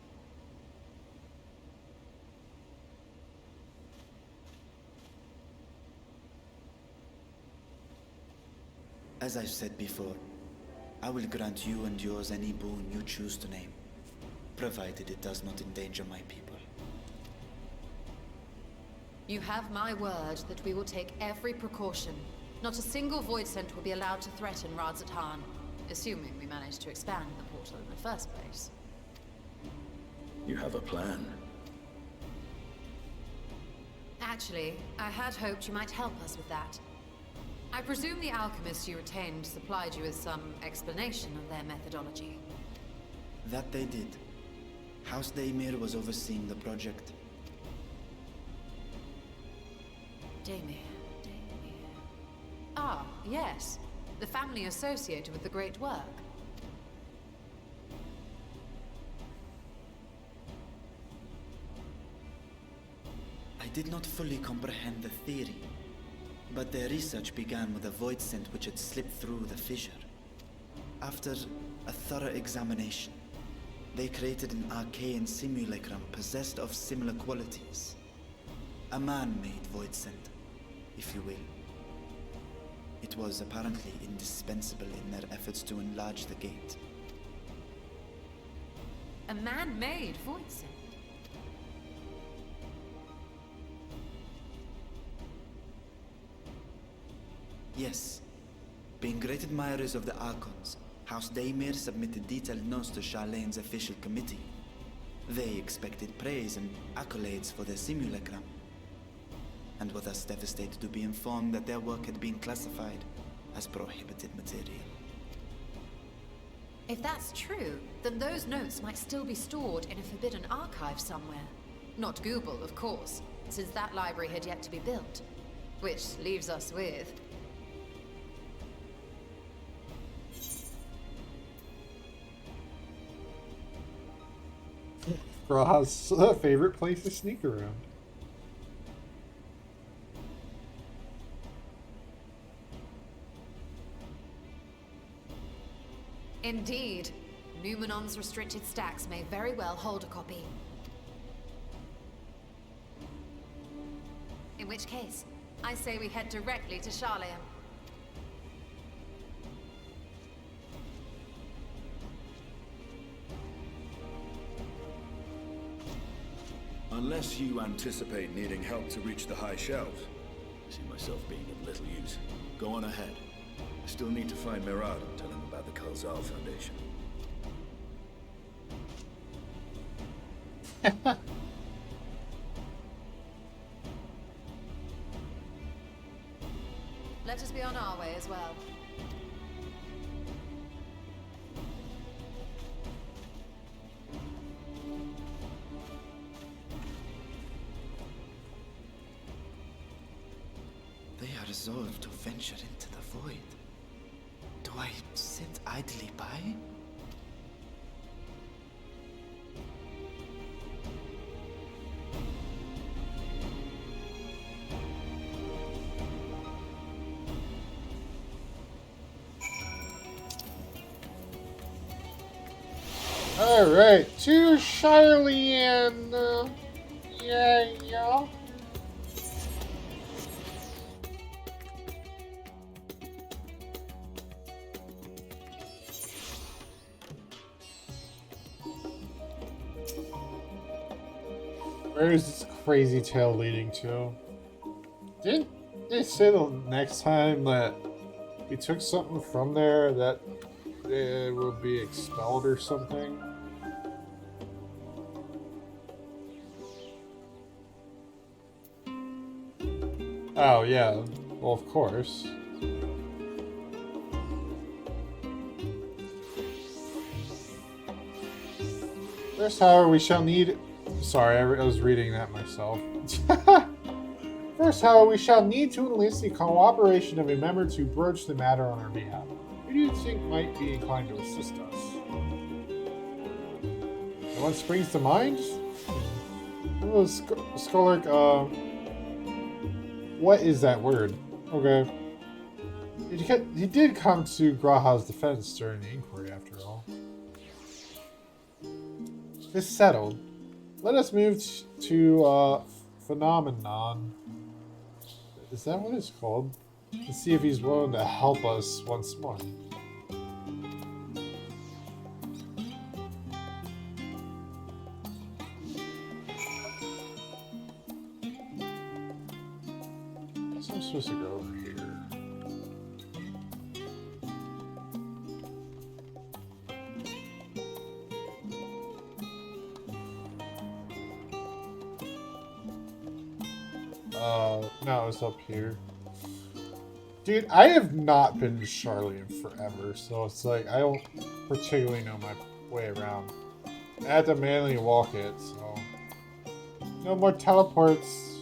As I've said before, I will grant you and yours any boon you choose to name, provided it does not endanger my people. You have my word that we will take every precaution. Not a single void scent will be allowed to threaten Radzat-Han, assuming we manage to expand the portal in the first place. You have a plan. Actually, I had hoped you might help us with that. I presume the alchemists you retained supplied you with some explanation of their methodology. That they did. House Daymir was overseeing the project. Daymir. Ah, yes. The family associated with the great work. I did not fully comprehend the theory, but their research began with a void scent which had slipped through the fissure. After a thorough examination, they created an arcane simulacrum possessed of similar qualities. A man-made void scent, if you will. It was apparently indispensable in their efforts to enlarge the gate. A man-made void scent? Yes. Being great admirers of the Archons, House Daymir submitted detailed notes to Charlene's official committee. They expected praise and accolades for their simulacrum, and were thus devastated to be informed that their work had been classified as prohibited material. If that's true, then those notes might still be stored in a forbidden archive somewhere. Not Google, of course, since that library had yet to be built. Which leaves us with... Ross' favorite place to sneak around. Indeed. Numenon's restricted stacks may very well hold a copy. In which case, I say we head directly to Charlene. Unless you anticipate needing help to reach the high shelves, I see myself being of little use. Go on ahead. I still need to find Mirad and tell him about the Kalzal Foundation. Let us be on our way as well. They are resolved to venture into the void. Do I sit idly by? Alright, to Shirley and yeah. Where is this crazy tale leading to? Didn't they say the next time that we took something from there that it will be expelled or something? Oh, yeah. Well, of course. First, however, we shall need... Sorry, I was reading that myself. First, however, we shall need to enlist the cooperation of a member to broach the matter on our behalf. Who do you think might be inclined to assist us? No one springs to mind? Oh, Skolak, what is that word? Okay. He did come to Graha's defense during the inquiry, after all. This settled. Let us move to Phenomenon. Is that what it's called? To see if he's willing to help us once more. So I'm supposed to go over here. No, it's up here. Dude, I have not been to Charlie in forever, so it's like, I don't particularly know my way around. I had to manually walk it, so... No more teleports.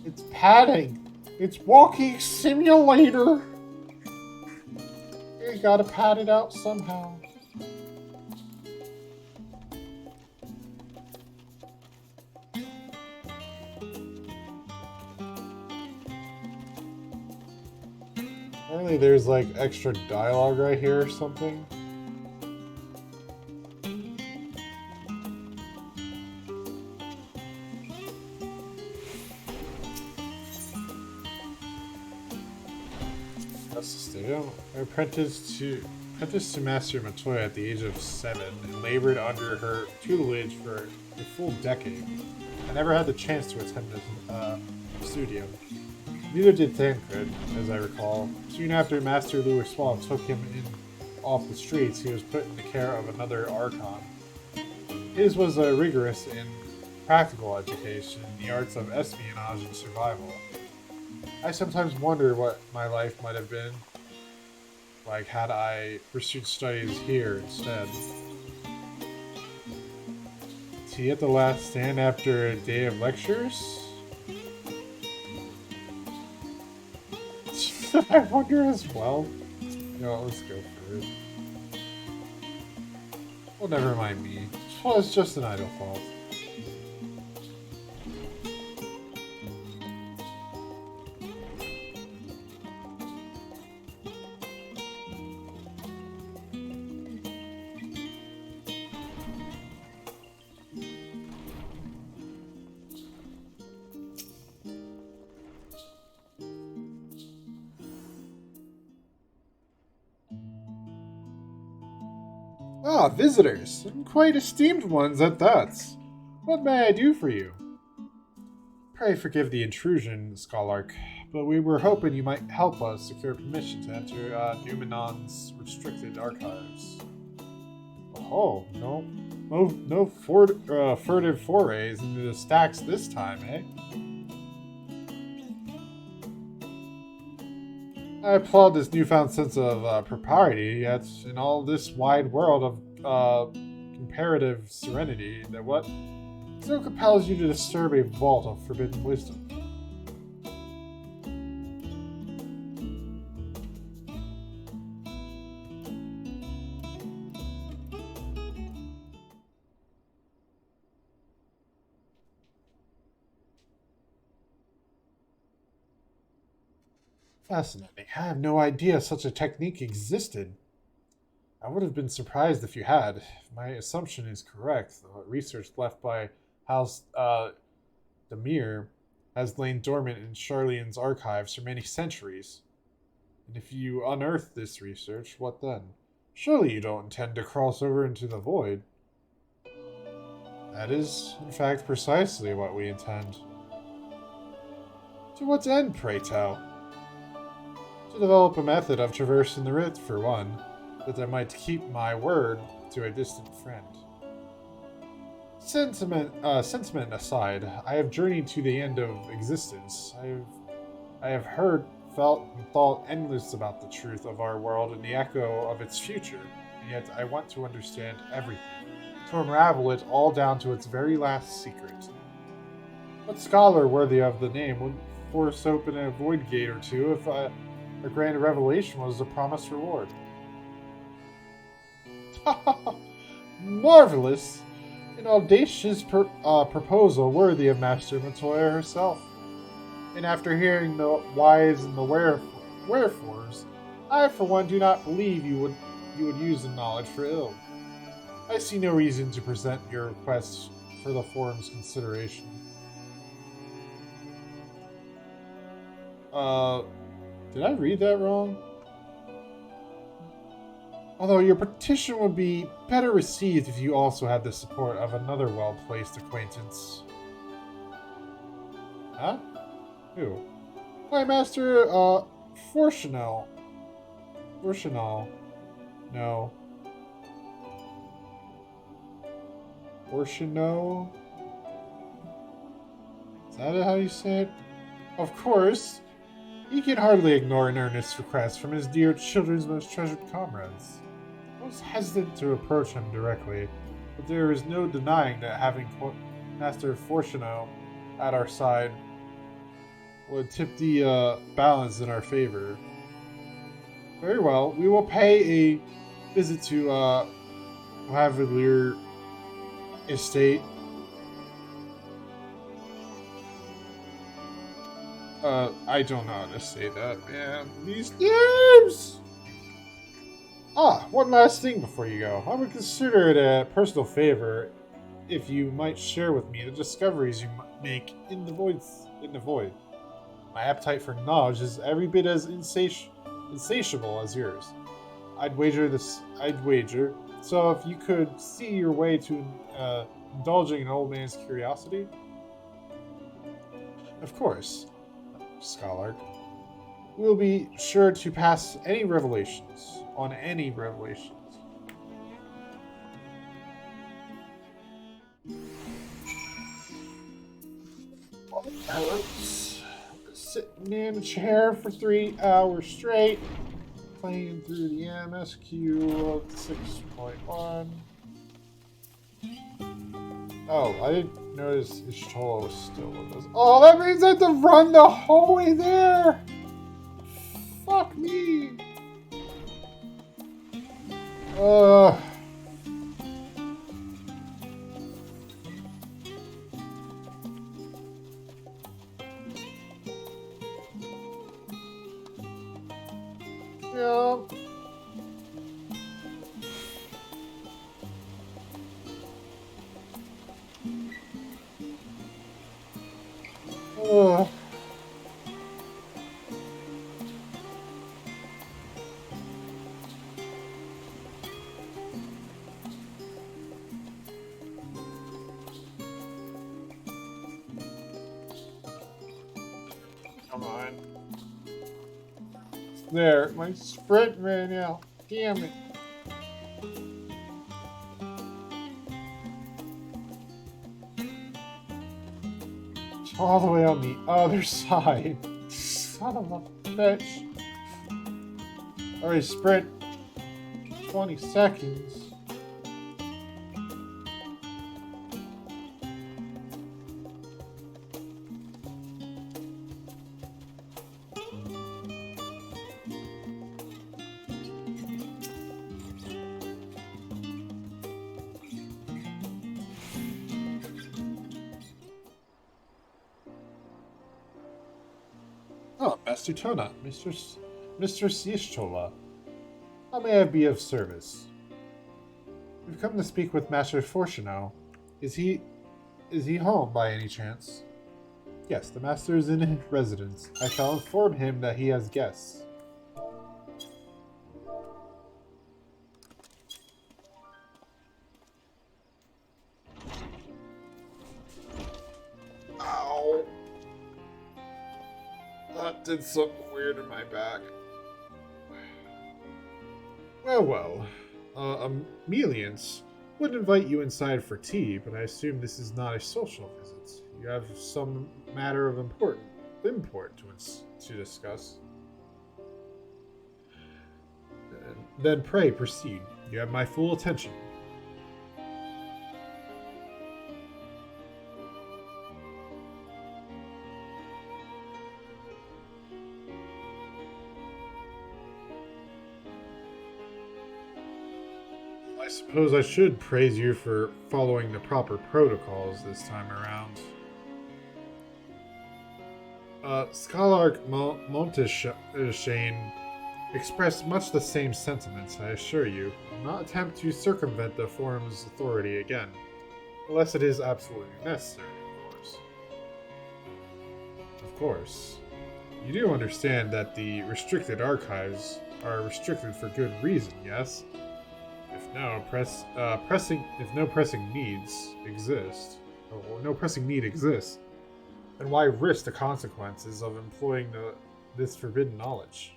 It's padding. It's walking simulator. You gotta pad it out somehow. Apparently there's like extra dialogue right here or something. That's the stadium. I apprenticed to Master Matoya at the age of 7 and labored under her tutelage for a full decade. I never had the chance to attend the studio. Neither did Thancred, as I recall. Soon after Master Louis Swall took him in off the streets, he was put in the care of another Archon. His was a rigorous and practical education in the arts of espionage and survival. I sometimes wonder what my life might have been like had I pursued studies here instead. Tea at the last stand after a day of lectures? I wonder as well. No, let's go for it. Well, never mind me. Well, it's just an idle fault. Ah, visitors, and quite esteemed ones at that. What may I do for you? Pray forgive the intrusion, Scholark, but we were hoping you might help us secure permission to enter Numenon's restricted archives. Oh, no furtive forays into the stacks this time, eh? I applaud this newfound sense of propriety, yet in all this wide world of comparative serenity, that what so compels you to disturb a vault of forbidden wisdom? Fascinating. I have no idea such a technique existed. I would have been surprised if you had. If my assumption is correct, the research left by House Demir has lain dormant in Charlene's archives for many centuries. And if you unearth this research, what then? Surely you don't intend to cross over into the void. That is, in fact, precisely what we intend. To what end, pray tell? To develop a method of traversing the rift, for one, that I might keep my word to a distant friend. Sentiment aside, I have journeyed to the end of existence. I have heard, felt, and thought endless about the truth of our world and the echo of its future, and yet I want to understand everything, to unravel it all down to its very last secret. What scholar worthy of the name would force open a void gate or two if a grand revelation was the promised reward? Marvelous! An audacious proposal worthy of Master Matoya herself. And after hearing the whys and the wherefores, I for one do not believe you would use the knowledge for ill. I see no reason to present your request for the forum's consideration. Did I read that wrong? Although your petition would be better received if you also had the support of another well-placed acquaintance. Huh? Who? Why, Master, Forchanel. No. Forchanel? Is that how you say it? Of course. He can hardly ignore an earnest request from his dear children's most treasured comrades. I was hesitant to approach him directly, but there is no denying that having Master Fortuno at our side would tip the balance in our favor. Very well, we will pay a visit to Lavalier Estate. I don't know how to say that, man. These names! One last thing before you go. I would consider it a personal favor if you might share with me the discoveries you make in the void. My appetite for knowledge is every bit as insatiable as yours. I'd wager. So if you could see your way to indulging an old man's curiosity. Of course, Scholar. We'll be sure to pass any revelations. Sitting in a chair for 3 hours straight, playing through the MSQ of 6.1. Oh, I didn't notice Ishtola was still with us. Oh, that means I have to run the whole way there! Fuck me! Yeah. Come on. There, my sprint ran out. Damn it. It's all the way on the other side. Son of a bitch. Alright, sprint. 20 seconds. Oh, Master Toana, Mistress Yishtola. How may I be of service? We've come to speak with Master Fortuno. Is he home by any chance? Yes, the master is in his residence. I shall inform him that he has guests. Ow. That did something weird in my back. Well. Ameliance would invite you inside for tea, but I assume this is not a social visit. You have some matter of import to discuss. Then pray proceed. You have my full attention. I suppose I should praise you for following the proper protocols this time around. Scholar Monteshane expressed much the same sentiments, I assure you. I'll not attempt to circumvent the forum's authority again, unless it is absolutely necessary, of course. Of course. You do understand that the restricted archives are restricted for good reason, yes? If no pressing needs exist, or no pressing need exists, then why risk the consequences of employing this forbidden knowledge?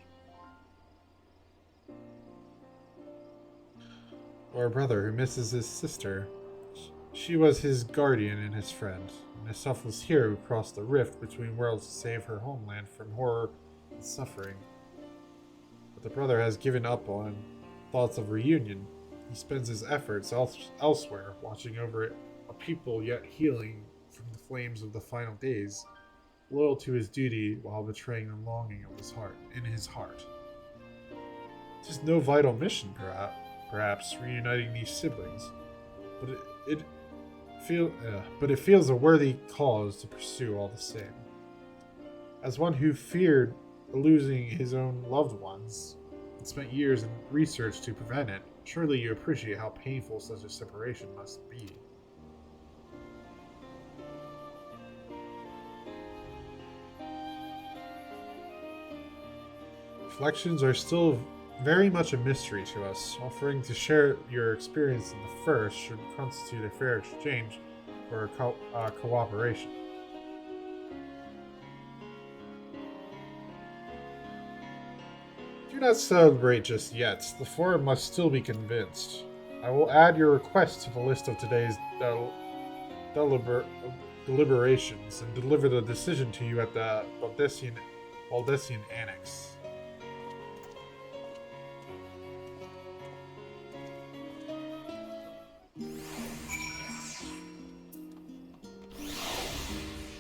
Or a brother who misses his sister. She was his guardian and his friend, and a selfless hero who crossed the rift between worlds to save her homeland from horror and suffering. But the brother has given up on thoughts of reunion. He spends his efforts elsewhere, watching over a people yet healing from the flames of the final days, loyal to his duty while betraying the longing of his heart. It is no vital mission, perhaps reuniting these siblings, but it feels a worthy cause to pursue all the same. As one who feared losing his own loved ones and spent years in research to prevent it, surely you appreciate how painful such a separation must be. Reflections are still very much a mystery to us. Offering to share your experience in the first should constitute a fair exchange for cooperation. Do not celebrate just yet. The forum must still be convinced. I will add your request to the list of today's deliberations and deliver the decision to you at the Valdesian Annex.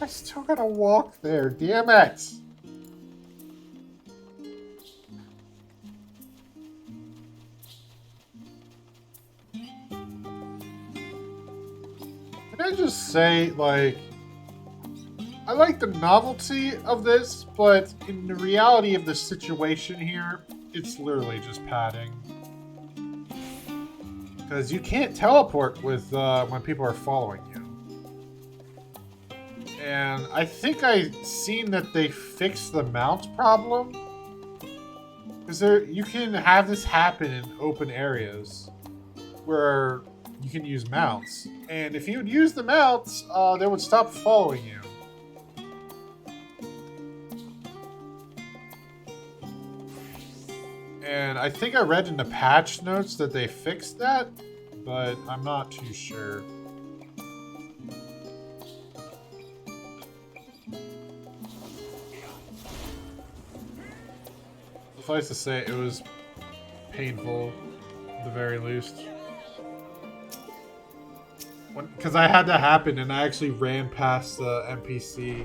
I still gotta walk there, damn it! Can I just say, like, I like the novelty of this, but in the reality of the situation here, it's literally just padding. Because you can't teleport with when people are following you. And I think I've seen that they fixed the mount problem. Because you can have this happen in open areas where you can use mounts. And if you would use the mounts, they would stop following you. And I think I read in the patch notes that they fixed that, but I'm not too sure. Suffice to say, it was painful, at the very least. Because I had that happen, and I actually ran past the NPC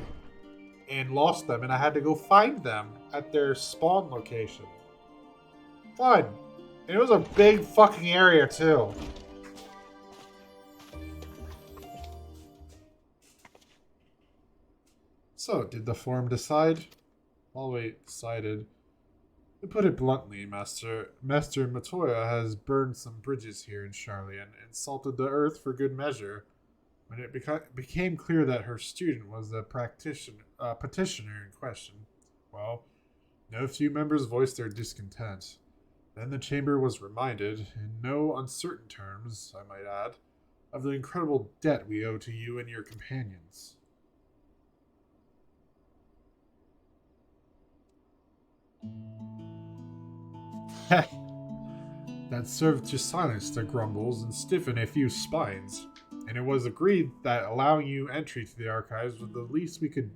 and lost them, and I had to go find them at their spawn location. Fun. And it was a big fucking area, too. So, did the forum decide? Well, we decided. To put it bluntly, Master Matoya has burned some bridges here in Charlie and insulted the earth for good measure. When it became clear that her student was the petitioner in question, well, no few members voiced their discontent. Then the chamber was reminded, in no uncertain terms, I might add, of the incredible debt we owe to you and your companions. That served to silence the grumbles and stiffen a few spines, and it was agreed that allowing you entry to the archives was the least we could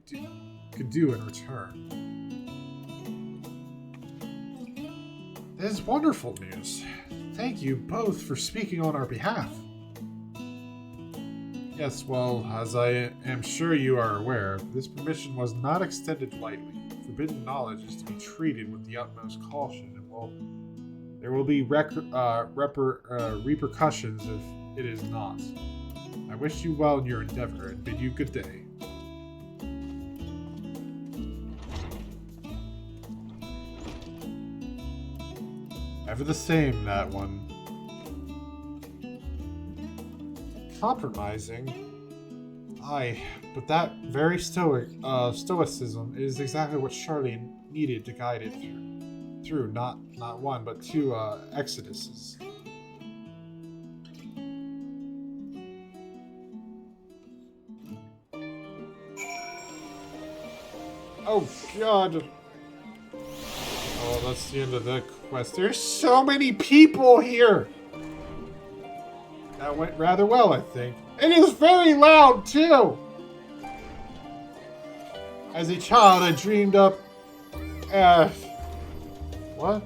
do in return. That is wonderful news. Thank you both for speaking on our behalf. Yes, well, as I am sure you are aware, this permission was not extended lightly. Forbidden knowledge is to be treated with the utmost caution, and there will be repercussions if it is not. I wish you well in your endeavor and bid you good day. Ever the same, that one. Compromising? Aye, but that very stoicism is exactly what Charlene needed to guide it through not one, but two exoduses. Oh god! Oh, that's the end of the quest. There's so many people here! That went rather well, I think. It is very loud, too! As a child, I dreamed up... what?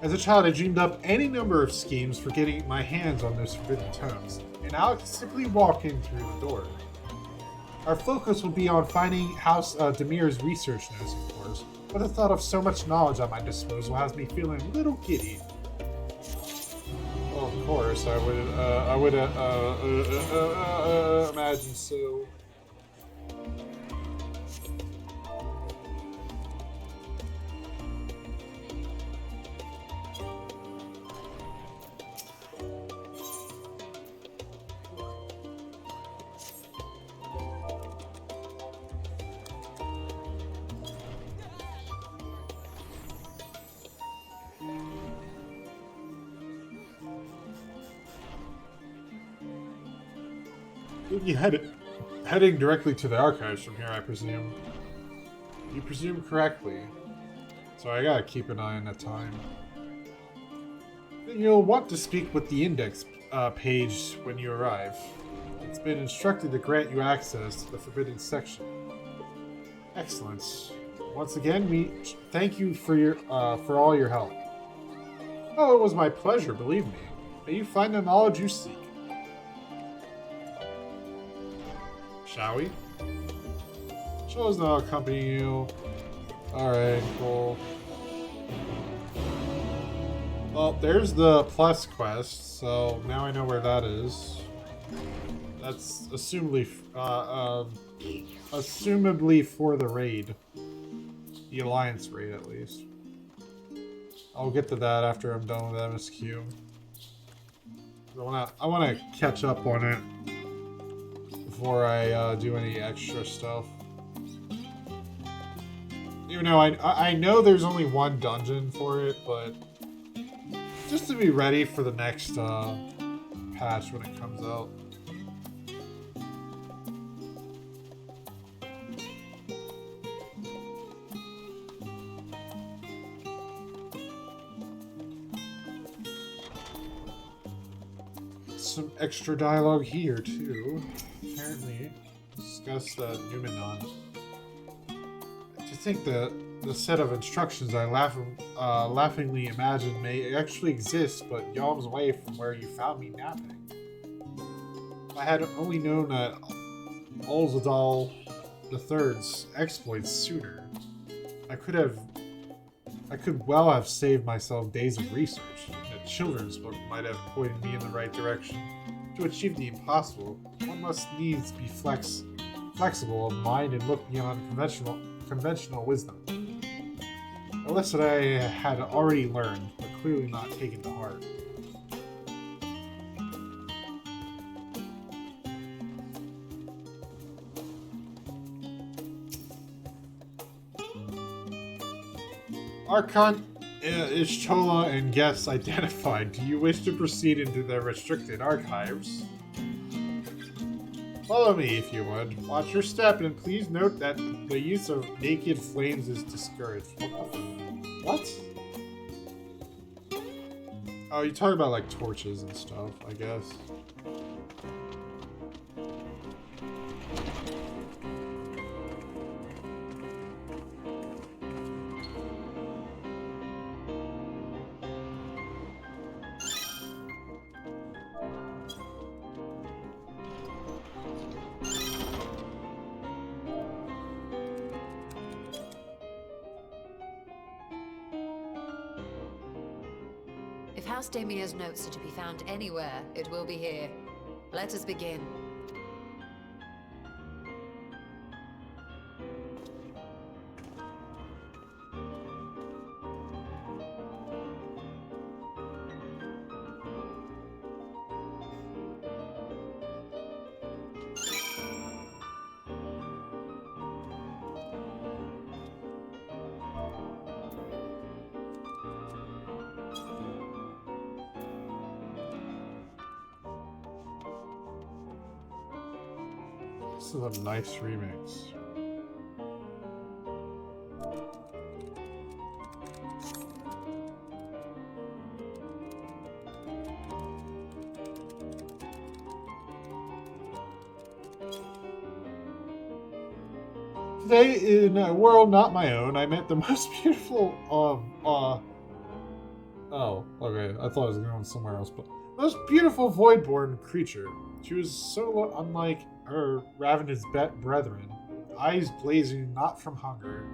As a child, I dreamed up any number of schemes for getting my hands on those forbidden tomes, and Alex simply walked in through the door. Our focus will be on finding House Demir's research notes, of course, but the thought of so much knowledge at my disposal has me feeling a little giddy. Well, of course, I would imagine so. You heading directly to the archives from here, I presume. You presume correctly. So I gotta keep an eye on the time. You'll want to speak with the index page when you arrive. It's been instructed to grant you access to the forbidden section. Excellent. Once again, we thank you for all your help. Oh, it was my pleasure, believe me. May you find the knowledge you seek. Shall we? Shall now accompany you. Alright, cool. Well, there's the plus quest, so now I know where that is. That's assumably for the raid. The Alliance raid, at least. I'll get to that after I'm done with MSQ. I wanna catch up on it before I do any extra stuff. Even though I know there's only one dungeon for it, but just to be ready for the next patch when it comes out. Some extra dialogue here too. Apparently, discuss the Numenon. To think that the set of instructions I laughingly imagined may actually exist, but yawns away from where you found me napping. If I had only known that Alzadal III's exploits sooner, I could well have saved myself days of research. A children's book might have pointed me in the right direction. To achieve the impossible, one must needs be flexible of mind and look beyond conventional wisdom. A lesson I had already learned, but clearly not taken to heart. Archon Ishtola and guests identified. Do you wish to proceed into the restricted archives? Follow me if you would. Watch your step and please note that the use of naked flames is discouraged. What? Oh, you talk about like torches and stuff, I guess. If House Damia's notes are to be found anywhere, it will be here. Let us begin. This is a nice remix. Today, in a world not my own, I met the most beautiful oh, okay. I thought I was going somewhere else, but most beautiful voidborn creature. She was so unlike her ravenous brethren, eyes blazing not from hunger,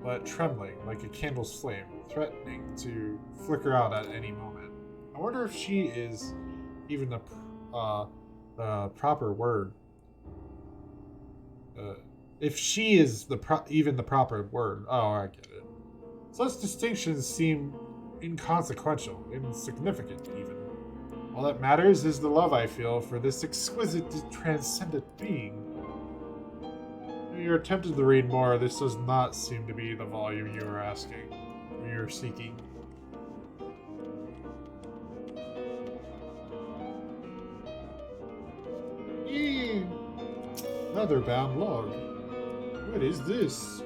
but trembling like a candle's flame, threatening to flicker out at any moment. I wonder if she is even the proper word. If she is even the proper word. Oh, I get it. Such distinctions seem inconsequential, insignificant even. All that matters is the love I feel for this exquisite, transcendent being. If you're tempted to read more, this does not seem to be the volume you are asking, or you're seeking. Leather-bound log. What is this?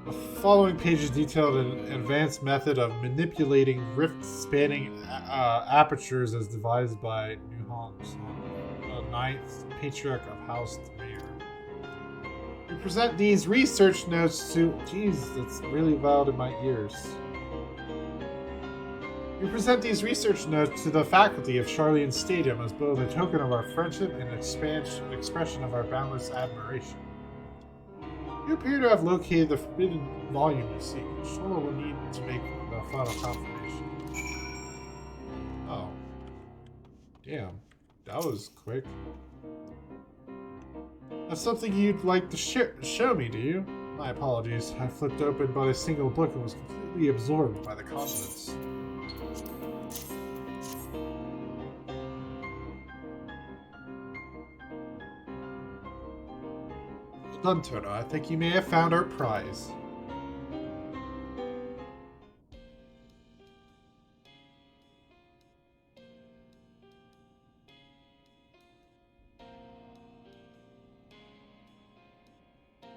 The following pages detailed an advanced method of manipulating rift-spanning apertures as devised by Newfound, the 9th Patriarch of House Mayor. We present these research notes to... Jeez, that's really loud in my ears. We present these research notes to the faculty of Charlene's Stadium as both a token of our friendship and expression of our boundless admiration. You appear to have located the forbidden volume you seek. Shola will need to make the final confirmation. Oh. Damn. That was quick. That's something you'd like to show me, do you? My apologies. I flipped open but a single book and was completely absorbed by the contents. Well done, Toana. I think you may have found our prize.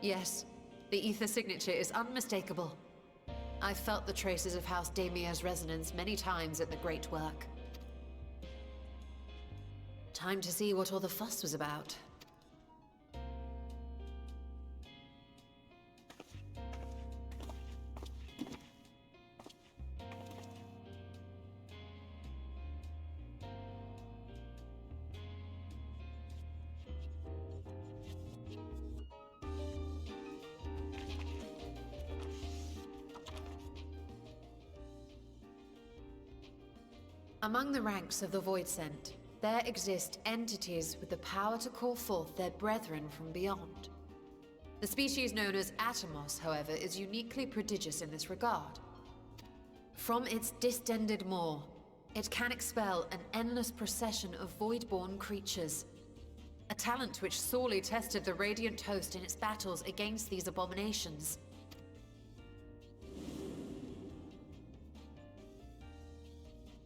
Yes, the ether signature is unmistakable. I've felt the traces of House Damia's resonance many times at the Great Work. Time to see what all the fuss was about. Among the ranks of the Voidsent, there exist entities with the power to call forth their brethren from beyond. The species known as Atomos, however, is uniquely prodigious in this regard. From its distended maw, it can expel an endless procession of void-born creatures. A talent which sorely tested the Radiant Host in its battles against these abominations.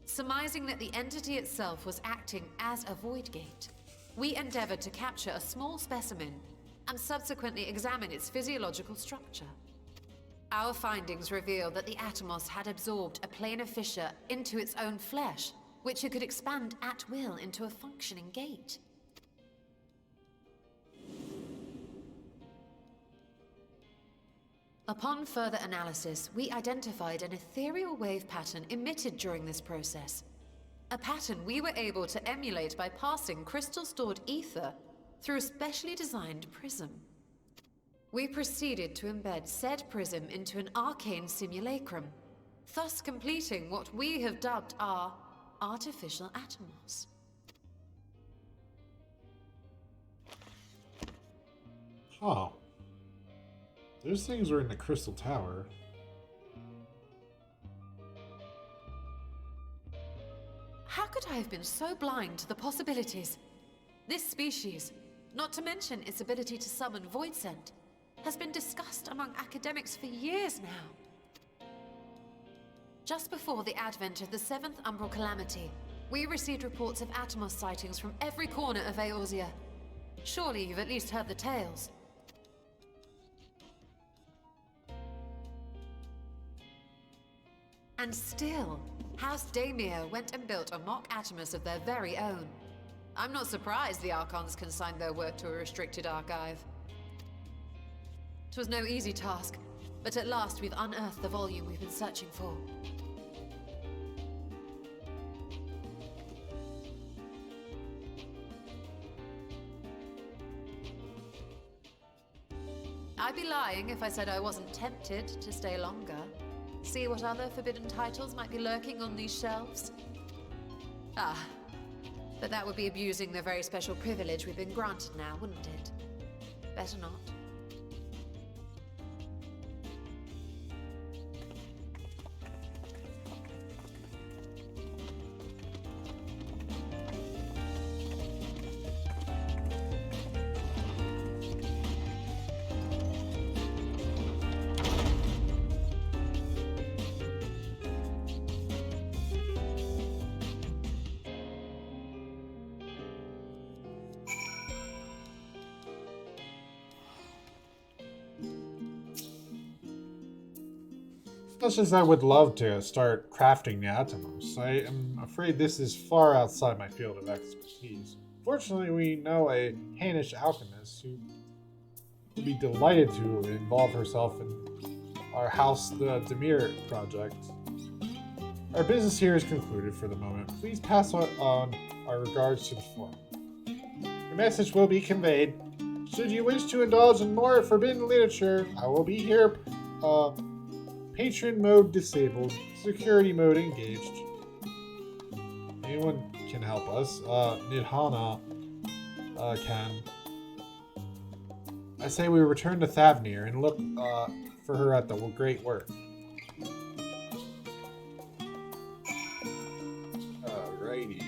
Surmising that the entity itself was acting as a void gate, we endeavored to capture a small specimen and subsequently examine its physiological structure. Our findings reveal that the Atomos had absorbed a planar fissure into its own flesh, which it could expand at will into a functioning gate. Upon further analysis, we identified an ethereal wave pattern emitted during this process. A pattern we were able to emulate by passing crystal-stored ether through a specially designed prism. We proceeded to embed said prism into an arcane simulacrum, thus completing what we have dubbed our artificial Atomos. Huh. Those things were in the Crystal Tower. How could I have been so blind to the possibilities? This species, not to mention its ability to summon Voidsent, has been discussed among academics for years now. Just before the advent of the 7th Umbral Calamity, we received reports of Atomos sightings from every corner of Eorzea. Surely you've at least heard the tales. And still, House Damia went and built a mock Atomos of their very own. I'm not surprised the Archons consigned their work to a restricted archive. It was no easy task, but at last we've unearthed the volume we've been searching for. I'd be lying if I said I wasn't tempted to stay longer. See what other forbidden titles might be lurking on these shelves? Ah, but that would be abusing the very special privilege we've been granted now, wouldn't it? Better not. Much as I would love to start crafting the Atomos, I am afraid this is far outside my field of expertise. Fortunately, we know a Hainish alchemist who would be delighted to involve herself in our House the Demir project. Our business here is concluded for the moment. Please pass on our regards to the forum. Your message will be conveyed. Should you wish to indulge in more forbidden literature, I will be here. Patron mode disabled. Security mode engaged. Anyone can help us. Nidhana can. I say we return to Thavnir and look for her at the Great Work. Alrighty.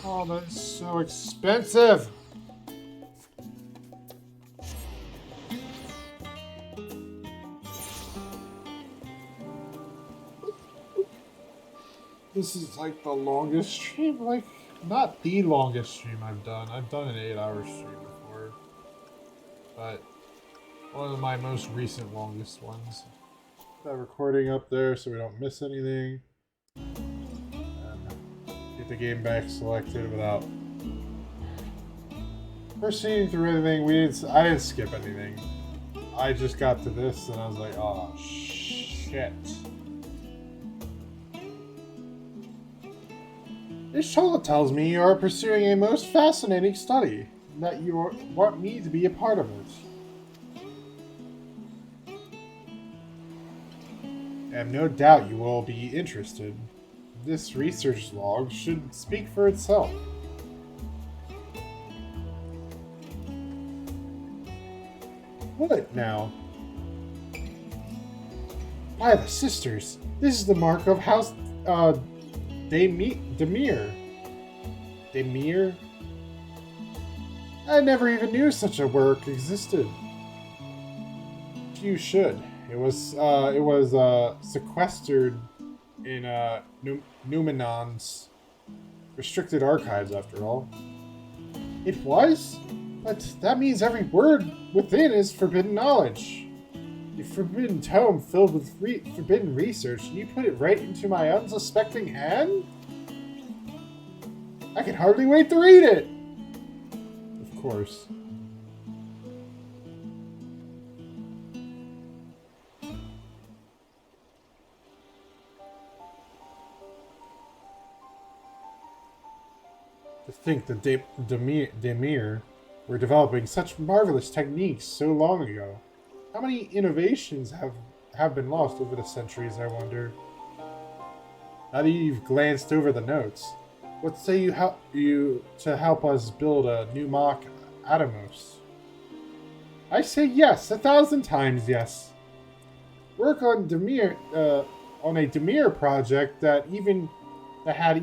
Oh, that's so expensive. This is like the longest stream, like, not the longest stream I've done. I've done an 8-hour stream before. But one of my most recent longest ones. That recording up there so we don't miss anything. And get the game back selected without proceeding through anything. I didn't skip anything. I just got to this and I was like, oh shit. This Tola tells me you are pursuing a most fascinating study, and that you want me to be a part of it. I have no doubt you will be interested. This research log should speak for itself. What now? By the sisters, this is the mark of House Demir. Demir? I never even knew such a work existed. You should. It was sequestered in Numenon's restricted archives, after all. It was? But that means every word within is forbidden knowledge. A forbidden tome filled with forbidden research, and you put it right into my unsuspecting hand? I can hardly wait to read it! Of course. To think that Demir were developing such marvelous techniques so long ago. How many innovations have been lost over the centuries, I wonder? Now that you've glanced over the notes, what say you to help us build a new mock Atomos? I say yes, 1,000 times yes. Work on on a Demir project that had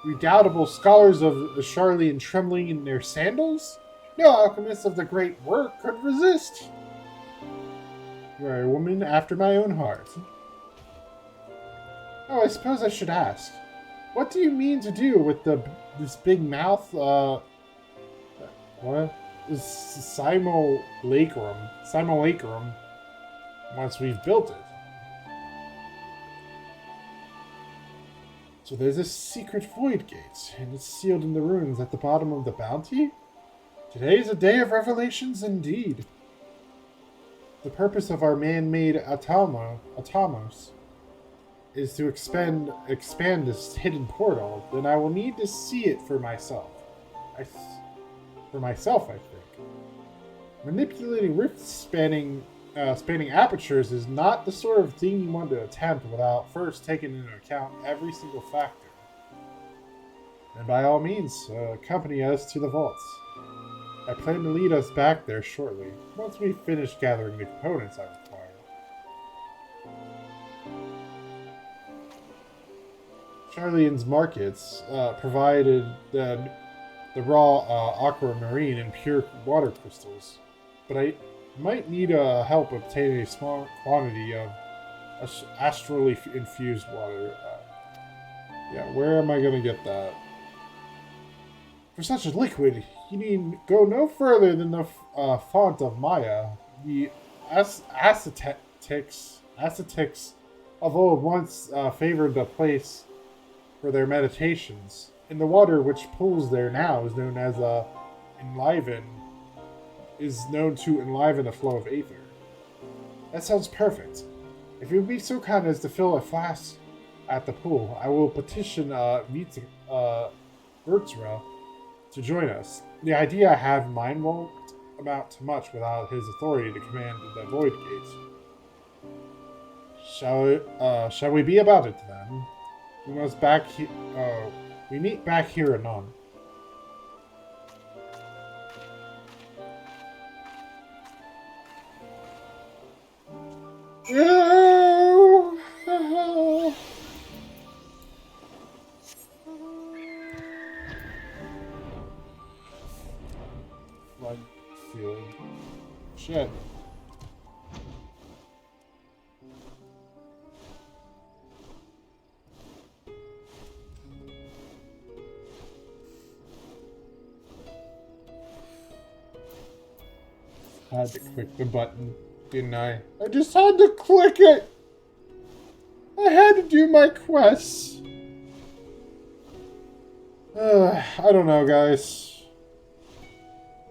redoubtable scholars of Charlian trembling in their sandals? No alchemist of the great work could resist. You are a woman after my own heart. Oh, I suppose I should ask. What do you mean to do with this big mouth, what? This simulacrum, once we've built it? So there's a secret void gate, and it's sealed in the ruins at the bottom of the bounty? Today is a day of revelations indeed. The purpose of our man-made Atomos is to expand this hidden portal. Then I will need to see it for myself. I think. Manipulating rifts spanning apertures is not the sort of thing you want to attempt without first taking into account every single factor. And by all means, accompany us to the vaults. I plan to lead us back there shortly, once we finish gathering the components I require. Charlian's markets provided the raw aquamarine and pure water crystals, but I might need help obtaining a small quantity of astrally infused water. Yeah, where am I going to get that? For such a liquid, you need go no further than the font of Maya. The ascetics of old once favored the place for their meditations, and the water which pools there now is known to enliven the flow of aether. That sounds perfect. If you would be so kind as to fill a flask at the pool, I will petition Vertra to join us. The idea I have in mind won't amount to much without his authority to command the Void Gate. Shall we be about it then? We meet back here anon. Flood field. Shit. Had to click the button, didn't I? I just had to click it! I had to do my quests. I don't know, guys.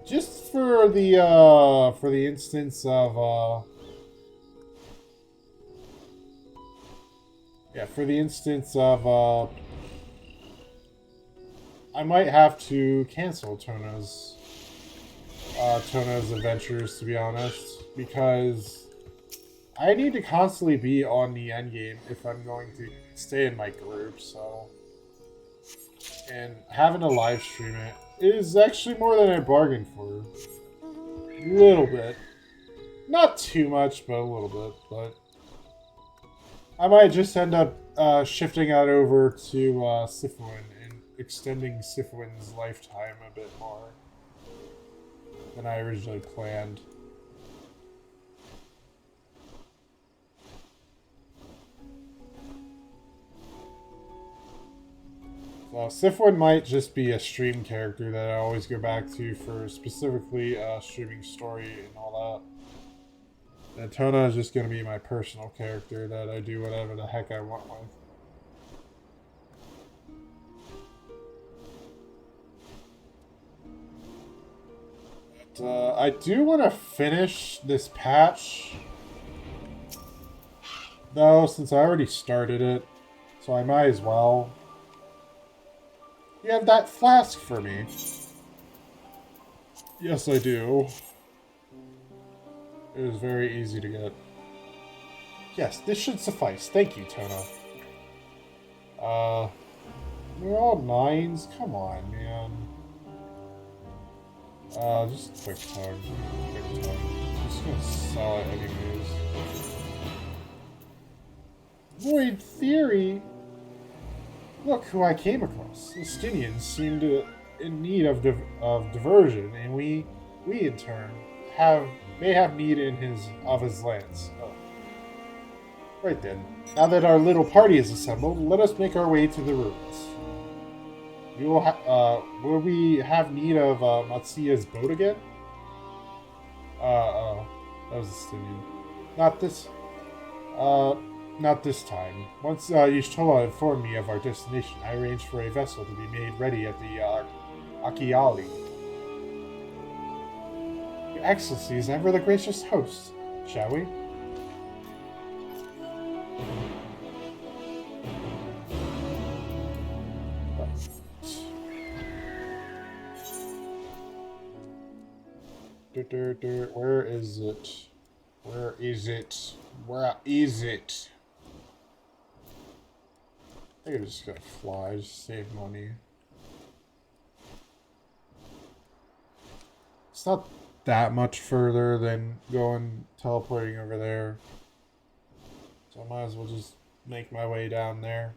Just for the instance of, yeah, for the instance of, I might have to cancel Toana's adventures, to be honest, because I need to constantly be on the end game if I'm going to stay in my group, so... And having to live stream it is actually more than I bargained for. A little bit. Not too much, but a little bit, but... I might just end up shifting out over to Sifwin and extending Sifwin's lifetime a bit more than I originally planned. So Sifwin might just be a stream character that I always go back to for specifically streaming story and all that. And Toana is just going to be my personal character that I do whatever the heck I want with. But, I do want to finish this patch, though, since I already started it, so I might as well. You have that flask for me. Yes, I do. It was very easy to get. Yes, this should suffice. Thank you, Toana. We're all 9s? Come on, man. Just quick tongue. Quick tongue. Just gonna sell it anyways. Void Theory? Look who I came across. The Stinians seemed in need of diversion, and we in turn may have need of his lands. Oh. Right then. Now that our little party is assembled, let us make our way to the ruins. Will we have need of Matsia's boat again? That was a Stinian. Not this time. Once Y'shtola informed me of our destination, I arranged for a vessel to be made ready at the Akiali. Your Excellency is ever the gracious host, shall we? Where is it? Where is it? Where is it? I think I'm just gonna fly, just save money. It's not that much further than teleporting over there. So I might as well just make my way down there.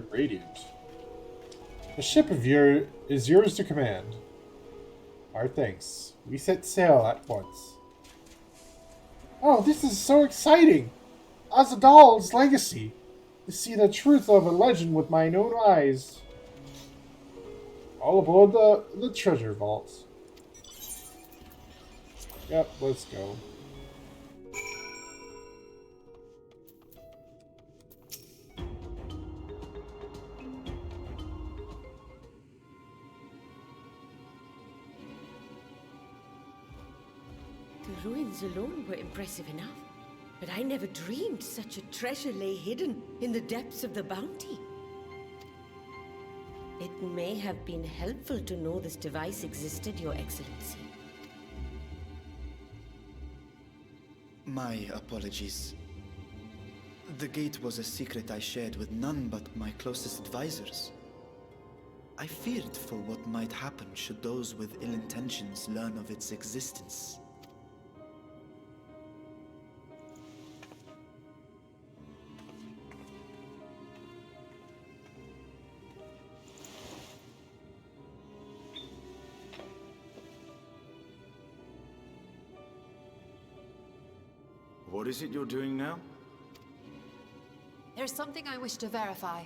Radiant. The ship is yours to command. Our thanks. We set sail at once. Oh, this is so exciting! Azadal's legacy. To see the truth of a legend with my own eyes. All aboard the treasure vault. Yep, let's go. The ruins alone were impressive enough, but I never dreamed such a treasure lay hidden in the depths of the bounty. It may have been helpful to know this device existed, Your Excellency. My apologies. The gate was a secret I shared with none but my closest advisors. I feared for what might happen should those with ill intentions learn of its existence. What is it you're doing now? There's something I wish to verify.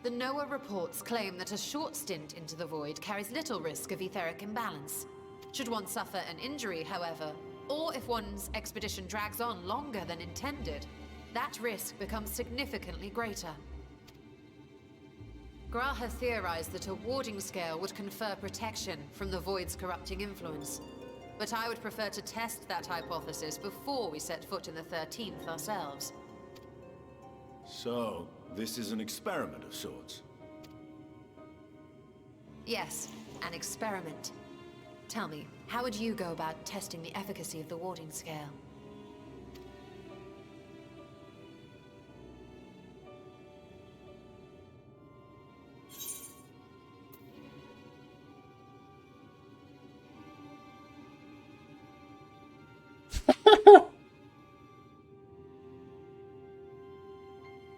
The NOAA reports claim that a short stint into the void carries little risk of etheric imbalance. Should one suffer an injury, however, or if one's expedition drags on longer than intended, that risk becomes significantly greater. Gra has theorized that a warding scale would confer protection from the void's corrupting influence. But I would prefer to test that hypothesis before we set foot in the 13th ourselves. So, this is an experiment of sorts. Yes, an experiment. Tell me, how would you go about testing the efficacy of the warding scale?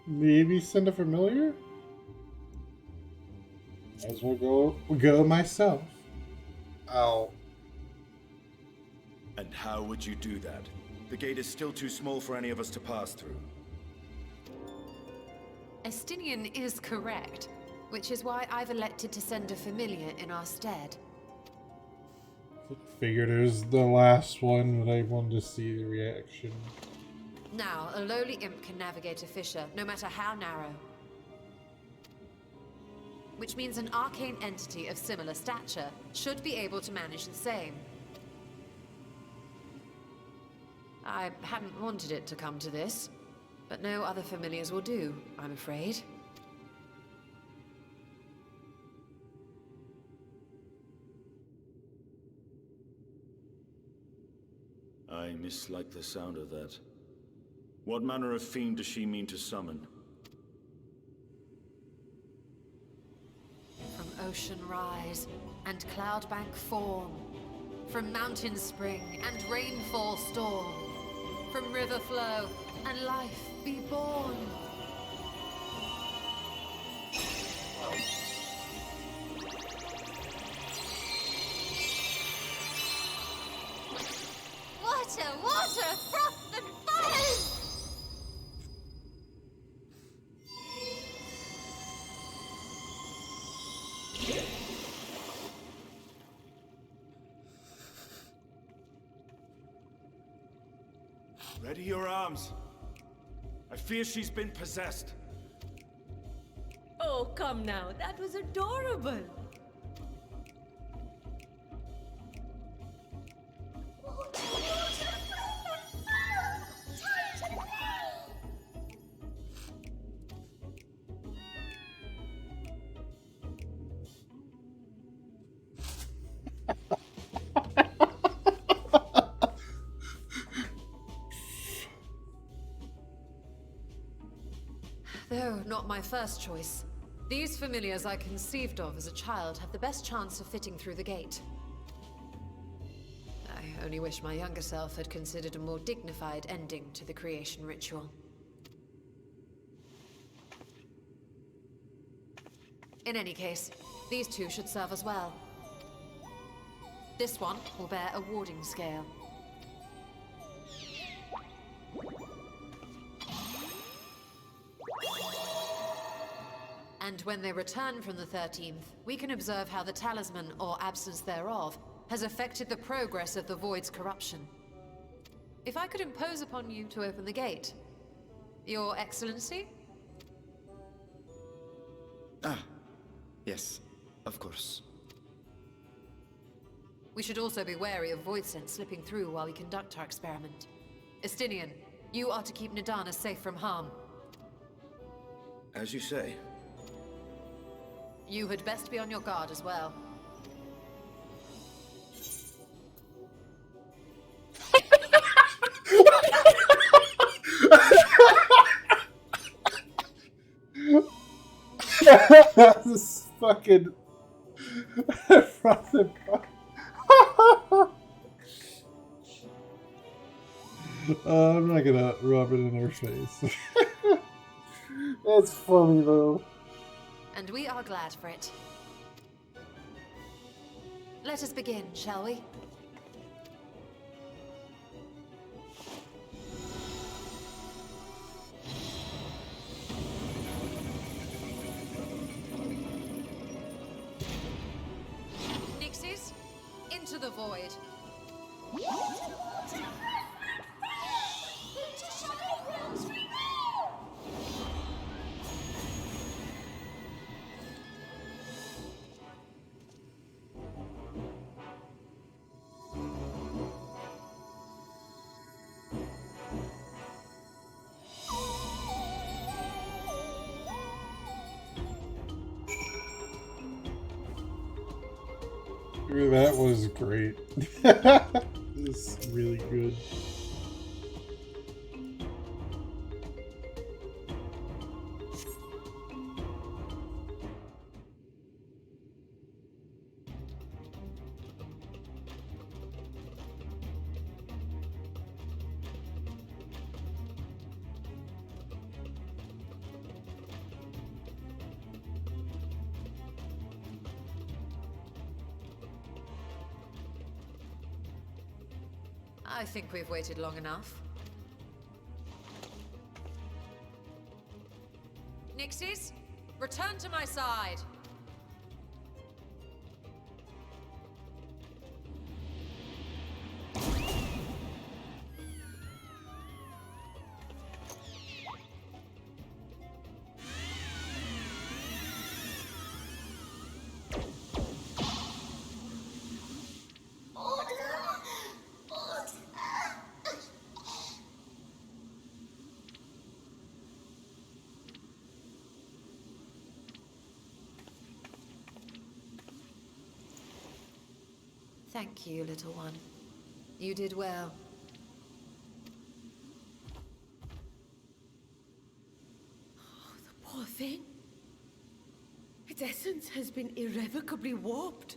Maybe send a familiar? Might as well go myself. Ow. And how would you do that? The gate is still too small for any of us to pass through. Estinian is correct, which is why I've elected to send a familiar in our stead. Figured it was the last one, but I wanted to see the reaction. Now, a lowly imp can navigate a fissure, no matter how narrow. Which means an arcane entity of similar stature should be able to manage the same. I hadn't wanted it to come to this, but no other familiars will do, I'm afraid. I mislike the sound of that. What manner of fiend does she mean to summon? From ocean rise and cloudbank form, from mountain spring and rainfall storm, from river flow and life be born. Water, water, froth and foam! Ready your arms. I fear she's been possessed. Oh, come now. That was adorable. Though not my first choice, these familiars I conceived of as a child have the best chance of fitting through the gate. I only wish my younger self had considered a more dignified ending to the creation ritual. In any case, these two should serve as well. This one will bear a warding scale. And when they return from the 13th, we can observe how the talisman, or absence thereof, has affected the progress of the Void's corruption. If I could impose upon you to open the gate. Your Excellency? Ah, yes, of course. We should also be wary of void sense slipping through while we conduct our experiment. Estinian, you are to keep Nadana safe from harm. As you say. You had best be on your guard as well. This fucking frosted. I'm not gonna rub it in her face. That's funny though. And we are glad for it. Let us begin, shall we? That was great. This is really good. I think we've waited long enough. Nixies, return to my side. Thank you, little one. You did well. Oh, the poor thing. Its essence has been irrevocably warped.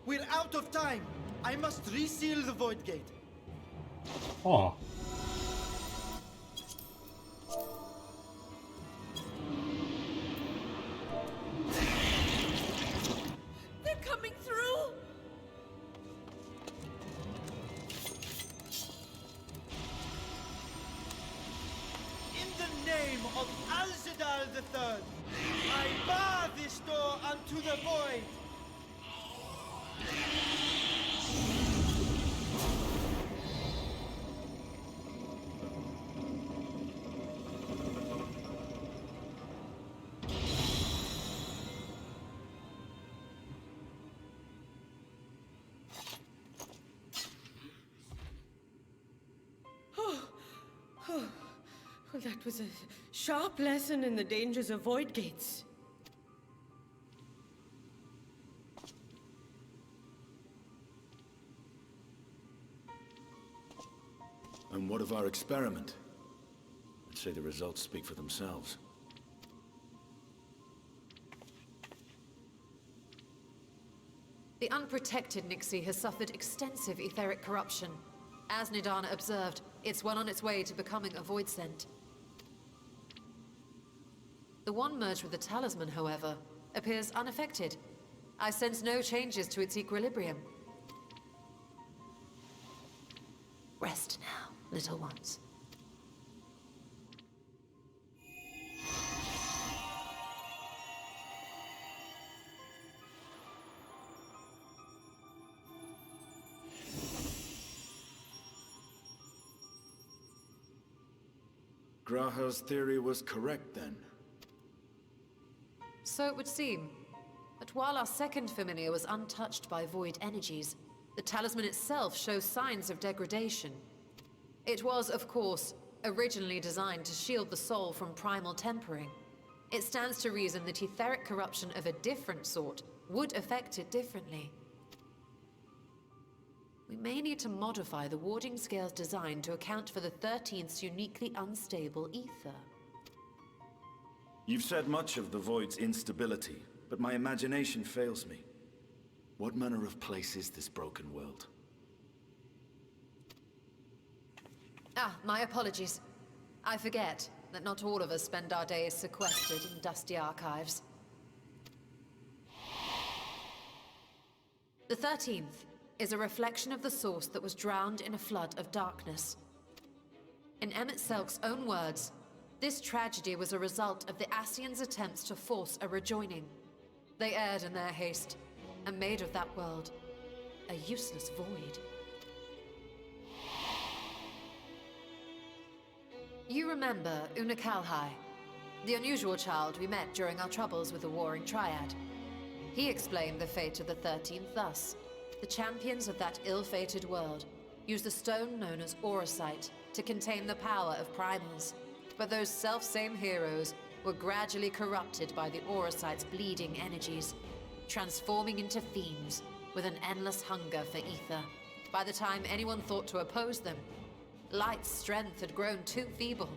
We're out of time. I must reseal the void gate. Oh. They're coming through! In the name of Alzadal III, I bar this door unto the void. Well, that was a sharp lesson in the dangers of void gates. And what of our experiment? I'd say the results speak for themselves. The unprotected Nixie has suffered extensive etheric corruption. As Nidana observed, it's well on its way to becoming a void scent. The one merged with the talisman, however, appears unaffected. I sense no changes to its equilibrium. Rest now, little ones. Graha's theory was correct then. So it would seem. But while our second familiar was untouched by void energies, the talisman itself shows signs of degradation. It was, of course, originally designed to shield the soul from primal tempering. It stands to reason that etheric corruption of a different sort would affect it differently. We may need to modify the warding scale's design to account for the 13th's uniquely unstable ether. You've said much of the Void's instability, but my imagination fails me. What manner of place is this broken world? Ah, my apologies. I forget that not all of us spend our days sequestered in dusty archives. The 13th is a reflection of the source that was drowned in a flood of darkness. In Emmett Selk's own words, this tragedy was a result of the Ascians' attempts to force a rejoining. They erred in their haste, and made of that world a useless void. You remember Una Kalhai, The unusual child we met during our troubles with the Warring Triad. He explained the fate of the 13th thus. The champions of that ill-fated world used the stone known as Auracite to contain the power of primals. But those self-same heroes were gradually corrupted by the Auracite's bleeding energies, transforming into fiends with an endless hunger for ether. By the time anyone thought to oppose them, Light's strength had grown too feeble,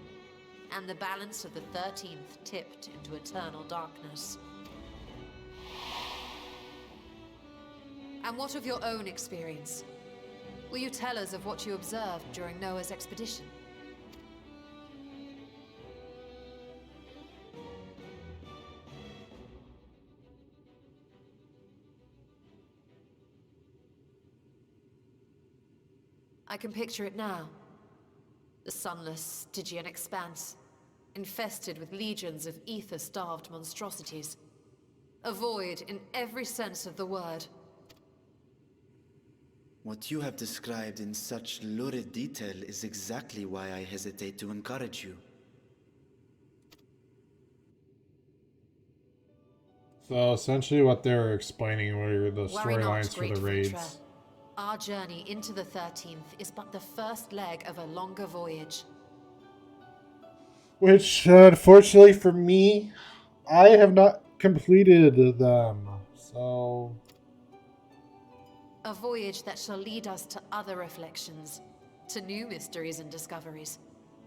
and the balance of the 13th tipped into eternal darkness. And what of your own experience? Will you tell us of what you observed during Noah's expedition? I can picture it now. The sunless, Stygian expanse, infested with legions of ether-starved monstrosities. A void in every sense of the word. What you have described in such lurid detail is exactly why I hesitate to encourage you. So essentially what they were explaining were the Worry not, storylines for great the Vritra. raids. Our journey into the 13th is but the first leg of a longer voyage. Which, unfortunately for me, I have not completed them. So... A voyage that shall lead us to other reflections, to new mysteries and discoveries.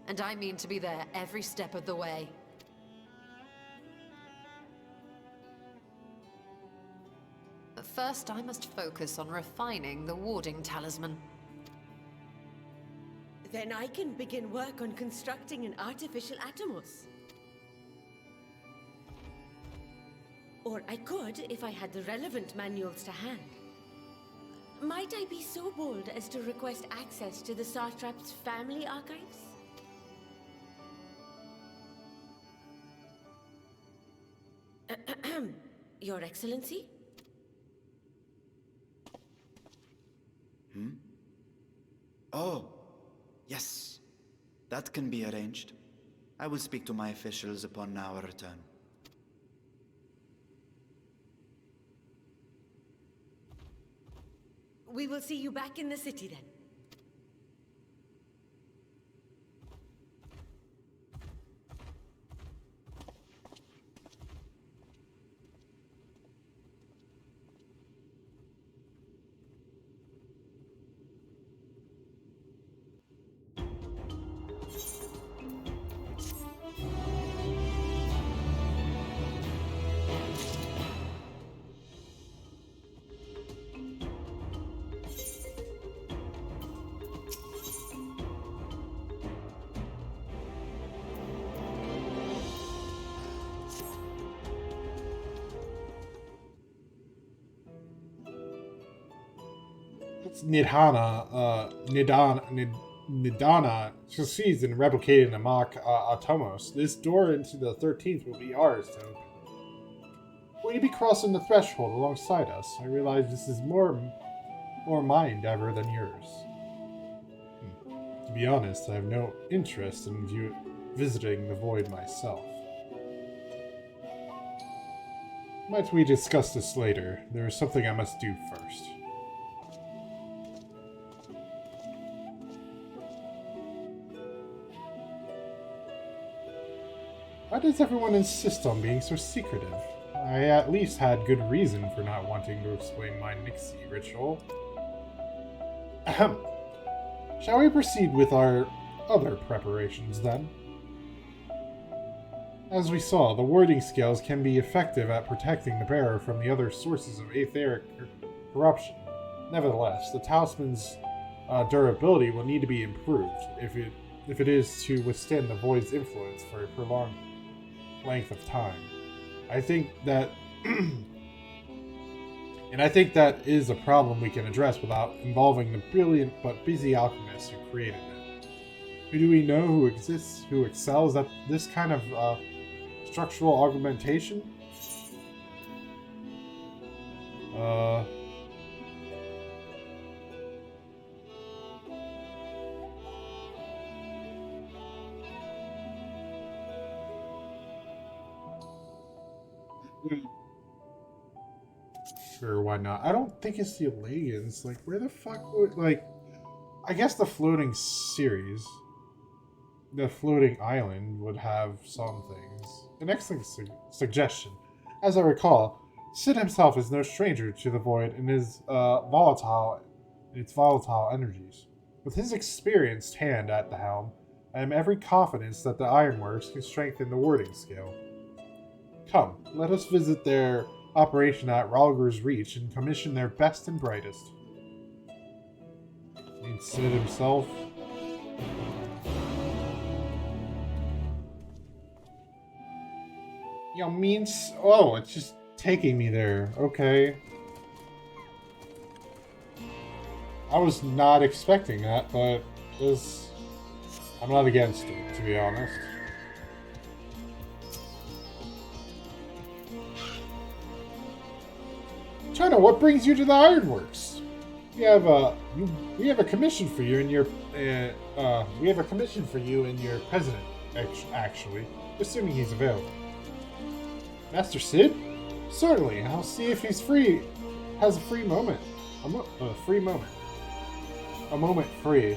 And I mean to be there every step of the way. But first, I must focus on refining the warding talisman. Then I can begin work on constructing an artificial Atomos. Or I could if I had the relevant manuals to hand. Might I be so bold as to request access to the Satrap's family archives? Your Excellency? Oh, yes. That can be arranged. I will speak to my officials upon our return. We will see you back in the city then. It's Nidana succeeds in replicating the mock Atomos. This door into the 13th will be ours to open. Will you be crossing the threshold alongside us? I realize this is more my endeavor than yours. To be honest, I have no interest in visiting the void myself. Might we discuss this later? There is something I must do first. Why does everyone insist on being so secretive? I at least had good reason for not wanting to explain my Nixie ritual. Ahem. Shall we proceed with our other preparations then? As we saw, the warding scales can be effective at protecting the bearer from the other sources of etheric corruption. Nevertheless, the talisman's durability will need to be improved if it is to withstand the void's influence for a prolonged length of time. I think that is a problem we can address without involving the brilliant but busy alchemists who created it. Who do we know who excels at this kind of structural augmentation? Sure, why not? I don't think it's the Allegans. Like, where the fuck would, like, I guess the floating series, the floating island would have some things. An excellent suggestion. As I recall, Sid himself is no stranger to the void and its volatile energies. With his experienced hand at the helm, I am every confidence that the Ironworks can strengthen the warding scale. Come, let us visit their operation at Ralger's Reach and commission their best and brightest. He'd Sid himself. Yo, means. Oh, it's just taking me there. Okay. I was not expecting that, but I'm not against it, to be honest. China, what brings you to the Ironworks? We have a commission for you in your president, actually, assuming he's available. Master Sid? Certainly. I'll see if he's free. Has a free moment. A free moment. A moment free.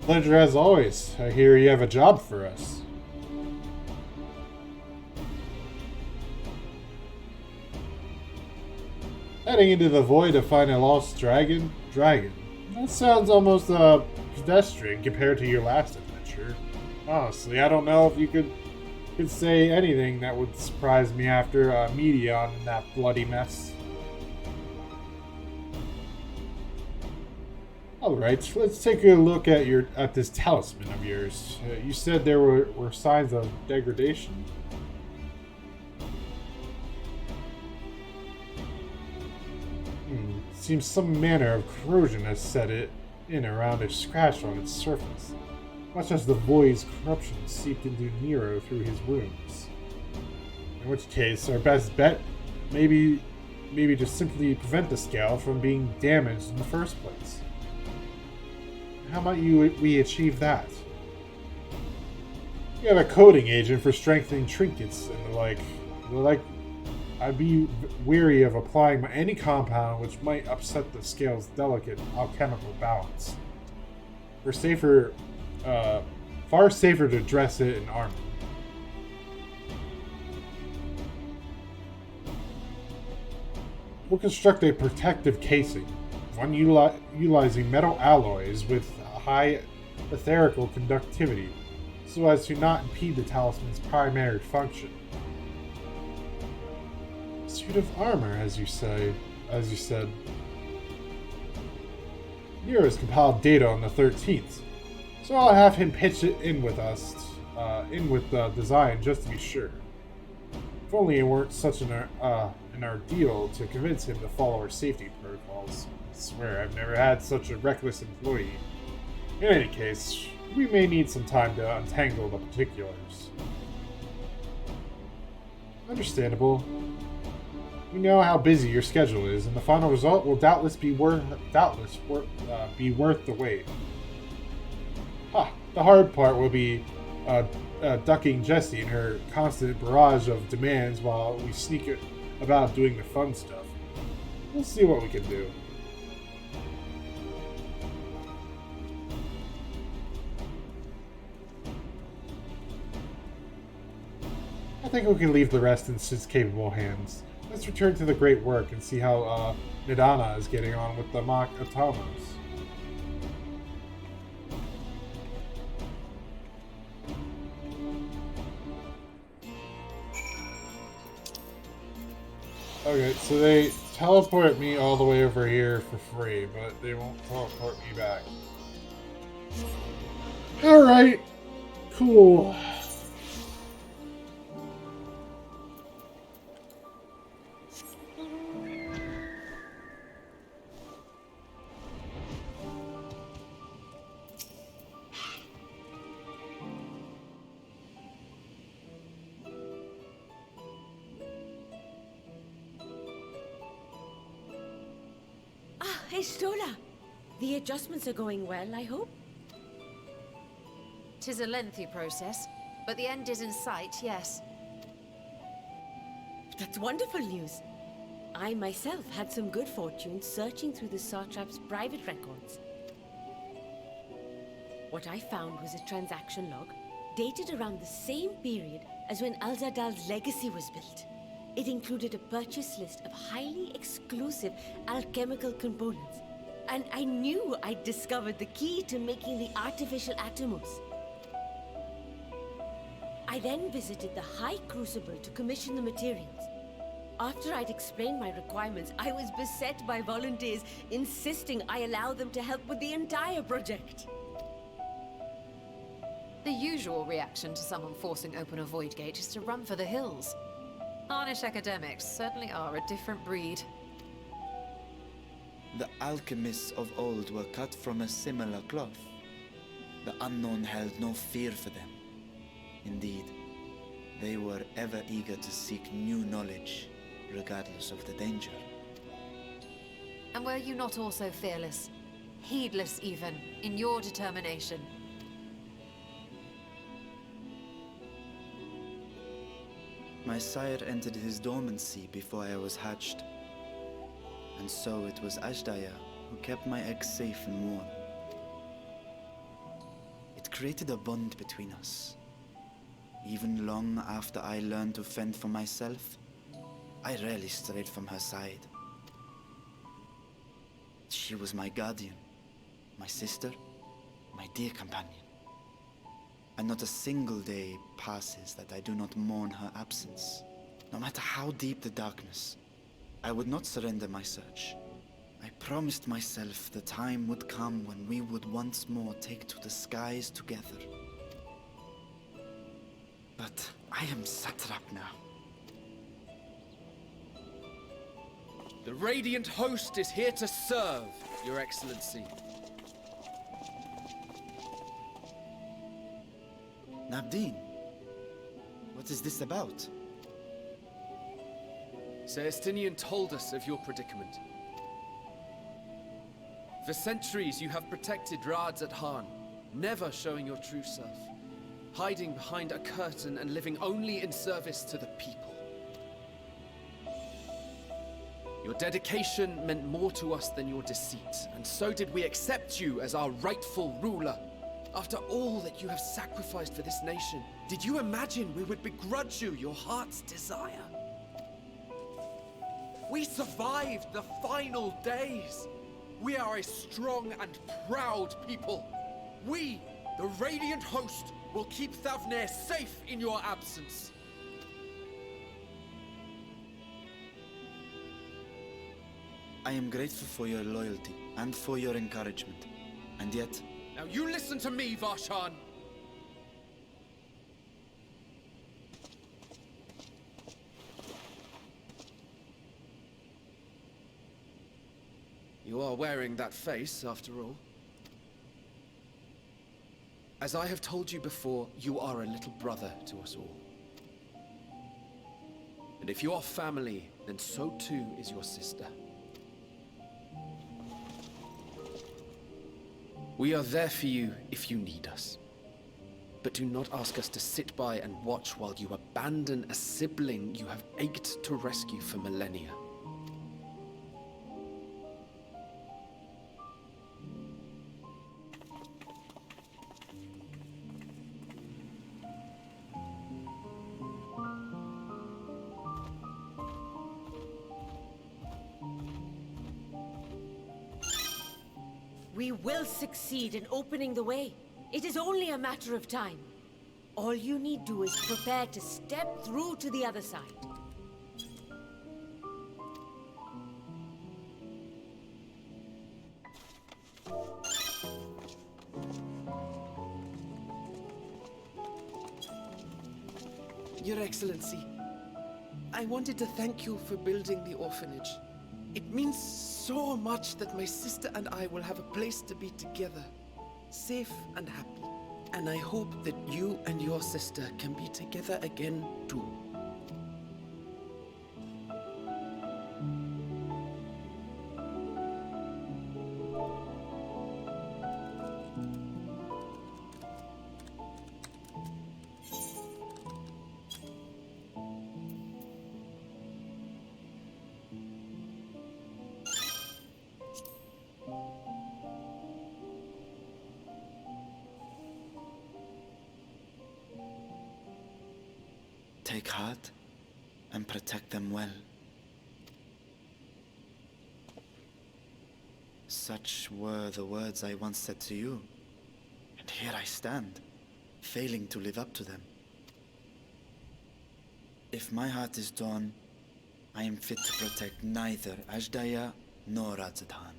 Pleasure as always. I hear you have a job for us. Heading into the void to find a lost dragon? That sounds almost pedestrian compared to your last adventure. Honestly, I don't know if you could say anything that would surprise me after Medion and that bloody mess. Alright, let's take a look at this talisman of yours. You said there were signs of degradation? Seems some manner of corrosion has set it in around a scratch on its surface, much as the void's corruption seeped into Nero through his wounds. In which case, our best bet maybe to simply prevent the scale from being damaged in the first place. How might we achieve that? You have a coding agent for strengthening trinkets and the like. I'd be weary of applying any compound which might upset the scale's delicate alchemical balance. Far safer to dress it in armor. We'll construct a protective casing, one utilizing metal alloys with high etherical conductivity, so as to not impede the talisman's primary function. Suit of armor, as you said. Nero's compiled data on the 13th, so I'll have him pitch it in with us, with the design just to be sure. If only it weren't such an ordeal to convince him to follow our safety protocols. I swear, I've never had such a reckless employee. In any case, we may need some time to untangle the particulars. Understandable. We know how busy your schedule is, and the final result will doubtless be worth the wait. The hard part will be ducking Jessie and her constant barrage of demands while we sneak about doing the fun stuff. We'll see what we can do. I think we can leave the rest in Sid's capable hands. Let's return to the great work and see how Nidana is getting on with the mock Atomos. Okay, so they teleport me all the way over here for free, but they won't teleport me back. Alright, cool. Hey, Stola. The adjustments are going well, I hope? 'Tis a lengthy process, but the end is in sight, yes. That's wonderful news. I myself had some good fortune searching through the Satrap's private records. What I found was a transaction log dated around the same period as when Alzadal's legacy was built. It included a purchase list of highly exclusive alchemical components, and I knew I'd discovered the key to making the artificial atomos. I then visited the High Crucible to commission the materials. After I'd explained my requirements, I was beset by volunteers insisting I allow them to help with the entire project. The usual reaction to someone forcing open a void gate is to run for the hills. Harnish academics certainly are a different breed. The alchemists of old were cut from a similar cloth. The unknown held no fear for them. Indeed, they were ever eager to seek new knowledge, regardless of the danger. And were you not also fearless? Heedless even, in your determination? My sire entered his dormancy before I was hatched. And so it was Ashdaya who kept my eggs safe and warm. It created a bond between us. Even long after I learned to fend for myself, I rarely strayed from her side. She was my guardian, my sister, my dear companion. And not a single day passes that I do not mourn her absence. No matter how deep the darkness, I would not surrender my search. I promised myself the time would come when we would once more take to the skies together. But I am satrap now. The Radiant Host is here to serve, Your Excellency. Nabdeen, what is this about? Celestinian told us of your predicament. For centuries you have protected Radzat Han, never showing your true self, hiding behind a curtain and living only in service to the people. Your dedication meant more to us than your deceit, and so did we accept you as our rightful ruler. After all that you have sacrificed for this nation, did you imagine we would begrudge you your heart's desire? We survived the final days. We are a strong and proud people. We, the Radiant Host, will keep Thavnair safe in your absence. I am grateful for your loyalty and for your encouragement. And yet... Now you listen to me, Varshan! You are wearing that face, after all. As I have told you before, you are a little brother to us all. And if you are family, then so too is your sister. We are there for you if you need us. But do not ask us to sit by and watch while you abandon a sibling you have ached to rescue for millennia. We will succeed in opening the way. It is only a matter of time. All you need do is prepare to step through to the other side. Your Excellency, I wanted to thank you for building the orphanage. It means so much that my sister and I will have a place to be together, safe and happy. And I hope that you and your sister can be together again too. take heart and protect them well. Such were the words I once said to you, and here I stand, failing to live up to them. If my heart is torn, I am fit to protect neither Ajdaya nor Radzatan.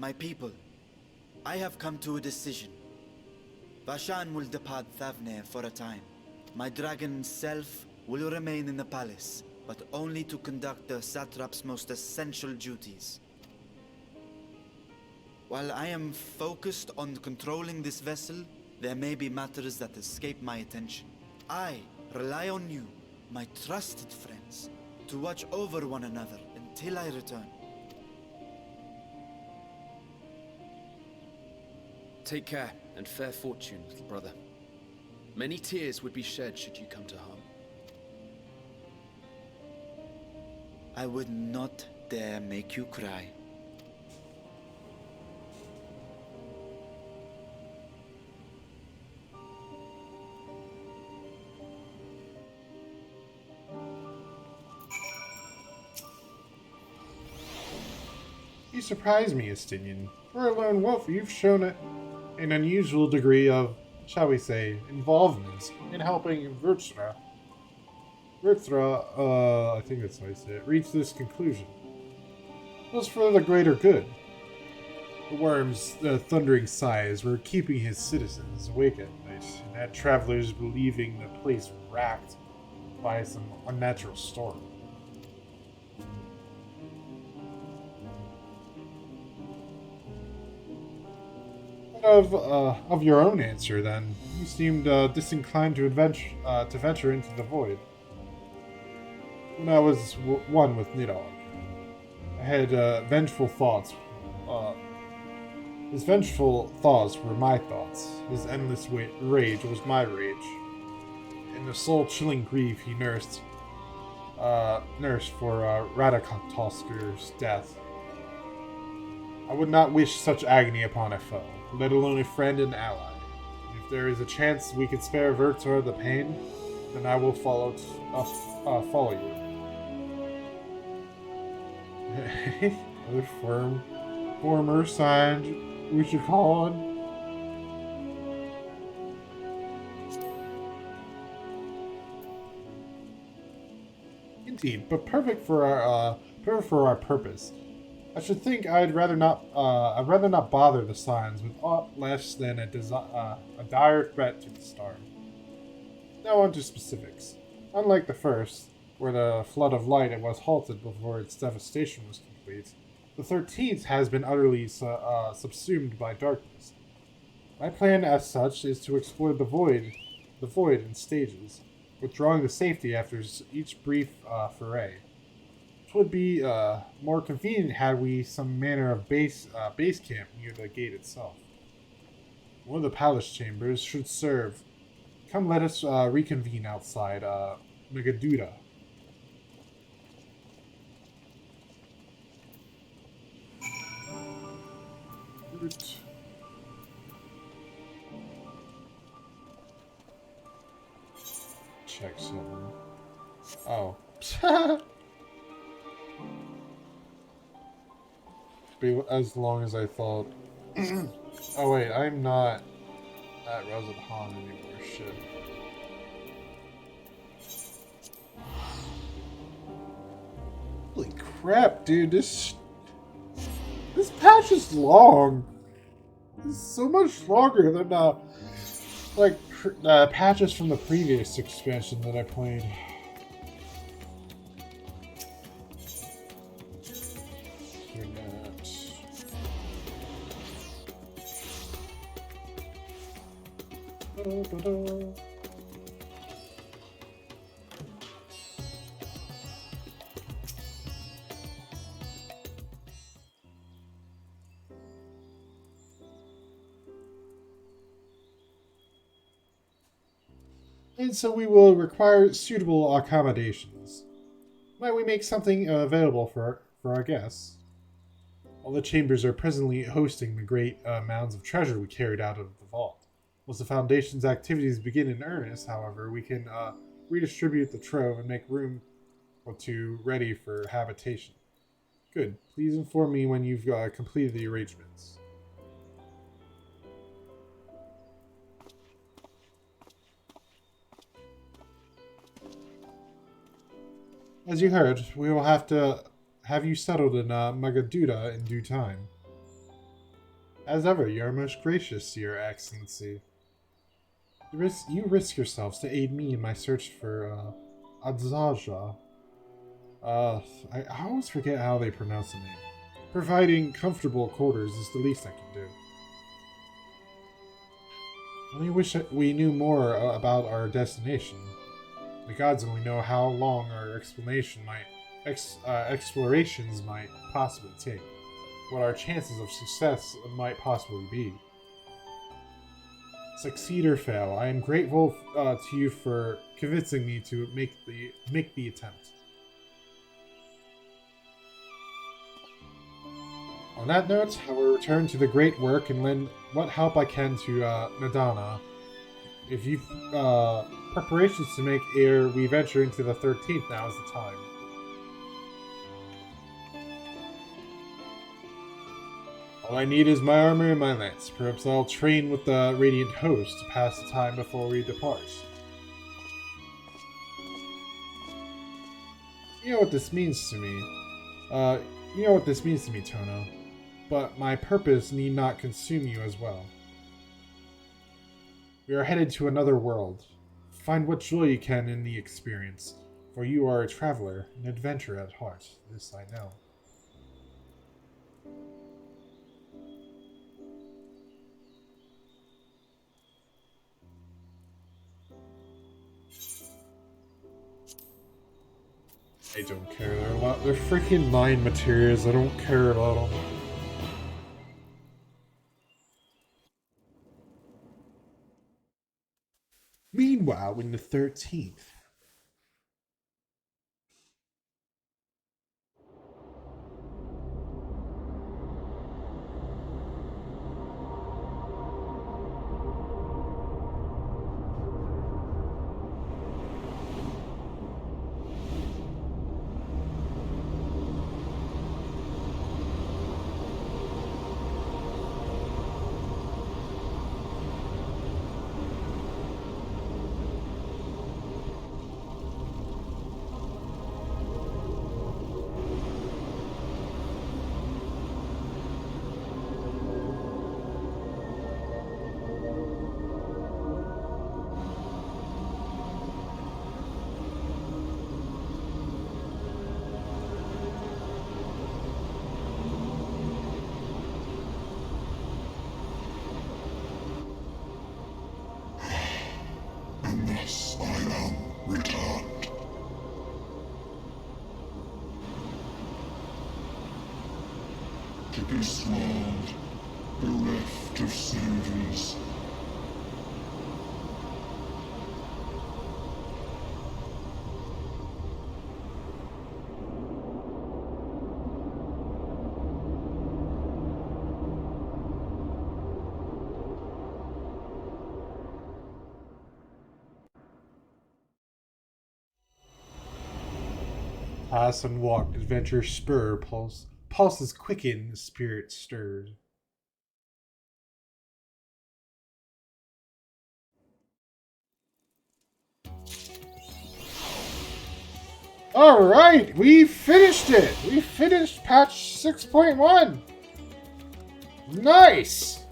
My people, I have come to a decision. Vashan will depart Thavnir for a time. My dragon self will remain in the palace, but only to conduct the satrap's most essential duties. While I am focused on controlling this vessel, there may be matters that escape my attention. I rely on you, my trusted friends, to watch over one another until I return. Take care, and fair fortune, little brother. Many tears would be shed should you come to harm. I would not dare make you cry. You surprise me, Estinian. For a lone wolf, you've shown an unusual degree of, shall we say, involvement in helping Vrtra, I think that's how you say it, reach this conclusion. It was for the greater good. The worm's thundering sighs were keeping his citizens awake at night, and had travelers believing the place racked by some unnatural storm. Of your own answer, then, you seemed disinclined to venture into the void. When I was one with Nidhogg, I had vengeful thoughts. His vengeful thoughts were my thoughts. His endless rage was my rage. And the soul-chilling grief he nursed for Radakatosker's death. I would not wish such agony upon a foe, let alone a friend and ally. If there is a chance we could spare Vrtra the pain, then I will follow you. Another former signed, we should call on. Indeed, but perfect for our purpose. I should think I'd rather not bother the signs with aught less than a dire threat to the star. Now on to specifics. Unlike the first, where the flood of light was halted before its devastation was complete, the 13th has been utterly subsumed by darkness. My plan, as such, is to explore the void in stages, withdrawing to safety after each brief foray. It would be more convenient had we some manner of base camp near the gate itself. One of the palace chambers should serve. Come, let us reconvene outside Megaduda. Check something. Oh. Be as long as I thought. Oh wait, I'm not at Radzatan anymore. Shit. Holy crap, dude! This patch is long. It's so much longer than patches from the previous expansion that I played. and so we will require suitable accommodations. Might we make something available for our guests? All the chambers are presently hosting the great mounds of treasure we carried out of the vault. Once the Foundation's activities begin in earnest, however, we can redistribute the trove and make room or two ready for habitation. Good. Please inform me when you've completed the arrangements. As you heard, we will have to have you settled in Magaduda in due time. As ever, you are most gracious, Your Excellency. You risk yourselves to aid me in my search for Adzaja. I always forget how they pronounce the name. Providing comfortable quarters is the least I can do. I only wish we knew more about our destination. The gods only know how long our explorations might possibly take. What our chances of success might possibly be. Succeed or fail, I am grateful to you for convincing me to make the attempt. On that note, I will return to the great work and lend what help I can to Nadana. If you've preparations to make ere we venture into the 13th, now is the time. All I need is my armor and my lance. Perhaps I'll train with the Radiant Host to pass the time before we depart. You know what this means to me. Toana. But my purpose need not consume you as well. We are headed to another world. Find what joy you can in the experience, for you are a traveler, an adventurer at heart. This I know. I don't care. They're freaking mine materials. I don't care about them. Meanwhile, in the 13th. To be swallowed, bereft of senses. Pass and walk, adventure spur, pulses quicken, spirit stirred. Alright, we finished it! We finished patch 6.1! Nice!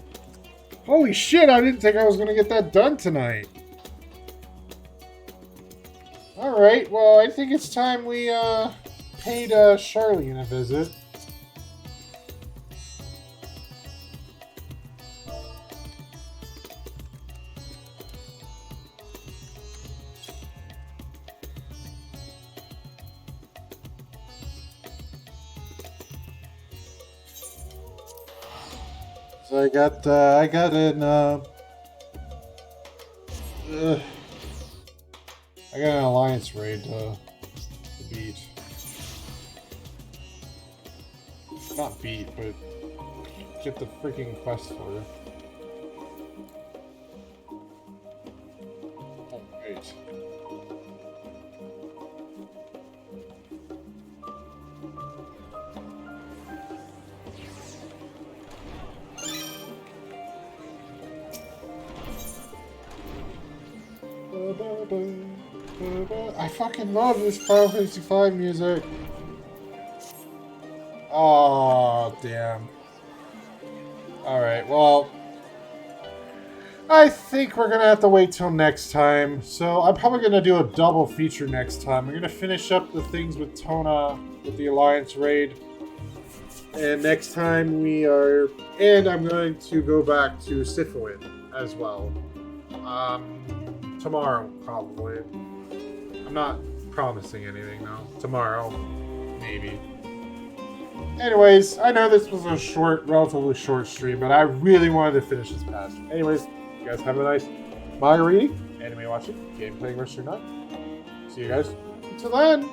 Holy shit, I didn't think I was gonna get that done tonight. Alright, well, I think it's time we, paid, Charlene a visit. So I got an, I got an alliance raid to beat. Not beat, but get the freaking quest for. Oh, wait. I fucking love this ffxiv music. Oh, damn. Alright, well, I think we're gonna have to wait till next time. So I'm probably gonna do a double feature next time. We're gonna finish up the things with Toana, with the Alliance raid. And next time we are... And I'm going to go back to Sifowin as well. Tomorrow, probably. I'm not promising anything, though. Tomorrow, maybe. Anyways, I know this was a relatively short stream, but I really wanted to finish this patch. Anyways, you guys have a nice manga reading, anime watching, game playing rest of your night. See you guys until then.